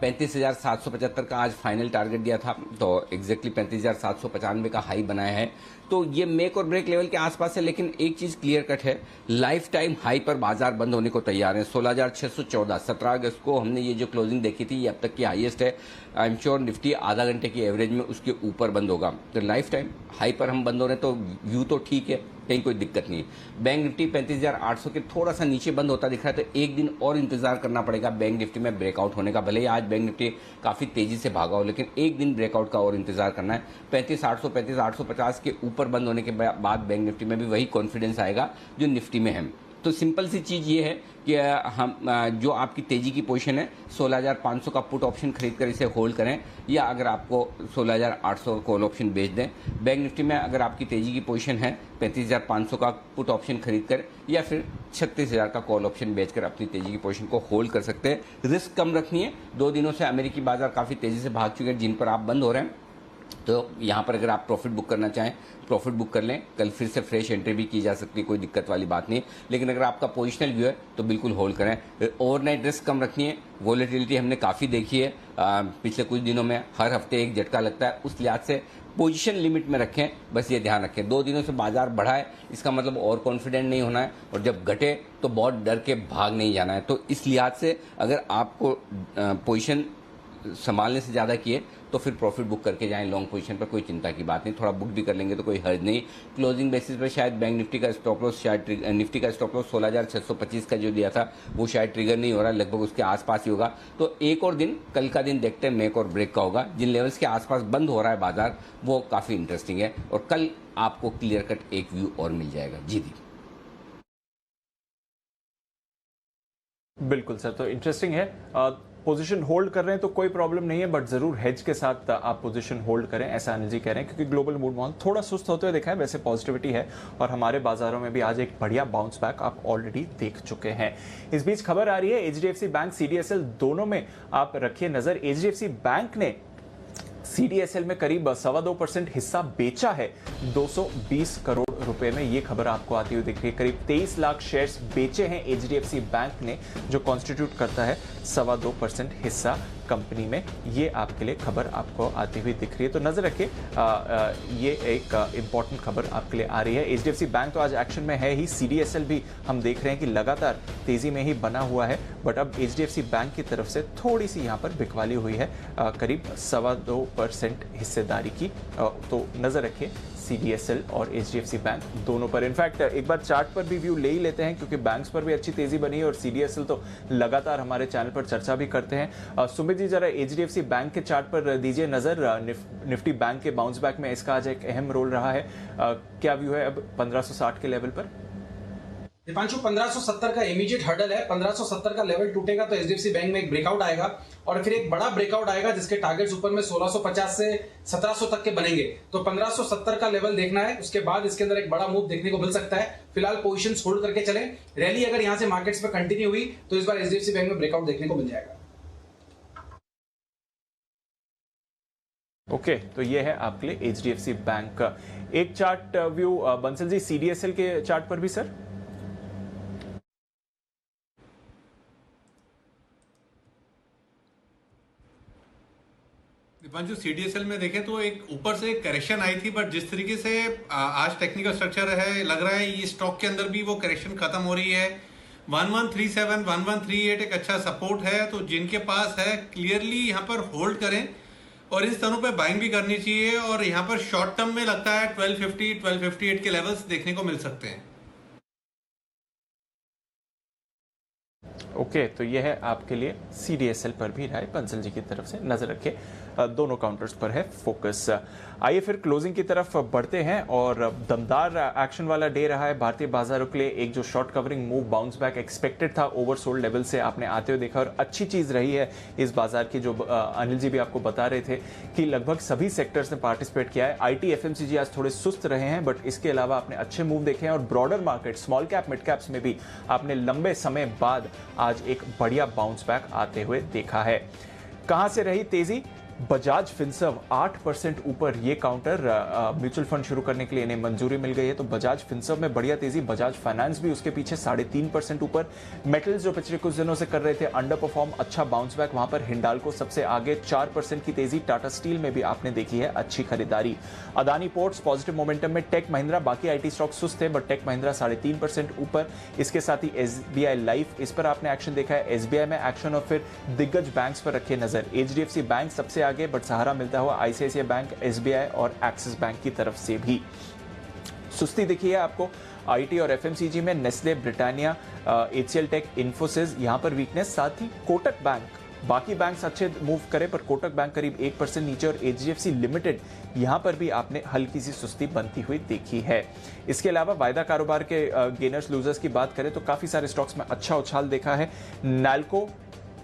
35,775 का आज फाइनल टारगेट दिया था, तो एग्जैक्टली 35,795 का हाई बनाया है। तो ये मेक और ब्रेक लेवल के आसपास है, लेकिन एक चीज क्लियर कट है, लाइफ टाइम हाई पर बाजार बंद होने को तैयार है। 16,614 17 अगस्त को हमने ये जो क्लोजिंग देखी थी, ये अब तक की हाईएस्ट है। आई एम श्योर निफ्टी आधा घंटे की एवरेज में उसके ऊपर बंद होगा। तो लाइफ टाइम हाई पर हम बंद हो रहे हैं, तो व्यू तो ठीक है, कहीं कोई दिक्कत नहीं है। बैंक निफ्टी 35,800 के थोड़ा सा नीचे बंद होता दिख रहा है, तो एक दिन और इंतजार करना पड़ेगा बैंक निफ्टी में ब्रेकआउट होने का। भले ही आज बैंक निफ्टी काफी तेजी से भागा हो, लेकिन एक दिन ब्रेकआउट का और इंतजार करना है। 35,800 35,850 के ऊपर बंद होने के बाद बैंक निफ्टी में भी वही कॉन्फिडेंस आएगा जो निफ्टी में है। तो सिंपल सी चीज ये है कि हम जो आपकी तेजी की पोजीशन है 16,500 का पुट ऑप्शन खरीद कर इसे होल्ड करें, या अगर आपको 16,800 कॉल ऑप्शन बेच दें। बैंक निफ्टी में अगर आपकी तेजी की पोजीशन है 35,500 का पुट ऑप्शन खरीद कर, या फिर 36,000 का कॉल ऑप्शन बेचकर अपनी तेजी की पोजीशन को होल्ड कर सकते हैं। रिस्क कम रखनी है। 2 दिनों से अमेरिकी बाजार काफी तेजी से भाग चुके हैं, जिन पर आप बंद हो रहे हैं। तो यहाँ पर अगर आप प्रॉफिट बुक करना चाहें प्रॉफिट बुक कर लें, कल फिर से फ्रेश एंट्री भी की जा सकती है, कोई दिक्कत वाली बात नहीं। लेकिन अगर आपका पोजिशनल व्यू है तो बिल्कुल होल्ड करें। ओवरनाइट रिस्क कम रखनी है। वॉलेटिलिटी हमने काफ़ी देखी है पिछले कुछ दिनों में, हर हफ्ते एक झटका लगता है, उस लिहाज से पोजीशन लिमिट में रखें, बस ये ध्यान रखें। 2 दिनों से बाजार बढ़ा है, इसका मतलब और कॉन्फिडेंट नहीं होना है, और जब घटे तो बहुत डर के भाग नहीं जाना है। तो इस लिहाज से अगर आपको पोजीशन संभालने से ज़्यादा किए तो फिर प्रॉफिट बुक करके जाएं लॉन्ग पोजीशन पर, कोई चिंता की बात नहीं। थोड़ा बुक भी कर लेंगे तो कोई हर्ज नहीं। क्लोजिंग बेसिस पर शायद बैंक निफ्टी का स्टॉप लॉस, शायद निफ्टी का स्टॉप लॉस 16,625 का जो दिया था वो शायद ट्रिगर नहीं हो रहा, लगभग उसके आसपास ही होगा। तो एक और दिन, कल का दिन देखते हैं मेक और ब्रेक का होगा। जिन लेवल्स के आसपास बंद हो रहा है बाजार वो काफ़ी इंटरेस्टिंग है, और कल आपको क्लियर कट एक व्यू और मिल जाएगा। जी दी बिल्कुल सर, तो इंटरेस्टिंग है। पोजीशन होल्ड कर रहे हैं तो कोई प्रॉब्लम नहीं है, बट जरूर हेज के साथ आप पोजीशन होल्ड करें, ऐसा अनिल जी कह रहे हैं, क्योंकि ग्लोबल मूड माहौल थोड़ा सुस्त होते हुए देखा है। वैसे पॉजिटिविटी है, और हमारे बाजारों में भी आज एक बढ़िया बाउंस बैक आप ऑलरेडी देख चुके हैं। इस बीच खबर आ रही है एचडीएफसी बैंक सीडीएसएल दोनों में आप रखिए नजर। एचडीएफसी बैंक ने सीडीएसएल में करीब 2.25% हिस्सा बेचा है 220 करोड़ रुपए में, ये खबर आपको आती हुई दिख रही है। करीब 23 लाख शेयर्स बेचे हैं एचडीएफसी बैंक ने, जो कॉन्स्टिट्यूट करता है 2.25% हिस्सा कंपनी में। ये आपके लिए खबर आपको आती हुई दिख रही है, तो नजर रखिए, ये एक इंपॉर्टेंट खबर आपके लिए आ रही है। एचडीएफसी बैंक तो आज एक्शन में है ही, सीडीएसएल भी हम देख रहे हैं कि लगातार तेजी में ही बना हुआ है, बट अब एचडीएफसी बैंक की तरफ से थोड़ी सी यहाँ पर बिकवाली हुई है, करीब 2.25% हिस्सेदारी की। तो नजर रखिए सीडीएसएल और एचडीएफसी बैंक दोनों पर। इनफैक्ट एक बार चार्ट पर भी व्यू ले ही लेते हैं, क्योंकि बैंक्स पर भी अच्छी तेजी बनी है, और सीडीएसएल तो लगातार हमारे चैनल पर चर्चा भी करते हैं। सुमित जी जरा एचडीएफसी बैंक के चार्ट पर दीजिए नजर। निफ्टी बैंक के बाउंस बैक में इसका आज एक अहम रोल रहा है, क्या व्यू है अब 1560 के लेवल पर? दीपांशु 1570 का इमीडिएट हर्डल है। 1570 का लेवल टूटेगा तो एचडीएफसी बैंक में एक ब्रेकआउट आएगा, और फिर एक बड़ा ब्रेकआउट आएगा जिसके टारगेट्स ऊपर में 1650 से 1700 तक के बनेंगे। तो 1570 का लेवल देखना है, उसके बाद इसके अंदर एक बड़ा मूव देखने को मिल सकता है। फिलहाल पोजीशंस होल्ड करके चलें। रैली अगर यहां से मार्केट्स में कंटिन्यू हुई तो इस बार एचडीएफसी बैंक में ब्रेकआउट देखने को मिल जाएगा। ओके, तो ये है आपके लिए एचडीएफसी बैंक का एक chart view. Bansal ji CDSL के चार्ट पर भी सर? जो CDSL में देखें तो एक ऊपर से एक करेक्शन आई थी, बट जिस तरीके से आज टेक्निकल स्ट्रक्चर है, लग रहा है ये स्टॉक के अंदर भी वो करेक्शन खत्म हो रही है। 1137 1138 एक अच्छा सपोर्ट है, तो जिनके पास है क्लियरली यहाँ पर होल्ड करें और इन स्थानों पे बाइंग भी करनी चाहिए। और यहाँ पर शॉर्ट टर्म में लगता है 1250 1258 के लेवल्स देखने को मिल सकते हैं। ओके, तो यह है आपके लिए CDSL पर भी राय बंसल जी की तरफ से। नजर रखे दोनों काउंटर्स पर है फोकस। आइए फिर क्लोजिंग की तरफ बढ़ते हैं और दमदार एक्शन वाला डे रहा है भारतीय बाजारों के लिए। एक जो short covering move bounce back expected था ओवरसोल्ड लेवल से आपने आते हुए देखा, और अच्छी चीज रही है इस बाजार की, जो अनिल जी भी आपको बता रहे थे कि लगभग सभी सेक्टर्स ने पार्टिसिपेट किया है। IT FMCG आज थोड़े सुस्त रहे हैं, बट इसके अलावा आपने अच्छे मूव देखे हैं और broader market small cap mid caps में भी आपने लंबे समय बाद आज एक बढ़िया बाउंस बैक आते हुए देखा है। कहां से रही तेजी? बजाज फिनसर्व 8% ऊपर, ये काउंटर म्यूचुअल फंड शुरू करने के लिए इन्हें मंजूरी मिल गई है, तो बजाज फिनसर्व में बढ़िया तेजी। बजाज फाइनेंस भी उसके पीछे 3.5% ऊपर। मेटल्स जो पिछले कुछ दिनों से कर रहे थे अंडर परफॉर्म, अच्छा बाउंस बैक, वहां पर हिंडाल्को सबसे आगे 4% की तेजी। टाटा स्टील में भी आपने देखी है अच्छी खरीदारी। अदानी पोर्ट्स पॉजिटिव मोमेंटम में। टेक महिंद्रा, बाकी IT स्टॉक सुस्त थे बट टेक महिंद्रा 3.5% ऊपर। इसके साथ ही SBI लाइफ, इस पर आपने एक्शन देखा है। SBI में एक्शन और फिर दिग्गज बैंक्स पर रखे नजर। HDFC बैंक सबसे आगे, बट सहारा मिलता हुआ ICICI बैंक, SBI और एक्सिस बैंक की तरफ से भी। सुस्ती दिखी है आपको IT और FMCG में। Nestle, Britannia, HCL tech, Infosys, यहां पर वीकनेस। साथ ही कोटक बैंक, बाकी बैंक्स अच्छे मूव करे पर कोटक बैंक करीब 1% नीचे, और HDFC लिमिटेड यहां पर भी आपने हल्की सी सुस्ती बनती हुई देखी है। इसके अलावा वायदा कारोबार के गेनर्स लूजर्स की बात करें तो काफी सारे स्टॉक्स में अच्छा उछाल देखा है। नैल्को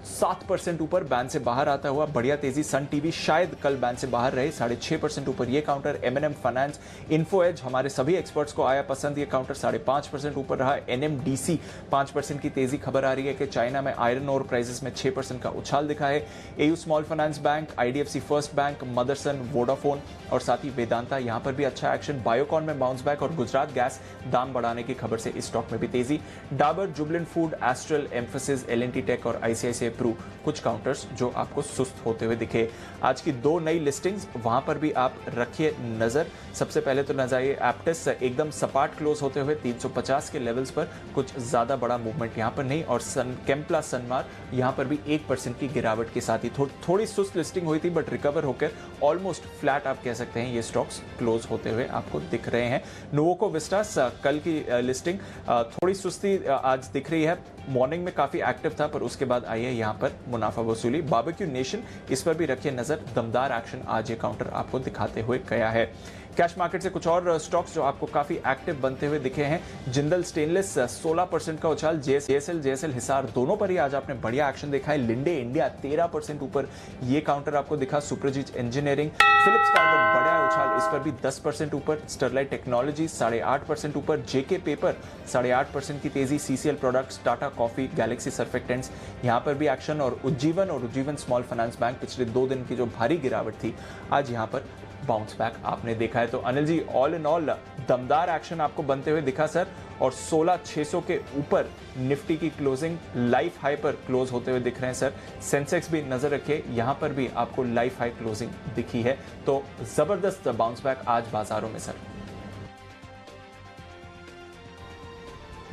7% ऊपर, बैंड से बाहर आता हुआ बढ़िया तेजी। सन टीवी शायद कल बैंड से बाहर रहे, 6.5% ऊपर ये counter. M&M finance, info as हमारे सभी एक्सपर्ट्स को आया पसंद, ये काउंटर 5.5% ऊपर रहा। NMDC 5% की तेजी। खबर आ रही है कि चाइना में आयरन ओर प्राइसेस में 6% का उछाल दिखा है। AU small finance bank, IDFC first bank, Motherson, Vodafone और साथ ही वेदांता, यहां पर भी अच्छा एक्शन। बायोकॉन में बाउंस बैक और गुजरात गैस दाम बढ़ाने की खबर से इस स्टॉक में भी तेजी। Dabur, Jubilant food, Astral, Mphasis, L&T tech और ICICI प्रू, कुछ काउंटर्स जो आपको सुस्त होते हुए दिखे। आज की 2 नई लिस्टिंग्स, वहां पर भी आप रखिए नजर। सबसे पहले तो नजर आइए एप्टिस, एकदम सपाट क्लोज होते हुए 350 के लेवल्स पर, कुछ ज्यादा बड़ा मूवमेंट यहां पर नहीं। और केम्प्ला सनमार, यहां पर भी 1% की गिरावट के साथ ही थोड़ी सुस्त लिस्टिंग हुई थी, बट रिकवर होकर ऑलमोस्ट फ्लैट आप कह सकते हैं ये स्टॉक्स क्लोज होते हुए आपको दिख रहे हैं। नोवोको विस्टास, कल की लिस्टिंग थोड़ी सुस्ती आज दिख रही है। मॉर्निंग में काफी एक्टिव था, पर उसके बाद आई है यहाँ पर मुनाफा वसूली। बारबेक्यू नेशन, इस पर भी रखिए नजर, दमदार एक्शन आज ये काउंटर आपको दिखाते हुए गया है। कैश मार्केट से कुछ और स्टॉक्स जो आपको काफी एक्टिव बनते हुए दिखे हैं। जिंदल स्टेनलेस 16% का उछाल। JSL हिसार, दोनों पर ही आज आपने बढ़िया एक्शन देखा है। लिंडे इंडिया 13% ऊपर, ये काउंटर आपको दिखा। सुप्रजीत इंजीनियरिंग, फिलिप्स कार्बन बढ़िया उछाल, इस पर भी 10% ऊपर। स्टरलाइट टेक्नोलॉजी 8.5% ऊपर। JK पेपर 8.5% की तेजी। CCL products, Tata coffee, Galaxy surfactants, यहां पर भी एक्शन। और उज्जीवन स्मॉल फाइनेंस बैंक, पिछले 2 दिन की जो भारी गिरावट थी, आज यहां पर बाउंस बैक आपने देखा है। तो Anil ji, all in all दमदार एक्शन आपको बनते हुए दिखा सर, और 16,600 के ऊपर निफ्टी की क्लोजिंग लाइफ हाई पर क्लोज होते हुए दिख रहे हैं सर। सेंसेक्स भी नजर रखिए, यहां पर भी आपको लाइफ हाई क्लोजिंग दिखी है, तो जबरदस्त बाउंस बैक आज बाजारों में सर।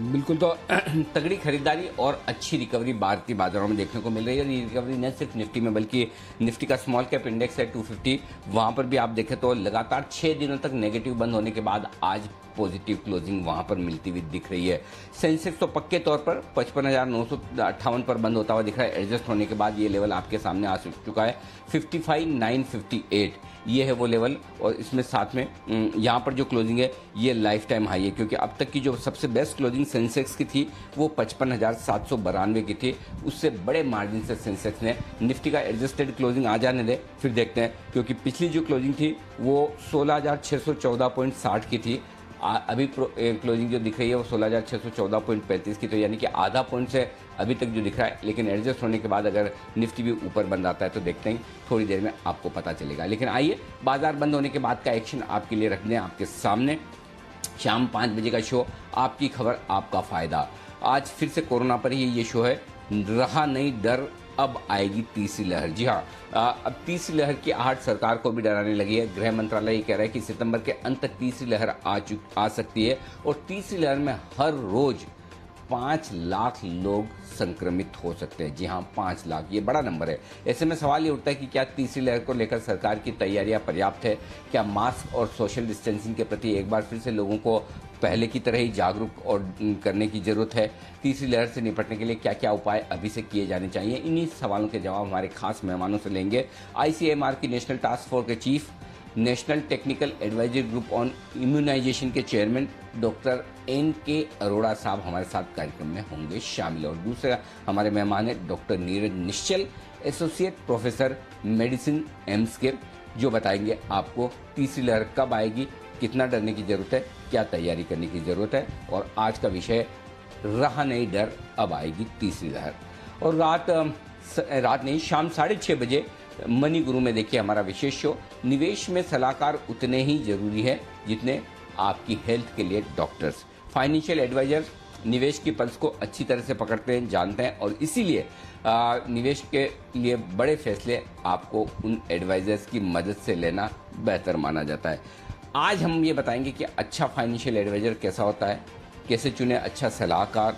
बिल्कुल, तो तगड़ी खरीदारी और अच्छी रिकवरी भारतीय बाजारों में देखने को मिल रही है। ये रिकवरी न सिर्फ निफ्टी में बल्कि निफ्टी का स्मॉल कैप इंडेक्स है 250, वहां पर भी आप देखें तो लगातार 6 दिनों तक नेगेटिव बंद होने के बाद आज पॉजिटिव क्लोजिंग वहां पर मिलती हुई दिख रही है। सेंसेक्स तो पक्के तौर पर 55,958 पर बंद होता हुआ दिख रहा है। एडजस्ट होने के बाद ये लेवल आपके सामने आ चुका है 55,958, ये है वो लेवल। और इसमें साथ में यहाँ पर जो क्लोजिंग है ये लाइफ टाइम हाई है, क्योंकि अब तक की जो सबसे बेस्ट क्लोजिंग सेंसेक्स की थी वो 55,792 की थी। उससे बड़े मार्जिन से सेंसेक्स ने निफ्टी का एडजस्टेड क्लोजिंग आ जाने दे, फिर देखते हैं, क्योंकि पिछली जो क्लोजिंग थी वो 16,614.60 की थी। अभी क्लोजिंग जो दिख रही है वो 16,614.35 की, तो यानी कि आधा पॉइंट से अभी तक जो दिख रहा है। लेकिन एडजस्ट होने के बाद अगर निफ्टी भी ऊपर बंद आता है तो देखते हैं, थोड़ी देर में आपको पता चलेगा। लेकिन आइए बाजार बंद होने के बाद का एक्शन आपके लिए रख दें आपके सामने। शाम 5 बजे का शो, आपकी खबर आपका फायदा। आज फिर से कोरोना पर ही ये शो है। रहा नहीं डर अब आएगी तीसरी लहर। जी हाँ, अब तीसरी लहर की आहट सरकार को भी डराने लगी है। गृह मंत्रालय ये कह रहा है कि सितंबर के अंत तक तीसरी लहर आ सकती है और तीसरी लहर में हर रोज 5 लाख लोग संक्रमित हो सकते हैं। जी हाँ, 5 लाख, ये बड़ा नंबर है। ऐसे में सवाल ये उठता है कि क्या तीसरी लहर को लेकर सरकार की तैयारियां पर्याप्त है? क्या मास्क और सोशल डिस्टेंसिंग के प्रति एक बार फिर से लोगों को पहले की तरह ही जागरूक और करने की जरूरत है? तीसरी लहर से निपटने के लिए क्या क्या उपाय अभी से किए जाने चाहिए? इन्हीं सवालों के जवाब हमारे खास मेहमानों से लेंगे। ICMR की नेशनल टास्क फोर्स के chief, national technical advisory group on immunisation के चेयरमैन डॉक्टर NK अरोड़ा साहब हमारे साथ कार्यक्रम में होंगे शामिल। और दूसरा हमारे मेहमान है डॉक्टर नीरज निश्चल, एसोसिएट प्रोफेसर मेडिसिन एम्स के, जो बताएंगे आपको तीसरी लहर कब आएगी, कितना डरने की जरूरत है, क्या तैयारी करने की जरूरत है। और आज का विषय रहा नहीं डर, अब आएगी तीसरी लहर। और रात नहीं, शाम 6:30 बजे मनी गुरु में देखिए हमारा विशेष शो। निवेश में सलाहकार उतने ही जरूरी है जितने आपकी हेल्थ के लिए डॉक्टर्स। फाइनेंशियल एडवाइजर निवेश की पल्स को अच्छी तरह से पकड़ते हैं, जानते हैं, और इसीलिए निवेश के लिए बड़े फैसले आपको उन एडवाइजर्स की मदद से लेना बेहतर माना जाता है। आज हम ये बताएंगे कि अच्छा फाइनेंशियल एडवाइजर कैसा होता है, कैसे चुने अच्छा सलाहकार,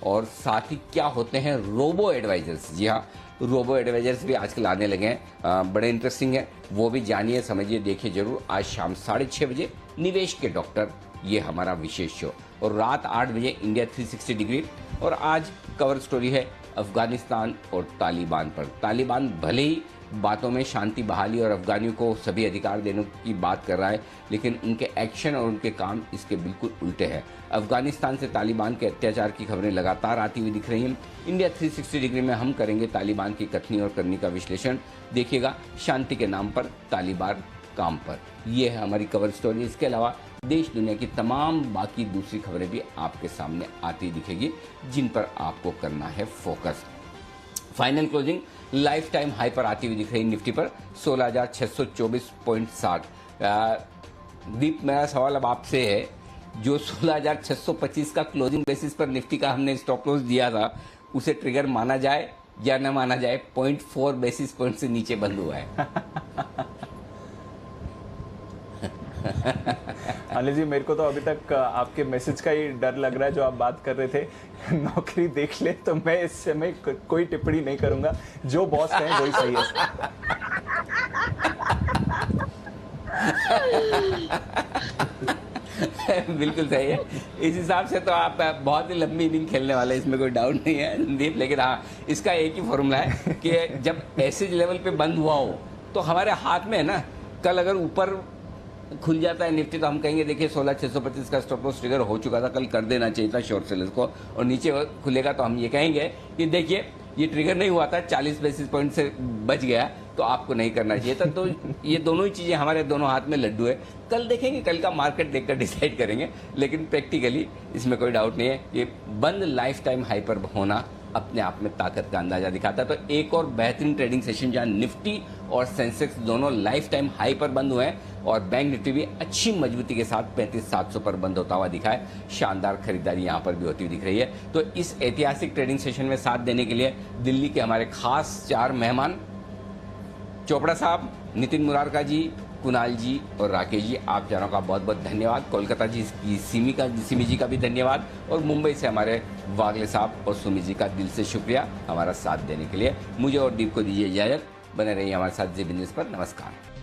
और साथ ही क्या होते हैं रोबो एडवाइजर्स। जी हाँ, रोबो एडवाइजर्स भी आजकल आने लगे हैं, बड़े इंटरेस्टिंग है, वो भी जानिए, समझिए, देखिए जरूर। आज शाम 6:30 बजे निवेश के डॉक्टर, ये हमारा विशेष शो। और रात 8 बजे इंडिया 360 डिग्री। और आज कवर स्टोरी है अफगानिस्तान और तालिबान पर। तालिबान भले ही बातों में शांति बहाली और अफगानियों को सभी अधिकार देने की बात कर रहा है, लेकिन उनके एक्शन और उनके काम इसके बिल्कुल उल्टे हैं। अफगानिस्तान से तालिबान के अत्याचार की खबरें लगातार आती हुई दिख रही हैं। इंडिया 360 डिग्री में हम करेंगे तालिबान की कथनी और करनी का विश्लेषण। देखिएगा, शांति के नाम पर तालिबान काम पर, यह है हमारी कवर स्टोरी। इसके अलावा देश दुनिया की तमाम बाकी दूसरी खबरें भी आपके सामने आती दिखेगी, जिन पर आपको करना है focus. Final closing life time high पर आती हुई दिख रही निफ्टी पर 16,624.60। दीप, मेरा सवाल अब आपसे है, जो 16,625 का क्लोजिंग बेसिस पर निफ्टी का हमने स्टॉप लॉस दिया था, उसे ट्रिगर माना जाए या न माना जाए? 0.4 बेसिस पॉइंट से नीचे बंद हुआ है। अनिल जी, मेरे को तो अभी तक आपके मैसेज का ही डर लग रहा है जो आप बात कर रहे थे। नौकरी देख ले तो मैं इस समय कोई टिप्पणी नहीं करूंगा, जो बॉस कहें वही सही है। बिल्कुल सही है। इस हिसाब से तो आप बहुत ही लंबी इनिंग खेलने वाले, इसमें कोई डाउट नहीं है दीप। लेकिन हाँ, इसका एक ही फॉर्मूला है कि जब ऐसे लेवल पे बंद हुआ हो तो हमारे हाथ में है ना, कल अगर ऊपर खुल जाता है निफ्टी तो हम कहेंगे देखिए 16,625 का स्टॉप लॉस ट्रिगर हो चुका था, कल कर देना चाहिए था शॉर्ट सेलर्स को। और नीचे खुलेगा तो हम ये कहेंगे कि देखिए ये ट्रिगर नहीं हुआ था, 40 बेसिस पॉइंट से बच गया, तो आपको नहीं करना चाहिए था। तो ये दोनों ही चीज़ें हमारे दोनों हाथ में लड्डू है। कल देखेंगे, कल का मार्केट देखकर डिसाइड करेंगे। लेकिन प्रैक्टिकली इसमें कोई डाउट नहीं है कि बंद लाइफ टाइम हाई पर होना अपने आप में ताकत का अंदाजा दिखाता है। तो एक और बेहतरीन ट्रेडिंग सेशन जहां निफ्टी और सेंसेक्स दोनों लाइफ टाइम हाई पर बंद हुए हैं और बैंक निफ्टी भी अच्छी मजबूती के साथ 35,700 पर बंद होता हुआ दिखा है। शानदार खरीदारी यहां पर भी होती हुई दिख रही है। तो इस ऐतिहासिक ट्रेडिंग सेशन में साथ देने के लिए दिल्ली के हमारे खास 4 मेहमान, चोपड़ा साहब, नितिन मुरारका जी, कुणाल जी और राकेश जी, आप चारों का बहुत बहुत धन्यवाद। कोलकाता जी की सिमी जी का भी धन्यवाद। और मुंबई से हमारे वागले साहब और सुमी जी का दिल से शुक्रिया हमारा साथ देने के लिए। मुझे और दीप को दीजिए इजाजत, बने रहिए हमारे साथ जी बिजनेस पर। नमस्कार।